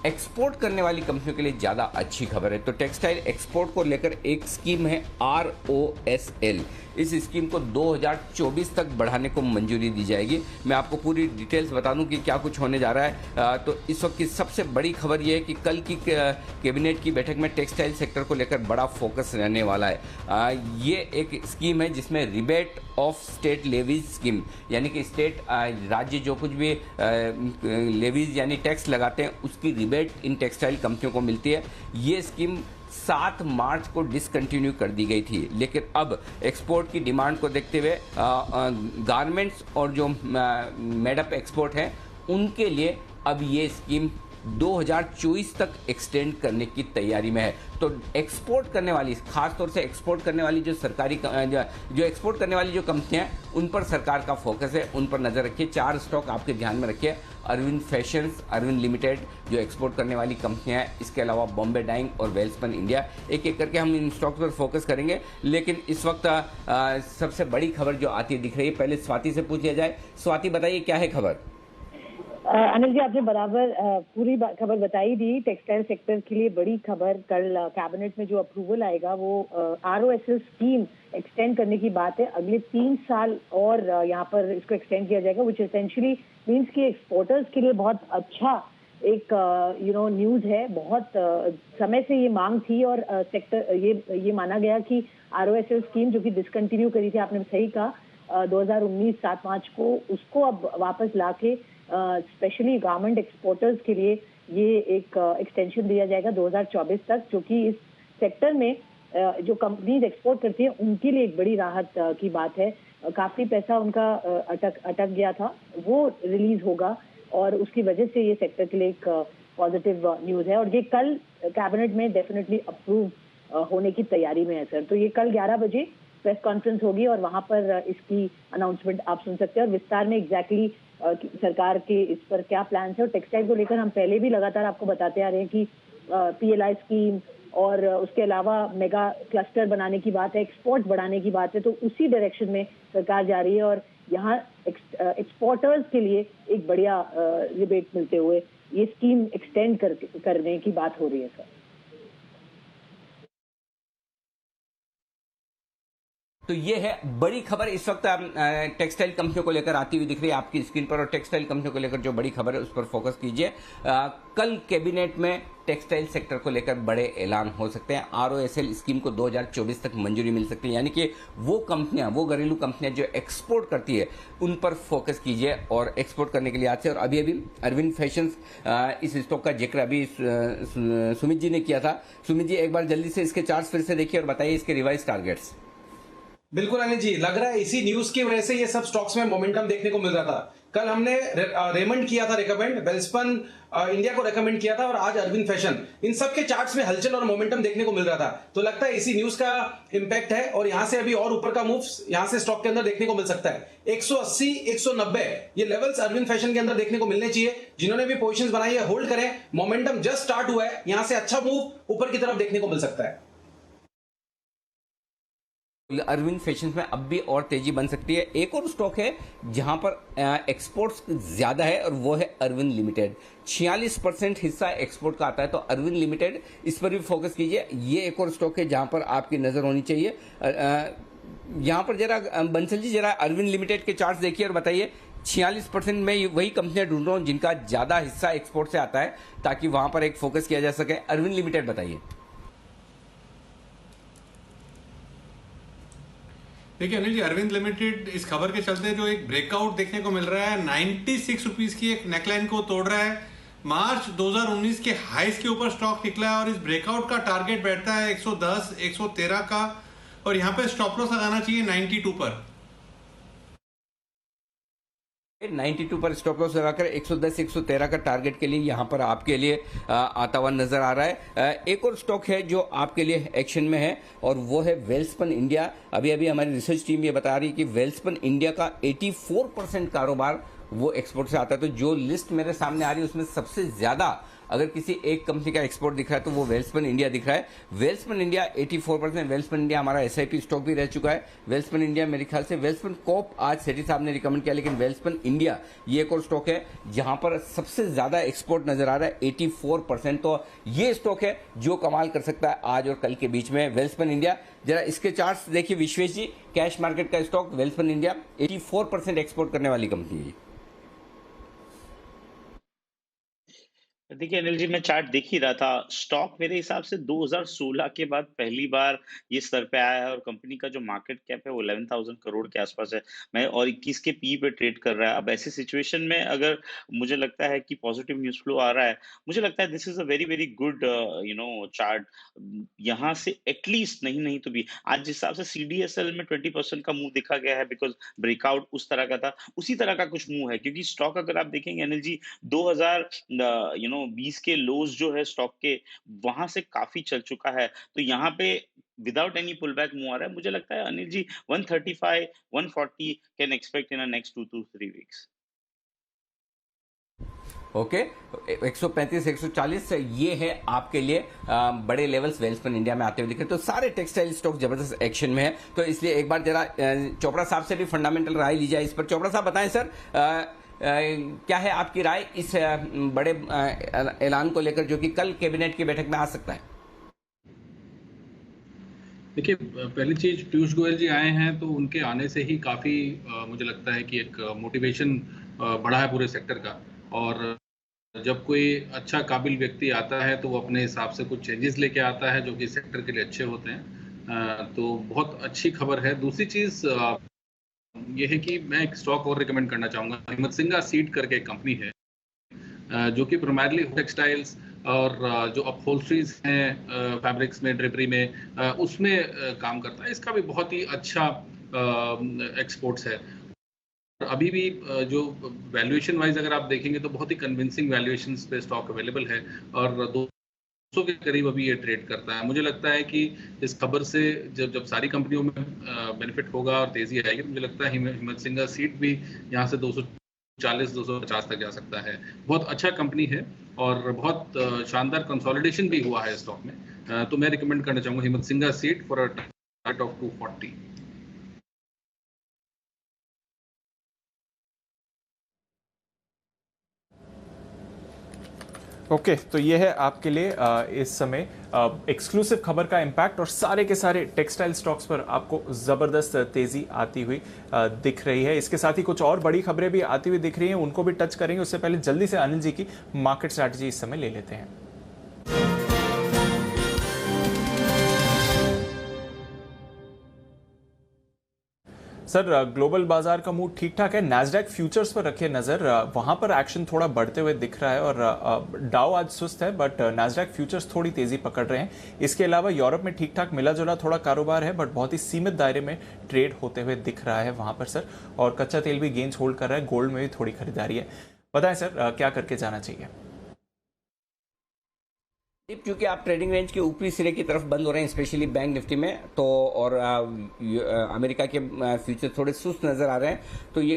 एक्सपोर्ट करने वाली कंपनियों के लिए ज़्यादा अच्छी खबर है। तो टेक्सटाइल एक्सपोर्ट को लेकर एक स्कीम है ROSL। इस स्कीम को 2024 तक बढ़ाने को मंजूरी दी जाएगी। मैं आपको पूरी डिटेल्स बता दूं कि क्या कुछ होने जा रहा है। तो इस वक्त की सबसे बड़ी खबर यह है कि कल की कैबिनेट की बैठक में टेक्सटाइल सेक्टर को लेकर बड़ा फोकस रहने वाला है। ये एक स्कीम है जिसमें rebate of state levies scheme, यानी कि स्टेट राज्य जो कुछ भी लेवीज यानी टैक्स लगाते हैं उसकी रिबेट इन टेक्सटाइल कंपनियों को मिलती है। ये स्कीम 7 मार्च को डिसकंटिन्यू कर दी गई थी, लेकिन अब एक्सपोर्ट की डिमांड को देखते हुए गारमेंट्स और जो मेडअप एक्सपोर्ट हैं उनके लिए अब ये स्कीम 2024 तक एक्सटेंड करने की तैयारी में है। तो एक्सपोर्ट करने वाली, खासतौर से एक्सपोर्ट करने वाली जो सरकारी जो एक्सपोर्ट करने वाली जो कंपनियां हैं उन पर सरकार का फोकस है, उन पर नजर रखिए। 4 स्टॉक आपके ध्यान में रखिए। अरविंद फैशंस, अरविंद लिमिटेड जो एक्सपोर्ट करने वाली कंपनियां हैं, इसके अलावा बॉम्बे डाइंग और वेल्सपन इंडिया। एक एक करके हम इन स्टॉक्स पर फोकस करेंगे, लेकिन इस वक्त सबसे बड़ी खबर जो आती दिख रही है, पहले स्वाति से पूछ लिया जाए। स्वाति बताइए क्या है खबर? अनिल जी, आपने बराबर पूरी खबर बताई दी। टेक्सटाइल सेक्टर के लिए बड़ी खबर, कल कैबिनेट में जो अप्रूवल आएगा वो ROSL स्कीम एक्सटेंड करने की बात है। अगले 3 साल और यहाँ पर इसको एक्सटेंड किया जाएगा, विच एसेंशियली मीन्स कि एक्सपोर्टर्स के लिए बहुत अच्छा एक न्यूज है। बहुत समय से ये मांग थी और सेक्टर ये माना गया कि ROSL स्कीम जो कि डिसकंटिन्यू करी थी, आपने सही कहा, 2019 7 मार्च को, उसको अब वापस लाके स्पेशली गारमेंट एक्सपोर्टर्स के लिए ये एक एक्सटेंशन दिया जाएगा 2024 तक, जो कि इस सेक्टर में जो कंपनीज एक्सपोर्ट करती हैं उनके लिए एक बड़ी राहत की बात है। काफी पैसा उनका अटक गया था, वो रिलीज होगा और उसकी वजह से ये सेक्टर के लिए एक पॉजिटिव न्यूज है। और ये कल कैबिनेट में डेफिनेटली अप्रूव होने की तैयारी में है सर। तो ये कल 11 बजे प्रेस कॉन्फ्रेंस होगी और वहां पर इसकी अनाउंसमेंट आप सुन सकते हैं और विस्तार में एग्जैक्टली सरकार के इस पर क्या प्लान है। और टेक्सटाइल को लेकर हम पहले भी लगातार आपको बताते आ रहे हैं कि PLI स्कीम और उसके अलावा मेगा क्लस्टर बनाने की बात है, एक्सपोर्ट बढ़ाने की बात है, तो उसी डायरेक्शन में सरकार जा रही है और यहाँ एक्सपोर्टर्स के लिए एक बढ़िया रिबेट मिलते हुए ये स्कीम एक्सटेंड करने की बात हो रही है सर। तो ये है बड़ी खबर इस वक्त टेक्सटाइल कंपनियों को लेकर आती हुई दिख रही है आपकी स्क्रीन पर, और टेक्सटाइल कंपनियों को लेकर जो बड़ी खबर है उस पर फोकस कीजिए। कल कैबिनेट में टेक्सटाइल सेक्टर को लेकर बड़े ऐलान हो सकते हैं। ROSL स्कीम को 2024 तक मंजूरी मिल सकती है, यानी कि वो कंपनियां, वो घरेलू कंपनियां जो एक्सपोर्ट करती है उन पर फोकस कीजिए। और एक्सपोर्ट करने के लिए आज से, और अभी अरविंद फैशंस इस स्टॉक का जिक्र अभी सुमित जी ने किया था। सुमित जी, एक बार जल्दी से इसके चार्ट्स फिर से देखिए और बताइए इसके रिवाइज टारगेट्स। बिल्कुल अनिल जी, लग रहा है इसी न्यूज की वजह से ये सब स्टॉक्स में मोमेंटम देखने को मिल रहा था। कल हमने रेमंड किया था रिकमेंड, वेल्सपन इंडिया को रेकमेंड किया था, और आज अरविंद फैशन। इन सब के चार्ट्स में हलचल और मोमेंटम देखने को मिल रहा था, तो लगता है इसी न्यूज का इंपैक्ट है। और यहां से अभी और ऊपर का मूव यहां से स्टॉक के अंदर देखने को मिल सकता है। 180, 190 ये लेवल्स अरविंद फैशन के अंदर देखने को मिलने चाहिए। जिन्होंने भी पोजीशंस बनाई है होल्ड करें, मोमेंटम जस्ट स्टार्ट हुआ है, यहां से अच्छा मूव ऊपर की तरफ देखने को मिल सकता है। अरविंद फैशन में अब भी और तेजी बन सकती है। एक और स्टॉक है जहां पर एक्सपोर्ट्स ज्यादा है और वो है अरविंद लिमिटेड। 46% हिस्सा एक्सपोर्ट का आता है, तो अरविंद लिमिटेड इस पर भी फोकस कीजिए। ये एक और स्टॉक है जहां पर आपकी नजर होनी चाहिए। यहां पर जरा बंसल जी, जरा अरविंद लिमिटेड के चार्ट्स देखिए और बताइए। 46% में वही कंपनियां ढूंढ रहा हूं जिनका ज्यादा हिस्सा एक्सपोर्ट से आता है, ताकि वहां पर एक फोकस किया जा सके। अरविंद लिमिटेड बताइए। देखिए अनिल जी, अरविंद लिमिटेड इस खबर के चलते जो एक ब्रेकआउट देखने को मिल रहा है, 96 रुपीज की एक नेकलाइन को तोड़ रहा है। मार्च 2019 के हाईस के ऊपर स्टॉक निकला है और इस ब्रेकआउट का टारगेट बैठता है 110, 113 का, और यहाँ पे स्टॉप लॉस लगाना चाहिए 92 पर। 92 पर स्टॉप लॉस लगाकर 110, 113 का टारगेट के लिए यहां पर आपके लिए आता हुआ नजर आ रहा है। एक और स्टॉक है जो आपके लिए एक्शन में है और वो है वेल्सपन इंडिया। अभी अभी हमारी रिसर्च टीम ये बता रही है कि वेल्सपन इंडिया का 84% कारोबार वो एक्सपोर्ट से आता है। तो जो लिस्ट मेरे सामने आ रही है उसमें सबसे ज्यादा अगर किसी एक कंपनी का एक्सपोर्ट दिख रहा है तो वो वेल्सपन इंडिया दिख रहा है। वेल्सपन इंडिया 84%। वेल्सपन इंडिया हमारा SIP स्टॉक भी रह चुका है। वेल्सपन इंडिया मेरे ख्याल से, वेल्सपन कोप आज सेठी साहब ने रिकमेंड किया, लेकिन वेल्सपन इंडिया ये एक और स्टॉक है जहां पर सबसे ज्यादा एक्सपोर्ट नजर आ रहा है, 84%। तो ये स्टॉक है जो कमाल कर सकता है आज और कल के बीच में, वेल्सपन इंडिया। जरा इसके चार्ट्स देखिए विश्वेश जी। कैश मार्केट का स्टॉक वेल्सपन इंडिया 84% एक्सपोर्ट करने वाली कंपनी है। देखिए अनिल जी, मैं चार्ट देख ही रहा था। स्टॉक मेरे हिसाब से 2016 के बाद पहली बार ये स्तर पे आया है और कंपनी का जो मार्केट कैप है वो 11,000 करोड़ के आसपास है। मैं और 21 के पी पे ट्रेड कर रहा है। अब ऐसी सिचुएशन में अगर मुझे लगता है कि पॉजिटिव न्यूज फ्लो आ रहा है, मुझे लगता है this is a very very good chart. यहाँ से एटलीस्ट नहीं तो भी आज जिस हिसाब से CDSL में 20% का मूव देखा गया है, बिकॉज ब्रेकआउट उस तरह का था, उसी तरह का कुछ मूव है। क्योंकि स्टॉक अगर आप देखेंगे अनिल जी, 2020 के लोज जो है स्टॉक के, वहां से काफी चल चुका है। तो यहाँ पे without any pull back move आ रहा है। मुझे लगता है Anil ji 135, 140 can expect in next 2 to 3 weeks. Okay, 135, 140 ये है आपके लिए बड़े लेवल्स वेल्सपन इंडिया में आते हुए दिख रहे। तो सारे टेक्सटाइल स्टॉक जबरदस्त एक्शन में है। तो इसलिए एक बार जरा चोपड़ा साहब से भी फंडामेंटल राय ली जाए इस पर। चोपड़ा साहब बताएं सर, क्या है आपकी राय इस बड़े ऐलान को लेकर जो कि कल कैबिनेट की बैठक में आ सकता है? देखिए, पहली चीज पीयूष गोयल जी आए हैं तो उनके आने से ही काफी मुझे लगता है कि एक मोटिवेशन बढ़ा है पूरे सेक्टर का। और जब कोई अच्छा काबिल व्यक्ति आता है तो वो अपने हिसाब से कुछ चेंजेस लेके आता है जो कि सेक्टर के लिए अच्छे होते हैं। तो बहुत अच्छी खबर है। दूसरी चीज ये है कि मैं एक स्टॉक और रिकमेंड करना चाहूँगा। हिम्मत सिंगा सीड करके एक कंपनी है जो कि प्राइमरली टेक्सटाइल्स और जो अपहोल्स्ट्रीज हैं फैब्रिक्स में, ड्रेपरी में, उसमें काम करता है। इसका भी बहुत ही अच्छा एक्सपोर्ट्स है। अभी भी जो वैल्यूएशन वाइज अगर आप देखेंगे तो बहुत ही कन्विंसिंग वैल्यूएशंस पे स्टॉक अवेलेबल है और 200 के करीब अभी ये ट्रेड करता है। मुझे लगता है कि इस खबर से जब सारी कंपनियों में बेनिफिट होगा और तेजी आएगी, मुझे लगता है हिम्मत सिंगा सीट भी यहाँ से 200 240-250 तक जा सकता है। बहुत अच्छा कंपनी है और बहुत शानदार कंसोलिडेशन भी हुआ है स्टॉक में। तो मैं रिकमेंड करना चाहूंगा हिम्मत Singha seat for a target of 240। Okay तो ये है आपके लिए इस समय एक्सक्लूसिव खबर का इम्पैक्ट, और सारे के सारे टेक्सटाइल स्टॉक्स पर आपको जबरदस्त तेजी आती हुई दिख रही है। इसके साथ ही कुछ और बड़ी खबरें भी आती हुई दिख रही हैं, उनको भी टच करेंगे। उससे पहले जल्दी से अनिल जी की मार्केट स्ट्रैटेजी इस समय ले लेते हैं। सर ग्लोबल बाजार का मूड ठीक ठाक है। नैस्डैक फ्यूचर्स पर रखिए नजर, वहां पर एक्शन थोड़ा बढ़ते हुए दिख रहा है और डाउ आज सुस्त है, बट नैस्डैक फ्यूचर्स थोड़ी तेजी पकड़ रहे हैं। इसके अलावा यूरोप में ठीक ठाक मिला जुला थोड़ा कारोबार है, बट बहुत ही सीमित दायरे में ट्रेड होते हुए दिख रहा है वहां पर सर। और कच्चा तेल भी गेंस होल्ड कर रहा है, गोल्ड में भी थोड़ी खरीदारी है। बताएं सर क्या करके जाना चाहिए? क्योंकि आप ट्रेडिंग रेंज के ऊपरी सिरे की तरफ बंद हो रहे हैं, स्पेशली बैंक निफ्टी में, तो और अमेरिका के फ्यूचर थोड़े सुस्त नजर आ रहे हैं, तो ये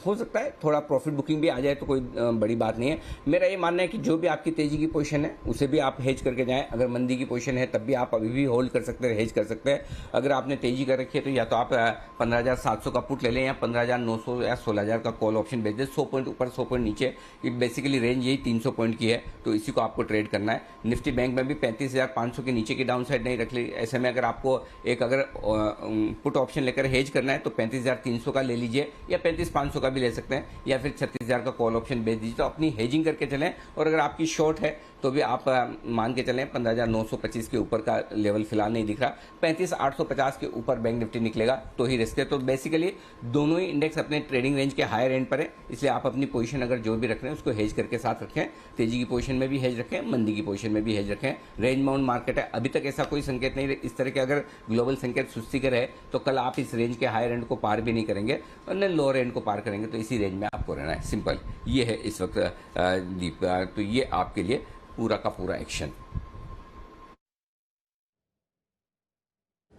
हो सकता है थोड़ा प्रॉफिट बुकिंग भी आ जाए, तो कोई बड़ी बात नहीं है। मेरा ये मानना है कि जो भी आपकी तेजी की पोजीशन है उसे भी आप हेज करके जाएं। अगर मंदी की पोजीशन है तब भी आप अभी भी होल्ड कर सकते हैं, हेज कर सकते हैं। अगर आपने तेजी कर रखी है तो या तो आप 15,700 का पुट ले लें या 15,900 या 16,000 का कॉल ऑप्शन बेच दें। 100 पॉइंट ऊपर 100 पॉइंट नीचे, ये बेसिकली रेंज यही 300 पॉइंट की है, तो इसी को आपको ट्रेड करना है। निफ्टी बैंक में भी 35,500 के नीचे की डाउन साइड नहीं रख ली। ऐसे में अगर आपको एक अगर पुट ऑप्शन लेकर हेज करना है तो 35,300 का ले लीजिए, या 35,500 का भी ले सकते हैं, या फिर 36,000 का कॉल ऑप्शन बेच दीजिए। तो अपनी हेजिंग करके चलें, और अगर आपकी शॉर्ट है तो भी आप मान के चलें 15,925 के ऊपर का लेवल फिलहाल नहीं दिख रहा। 35,850 के ऊपर बैंक निफ्टी निकलेगा तो ही रिस्क है। तो बेसिकली दोनों ही इंडेक्स अपने ट्रेडिंग रेंज के हायर एंड पर है, इसलिए आप अपनी पोजीशन अगर जो भी रख रहे हैं उसको हेज करके साथ रखें। तेजी की पोजीशन में भी हेज रखें, मंदी की पोजीशन में भी हेज रखें। रेंज माउंट मार्केट है, अभी तक ऐसा कोई संकेत नहीं इस तरह के अगर ग्लोबल संकेत सुस्ती के रहे तो कल आप इस रेंज के हायर एंड को पार भी नहीं करेंगे और न लोअर एंड को पार करेंगे। तो इसी रेंज में आपको रहना है, सिंपल ये है इस वक्त दीप। तो ये आपके लिए पूरा का पूरा एक्शन।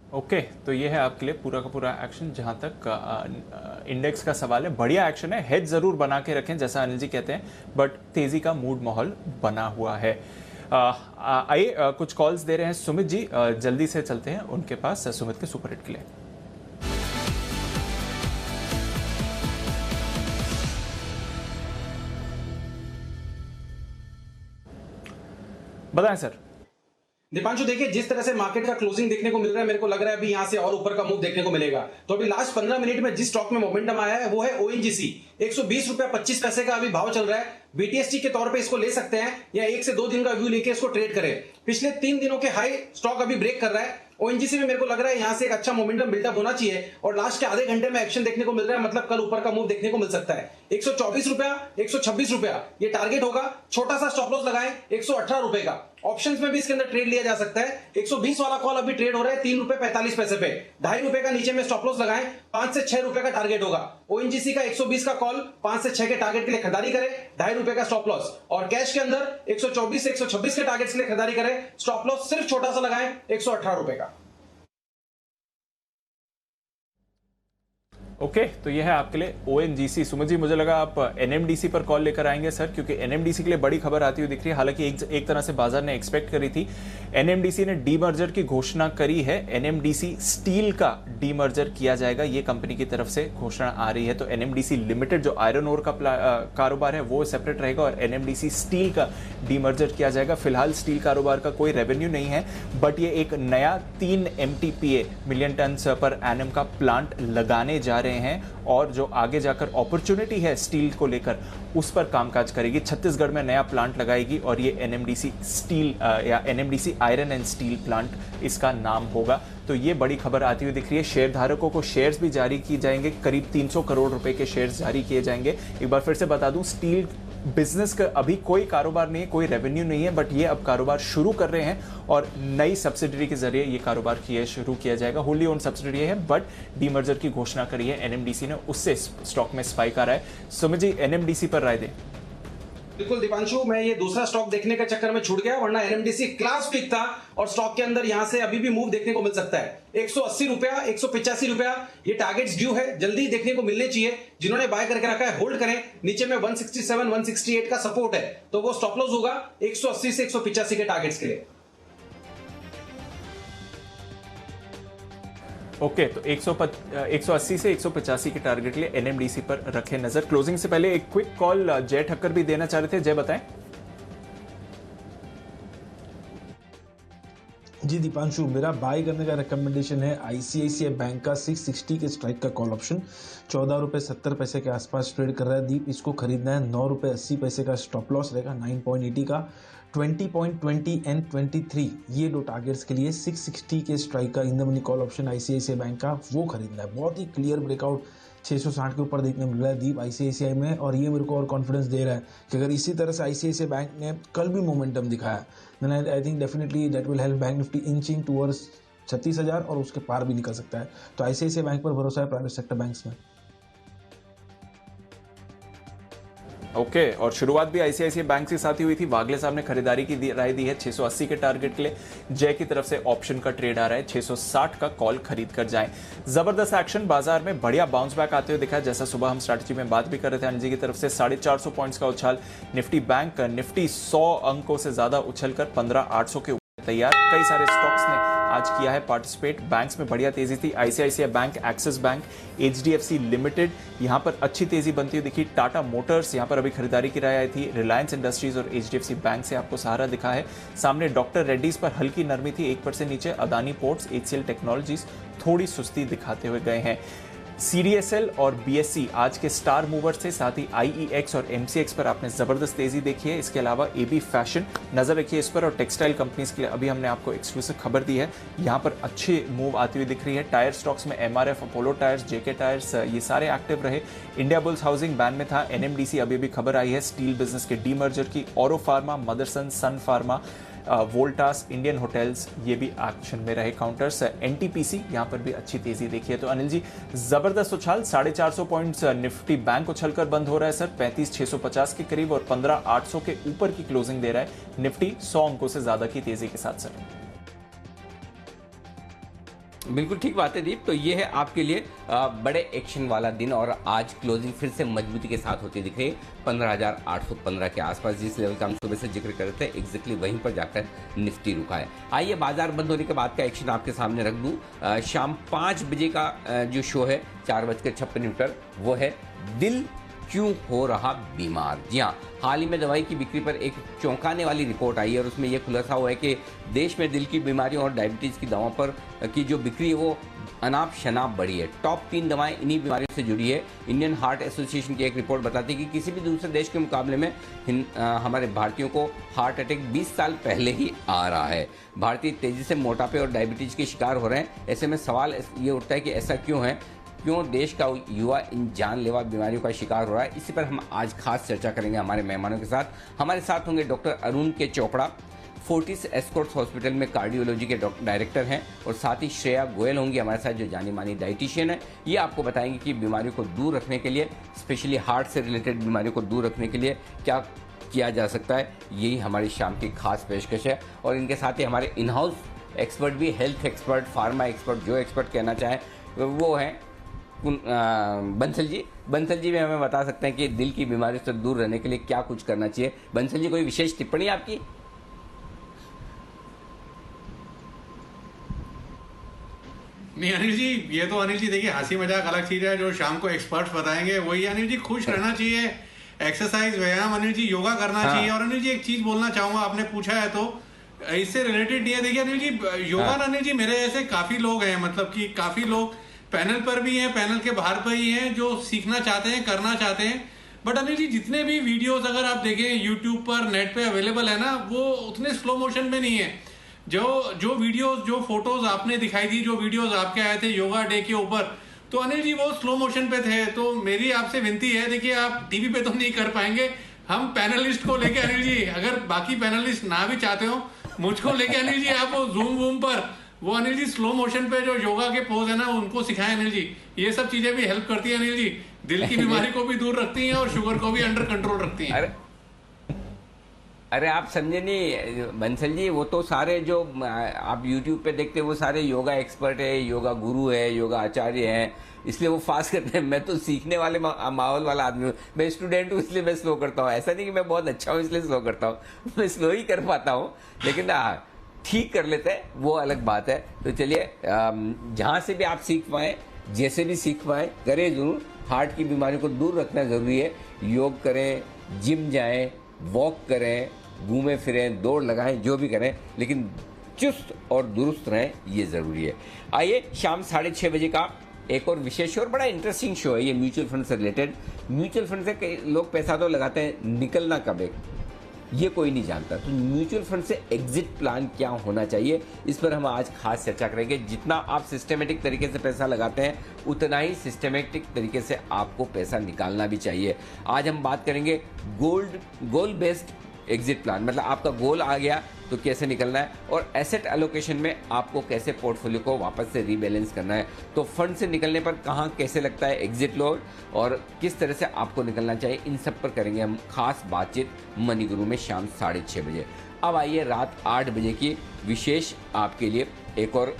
ओके तो ये है आपके लिए पूरा का पूरा एक्शन। जहां तक इंडेक्स का सवाल है, बढ़िया एक्शन है। हेज जरूर बना के रखें जैसा अनिल जी कहते हैं, बट तेजी का मूड माहौल बना हुआ है। आइए कुछ कॉल्स दे रहे हैं सुमित जी, जल्दी से चलते हैं उनके पास सुमित के सुपर हिट के लिए। बताएं सर। दीपांशु देखिए, जिस तरह से मार्केट का क्लोजिंग देखने को मिल रहा है, मेरे को लग रहा है अभी यहां से और ऊपर का मूव देखने को मिलेगा। तो अभी लास्ट 15 मिनट में जिस स्टॉक में मोमेंटम आया है वो है ओएनजीसी। 120 रुपया 25 पैसे का अभी भाव चल रहा है। बीटीएसटी के तौर पे इसको ले सकते हैं या 1 से 2 दिन का व्यू लेके इसको ट्रेड करें। पिछले 3 दिनों के हाई स्टॉक अभी ब्रेक कर रहा है। ओएनजीसी में मेरे को लग रहा है यहां से एक अच्छा मोमेंटम बिल्डअप होना चाहिए और लास्ट के आधे घंटे में एक्शन देखने को मिल रहा है, मतलब कल ऊपर का मूव देखने को मिल सकता है। 124 रुपया, 126 रुपया ये टारगेट होगा। छोटा सा स्टॉप लॉस लगाएं 118 रुपए का। ऑप्शंस में भी इसके अंदर ट्रेड लिया जा सकता है। 120 वाला कॉल अभी ट्रेड हो रहा है 3 रुपए 45 पैसे पे। 2.5 रुपए का नीचे में स्टॉप लॉस लगाएं, 5 से 6 रुपए का टारगेट होगा। ओएनजीसी का 120 का कॉल 5 से 6 के टारगेट के लिए खरीदारी करें, 2.5 रुपए का स्टॉप लॉस। और कैश के अंदर 124 से 126 के टारगेट के लिए खरीदारी करें, स्टॉप लॉस सिर्फ छोटा सा लगाएं 118 रुपए का। ओके तो यह है आपके लिए ओएनजीसी। सुमित जी मुझे लगा आप एनएमडीसी पर कॉल लेकर आएंगे सर, क्योंकि एनएमडीसी के लिए बड़ी खबर आती हुई दिख रही है। हालांकि एक तरह से बाजार ने एक्सपेक्ट करी थी। एनएमडीसी ने डीमर्जर की घोषणा करी है। एनएमडीसी स्टील का डीमर्जर किया जाएगा, ये कंपनी की तरफ से घोषणा आ रही है। तो एनएमडीसी लिमिटेड जो आयरन ओर का कारोबार है वो सेपरेट रहेगा और एनएमडीसी स्टील का डीमर्जर किया जाएगा। फिलहाल स्टील कारोबार का कोई रेवेन्यू नहीं है, बट ये एक नया 3 MTPA मिलियन टन पर एनएम का प्लांट लगाने जा रहे हैं और जो आगे जाकर अपॉर्चुनिटी है स्टील को लेकर उस पर कामकाज करेगी। छत्तीसगढ़ में नया प्लांट लगाएगी और ये एनएमडीसी स्टील या NMDC iron and steel plant इसका नाम होगा। तो ये बड़ी खबर आती हुई दिख रही है। शेयर धारकों को शेयर्स भी जारी किए जाएंगे, करीब 300 करोड़ रुपए के शेयर्स जारी किए जाएंगे। एक बार फिर से बता दूं, स्टील बिजनेस का अभी कोई कारोबार नहीं है, कोई रेवेन्यू नहीं है, बट ये अब कारोबार शुरू कर रहे हैं और नई सब्सिडरी के जरिए ये कारोबार शुरू किया जाएगा। होली ओन सब्सिडरी है, बट डीमर्जर की घोषणा करी है एनएमडीसी ने, उससे स्टॉक में स्पाइक आ रहा है। सुमित जी एनएमडीसी पर राय दें। बिल्कुल दीपांशु, मैं ये दूसरा स्टॉक देखने के चक्कर में छूट गया, वरना एनएमडीसी क्लास पिक था और स्टॉक के अंदर यहां से अभी भी मूव देखने को मिल सकता है। 180 रुपया, 185 रुपया ये टारगेट्स ड्यू है, जल्दी देखने को मिलने चाहिए। जिन्होंने बाय करके रखा है होल्ड करें। नीचे में 167, 168 का सपोर्ट है, तो वो स्टॉप लॉस होगा 180 से 185 के टारगेट्स के लिए। ओके, तो 180 से 185 के टारगेट के लिए एनएमडीसी पर रखे नजर। क्लोजिंग से पहले एक क्विक कॉल जय ठक्कर भी देना चाह रहे थे, जय बताएं। जी दीपांशु, मेरा बाय करने का रिकमेंडेशन है आईसीआईसीआई बैंक का 660 के स्ट्राइक का कॉल ऑप्शन। 14 रुपये 70 पैसे के आसपास ट्रेड कर रहा है। दीप, इसको खरीदना है। 9 रुपये 80 पैसे का स्टॉप लॉस रहेगा 9.80 का। 20.20 एंड 23 ये दो टारगेट्स के लिए 660 के स्ट्राइक का in the money call option ICICI bank का वो खरीदना है। बहुत ही क्लियर ब्रेकआउट 660 के ऊपर देखने मिल रहा है दीप आईसीआईसीआई में, और ये मेरे को और कॉन्फिडेंस दे रहा है कि अगर इसी तरह से आईसीआईसीआई बैंक ने कल भी मोमेंटम दिखाया, then I think definitely that will help bank Nifty inching towards 36,000 और उसके पार भी निकल सकता है। तो आईसीआईसीआई बैंक पर भरोसा है प्राइवेट सेक्टर बैंक्स में। ओके, और शुरुआत भी आईसीआईसीआई बैंक के साथ ही हुई थी। वागले साहब ने खरीदारी की राय दी है 680 के टारगेट के लिए। जय की तरफ से ऑप्शन का ट्रेड आ रहा है, 660 का कॉल खरीद कर जाएं। जबरदस्त एक्शन बाजार में, बढ़िया बाउंस बैक आते हुए दिखा, जैसा सुबह हम स्ट्रैटेजी में बात भी कर रहे थे। अनिल जी की तरफ से 450 पॉइंट्स का उछाल निफ्टी बैंक, निफ्टी 100 अंकों से ज्यादा उछलकर 15,800 के ऊपर तैयार। कई सारे स्टॉक्स ने आज किया है पार्टिसिपेट। बैंक्स में बढ़िया तेजी थी, ICICI bank, axis bank, HDFC limited, यहां पर अच्छी तेजी बनती हुई दिखी। टाटा मोटर्स यहां पर अभी खरीदारी की राय आई थी। रिलायंस इंडस्ट्रीज और एचडीएफसी बैंक से आपको सहारा दिखा है। सामने डॉक्टर रेड्डीज पर हल्की नरमी थी 1% नीचे। अदानी पोर्ट्स, एचसीएल टेक्नोलॉजीज थोड़ी सुस्ती दिखाते हुए गए हैं। सीडीएसएल और बीएससी आज के स्टार मूवर से, साथ ही आईईएक्स और एमसीएक्स पर आपने जबरदस्त तेजी देखी है। इसके अलावा एबी फैशन, नजर रखिए इस पर। और टेक्सटाइल कंपनीज के लिए अभी हमने आपको एक्सक्लूसिव खबर दी है, यहां पर अच्छी मूव आती हुई दिख रही है। टायर स्टॉक्स में एमआरएफ, अपोलो टायर्स, जेके टायर्स, ये सारे एक्टिव रहे। इंडिया बुल्स हाउसिंग बैन में था। एनएमडीसी अभी भी खबर आई है स्टील बिजनेस के डीमर्जर की। औरो फार्मा, मदरसन, सन फार्मा, वोल्टास, इंडियन होटल्स, ये भी एक्शन में रहे काउंटर्स। एनटीपीसी यहां पर भी अच्छी तेजी देखी है। तो अनिल जी, जबरदस्त उछाल, 450 पॉइंट्स निफ्टी बैंक उछलकर बंद हो रहा है सर 35,650 के करीब, और 15,800 के ऊपर की क्लोजिंग दे रहा है निफ्टी 100 अंकों से ज्यादा की तेजी के साथ सर। बिल्कुल ठीक बात है दीप। तो ये है आपके लिए बड़े एक्शन वाला दिन, और आज क्लोजिंग फिर से मजबूती के साथ होती दिख रही है 15,815 के आसपास, जिस लेवल का हम सुबह से जिक्र कर रहे थे, एग्जैक्टली वहीं पर जाकर निफ्टी रुका है। आइए बाजार बंद होने के बाद का एक्शन आपके सामने रख दूं। शाम 5 बजे का जो शो है 4:56, वो है दिल क्यों हो रहा बीमार। जी हाँ, हाल ही में दवाई की बिक्री पर एक चौंकाने वाली रिपोर्ट आई है, और उसमें यह खुलासा हुआ है कि देश में दिल की बीमारियों और डायबिटीज की दवाओं पर की जो बिक्री है वो अनाप शनाप बढ़ी है। टॉप 3 दवाएं इन्हीं बीमारियों से जुड़ी है। इंडियन हार्ट एसोसिएशन की एक रिपोर्ट बताती है कि किसी भी दूसरे देश के मुकाबले में हमारे भारतीयों को हार्ट अटैक 20 साल पहले ही आ रहा है। भारतीय तेजी से मोटापे और डायबिटीज के शिकार हो रहे हैं। ऐसे में सवाल ये उठता है कि ऐसा क्यों है, क्यों देश का युवा इन जानलेवा बीमारियों का शिकार हो रहा है। इसी पर हम आज खास चर्चा करेंगे हमारे मेहमानों के साथ। हमारे साथ होंगे डॉक्टर अरुण के चोपड़ा, फोर्टिस एस्कॉर्ट्स हॉस्पिटल में कार्डियोलॉजी के डायरेक्टर हैं, और साथ ही श्रेया गोयल होंगी हमारे साथ, जो जानी मानी डाइटिशियन है। ये आपको बताएंगे कि बीमारियों को दूर रखने के लिए, स्पेशली हार्ट से रिलेटेड बीमारियों को दूर रखने के लिए क्या किया जा सकता है। यही हमारी शाम की खास पेशकश है। और इनके साथ ही हमारे इन हाउस एक्सपर्ट भी, हेल्थ एक्सपर्ट, फार्मा एक्सपर्ट, जो एक्सपर्ट कहना चाहें वो हैं बंसल जी भी हमें बता सकते हैं कि दिल की बीमारी से दूर रहने के लिए क्या कुछ करना चाहिए। बंसल जी, कोई विशेष टिप्पणी आपकी? नहीं अनिल जी, ये तो अनिल जी देखिए हंसी मजाक अलग चीज है, जो शाम को एक्सपर्ट्स बताएंगे वही। अनिल जी खुश रहना चाहिए, एक्सरसाइज, व्यायाम, अनिल जी योगा करना चाहिए। और अनिल जी एक चीज बोलना चाहूंगा, आपने पूछा है तो इससे रिलेटेड नहीं है। देखिए अनिल जी, योगा अनिल जी मेरे ऐसे काफी लोग हैं, मतलब कि काफी लोग पैनल पर भी हैं, पैनल के बाहर पर ही हैं, जो सीखना चाहते हैं, करना चाहते हैं। बट अनिल जी जितने भी वीडियोस अगर आप देखें यूट्यूब पर, नेट पे अवेलेबल है ना, वो उतने स्लो मोशन में नहीं है। जो वीडियोस, जो फोटोज आपने दिखाई थी, जो वीडियोस आपके आए थे योगा डे के ऊपर, तो अनिल जी वो स्लो मोशन पे थे। तो मेरी आपसे विनती है, देखिए आप टीवी पे तो नहीं कर पाएंगे, हम पैनलिस्ट को लेके अनिल जी, अगर बाकी पैनलिस्ट ना भी चाहते हो, मुझको लेके अनिल जी आप वो जूम पर वो अनिल जी स्लो मोशन पे जो योगा के पोज है ना, उनको सिखाएं अनिल जी। ये सब चीजें भी हेल्प करती है अनिल जी, दिल की बीमारी को भी दूर रखती हैं और शुगर को भी अंडर कंट्रोल रखती हैं। अरे आप समझे नहीं बंसल जी, वो तो सारे जो आप YouTube पे देखते हैं वो सारे योगा एक्सपर्ट है, योगा गुरु है, योगा आचार्य हैं, इसलिए वो फास्ट करते हैं। मैं तो सीखने वाले माहौल वाला आदमी हूँ, मैं स्टूडेंट हूँ इसलिए मैं स्लो करता हूँ। ऐसा नहीं कि मैं बहुत अच्छा हूँ इसलिए स्लो करता हूँ, मैं स्लो ही कर पाता हूँ, लेकिन ठीक कर लेते हैं वो अलग बात है। तो चलिए जहाँ से भी आप सीख पाए, जैसे भी सीख पाए करें जरूर। हार्ट की बीमारी को दूर रखना जरूरी है। योग करें, जिम जाएं, वॉक करें, घूमें फिरें, दौड़ लगाएं, जो भी करें, लेकिन चुस्त और दुरुस्त रहें, ये ज़रूरी है। आइए शाम 6:30 बजे का एक और विशेष और बड़ा इंटरेस्टिंग शो है ये म्यूचुअल फंड से रिलेटेड। म्यूचुअल फंड से कई लोग पैसा तो लगाते हैं, निकलना कब है ये कोई नहीं जानता। तो म्यूचुअल फंड से एग्जिट प्लान क्या होना चाहिए, इस पर हम आज खास चर्चा करेंगे। जितना आप सिस्टमेटिक तरीके से पैसा लगाते हैं उतना ही सिस्टमेटिक तरीके से आपको पैसा निकालना भी चाहिए। आज हम बात करेंगे गोल बेस्ड एग्जिट प्लान, मतलब आपका गोल आ गया तो कैसे निकलना है, और एसेट एलोकेशन में आपको कैसे पोर्टफोलियो को वापस से रीबैलेंस करना है। तो फंड से निकलने पर कहाँ कैसे लगता है एग्जिट लोड और किस तरह से आपको निकलना चाहिए, इन सब पर करेंगे हम खास बातचीत मनी गुरु में शाम 6:30 बजे। अब आइए रात 8 बजे की विशेष आपके लिए एक और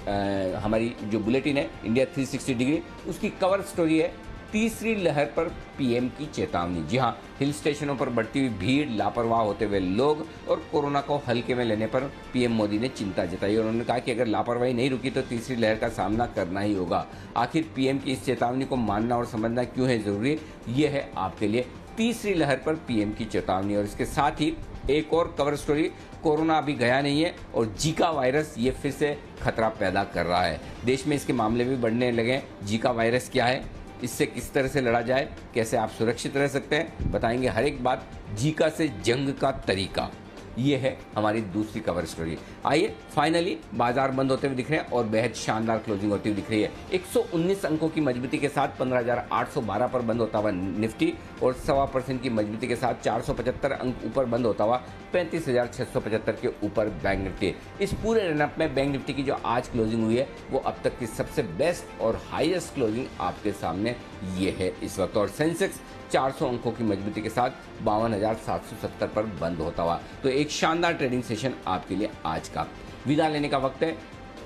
हमारी जो बुलेटिन है इंडिया 360 डिग्री, उसकी कवर स्टोरी है तीसरी लहर पर पीएम की चेतावनी। जी हाँ, हिल स्टेशनों पर बढ़ती हुई भीड़, लापरवाह होते हुए लोग और कोरोना को हल्के में लेने पर पीएम मोदी ने चिंता जताई। उन्होंने कहा कि अगर लापरवाही नहीं रुकी तो तीसरी लहर का सामना करना ही होगा। आखिर पीएम की इस चेतावनी को मानना और समझना क्यों है जरूरी, ये है आपके लिए तीसरी लहर पर पीएम की चेतावनी। और इसके साथ ही एक और कवर स्टोरी, कोरोना अभी गया नहीं है और जीका वायरस ये फिर से खतरा पैदा कर रहा है। देश में इसके मामले भी बढ़ने लगे। जीका वायरस क्या है, इससे किस तरह से लड़ा जाए, कैसे आप सुरक्षित रह सकते हैं, बताएंगे हर एक बात। जीका से जंग का तरीका, ये है हमारी दूसरी कवर स्टोरी। आइए फाइनली बाजार बंद होते हुए दिख रहे हैं और बेहद शानदार क्लोजिंग होती हुई दिख रही है। 119 अंकों की मजबूती के साथ 15,812 पर बंद होता हुआ निफ्टी और 1.25% की मजबूती के साथ 475 अंक ऊपर बंद होता हुआ 35,675 के ऊपर बैंक निफ्टी। इस पूरे रनअप में बैंक निफ्टी की जो आज क्लोजिंग हुई है वो अब तक की सबसे बेस्ट और हाईएस्ट क्लोजिंग आपके सामने ये है इस वक्त। और सेंसेक्स 400 अंकों की मजबूती के साथ 52,770 पर बंद होता हुआ। तो एक शानदार ट्रेडिंग सेशन आपके लिए आज का। विदा लेने का वक्त है।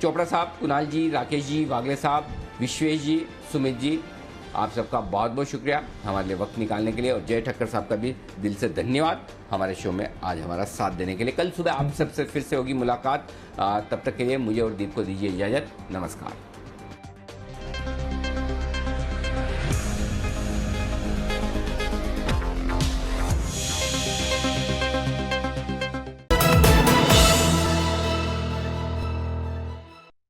चोपड़ा साहब, कुणाल जी, राकेश जी, वागले साहब, विश्वेश जी, सुमित जी, आप सबका बहुत बहुत शुक्रिया हमारे लिए वक्त निकालने के लिए, और जय ठक्कर साहब का भी दिल से धन्यवाद हमारे शो में आज हमारा साथ देने के लिए। कल सुबह आप सबसे फिर से होगी मुलाकात। तब तक के लिए मुझे और दीप को दीजिए इजाजत। नमस्कार।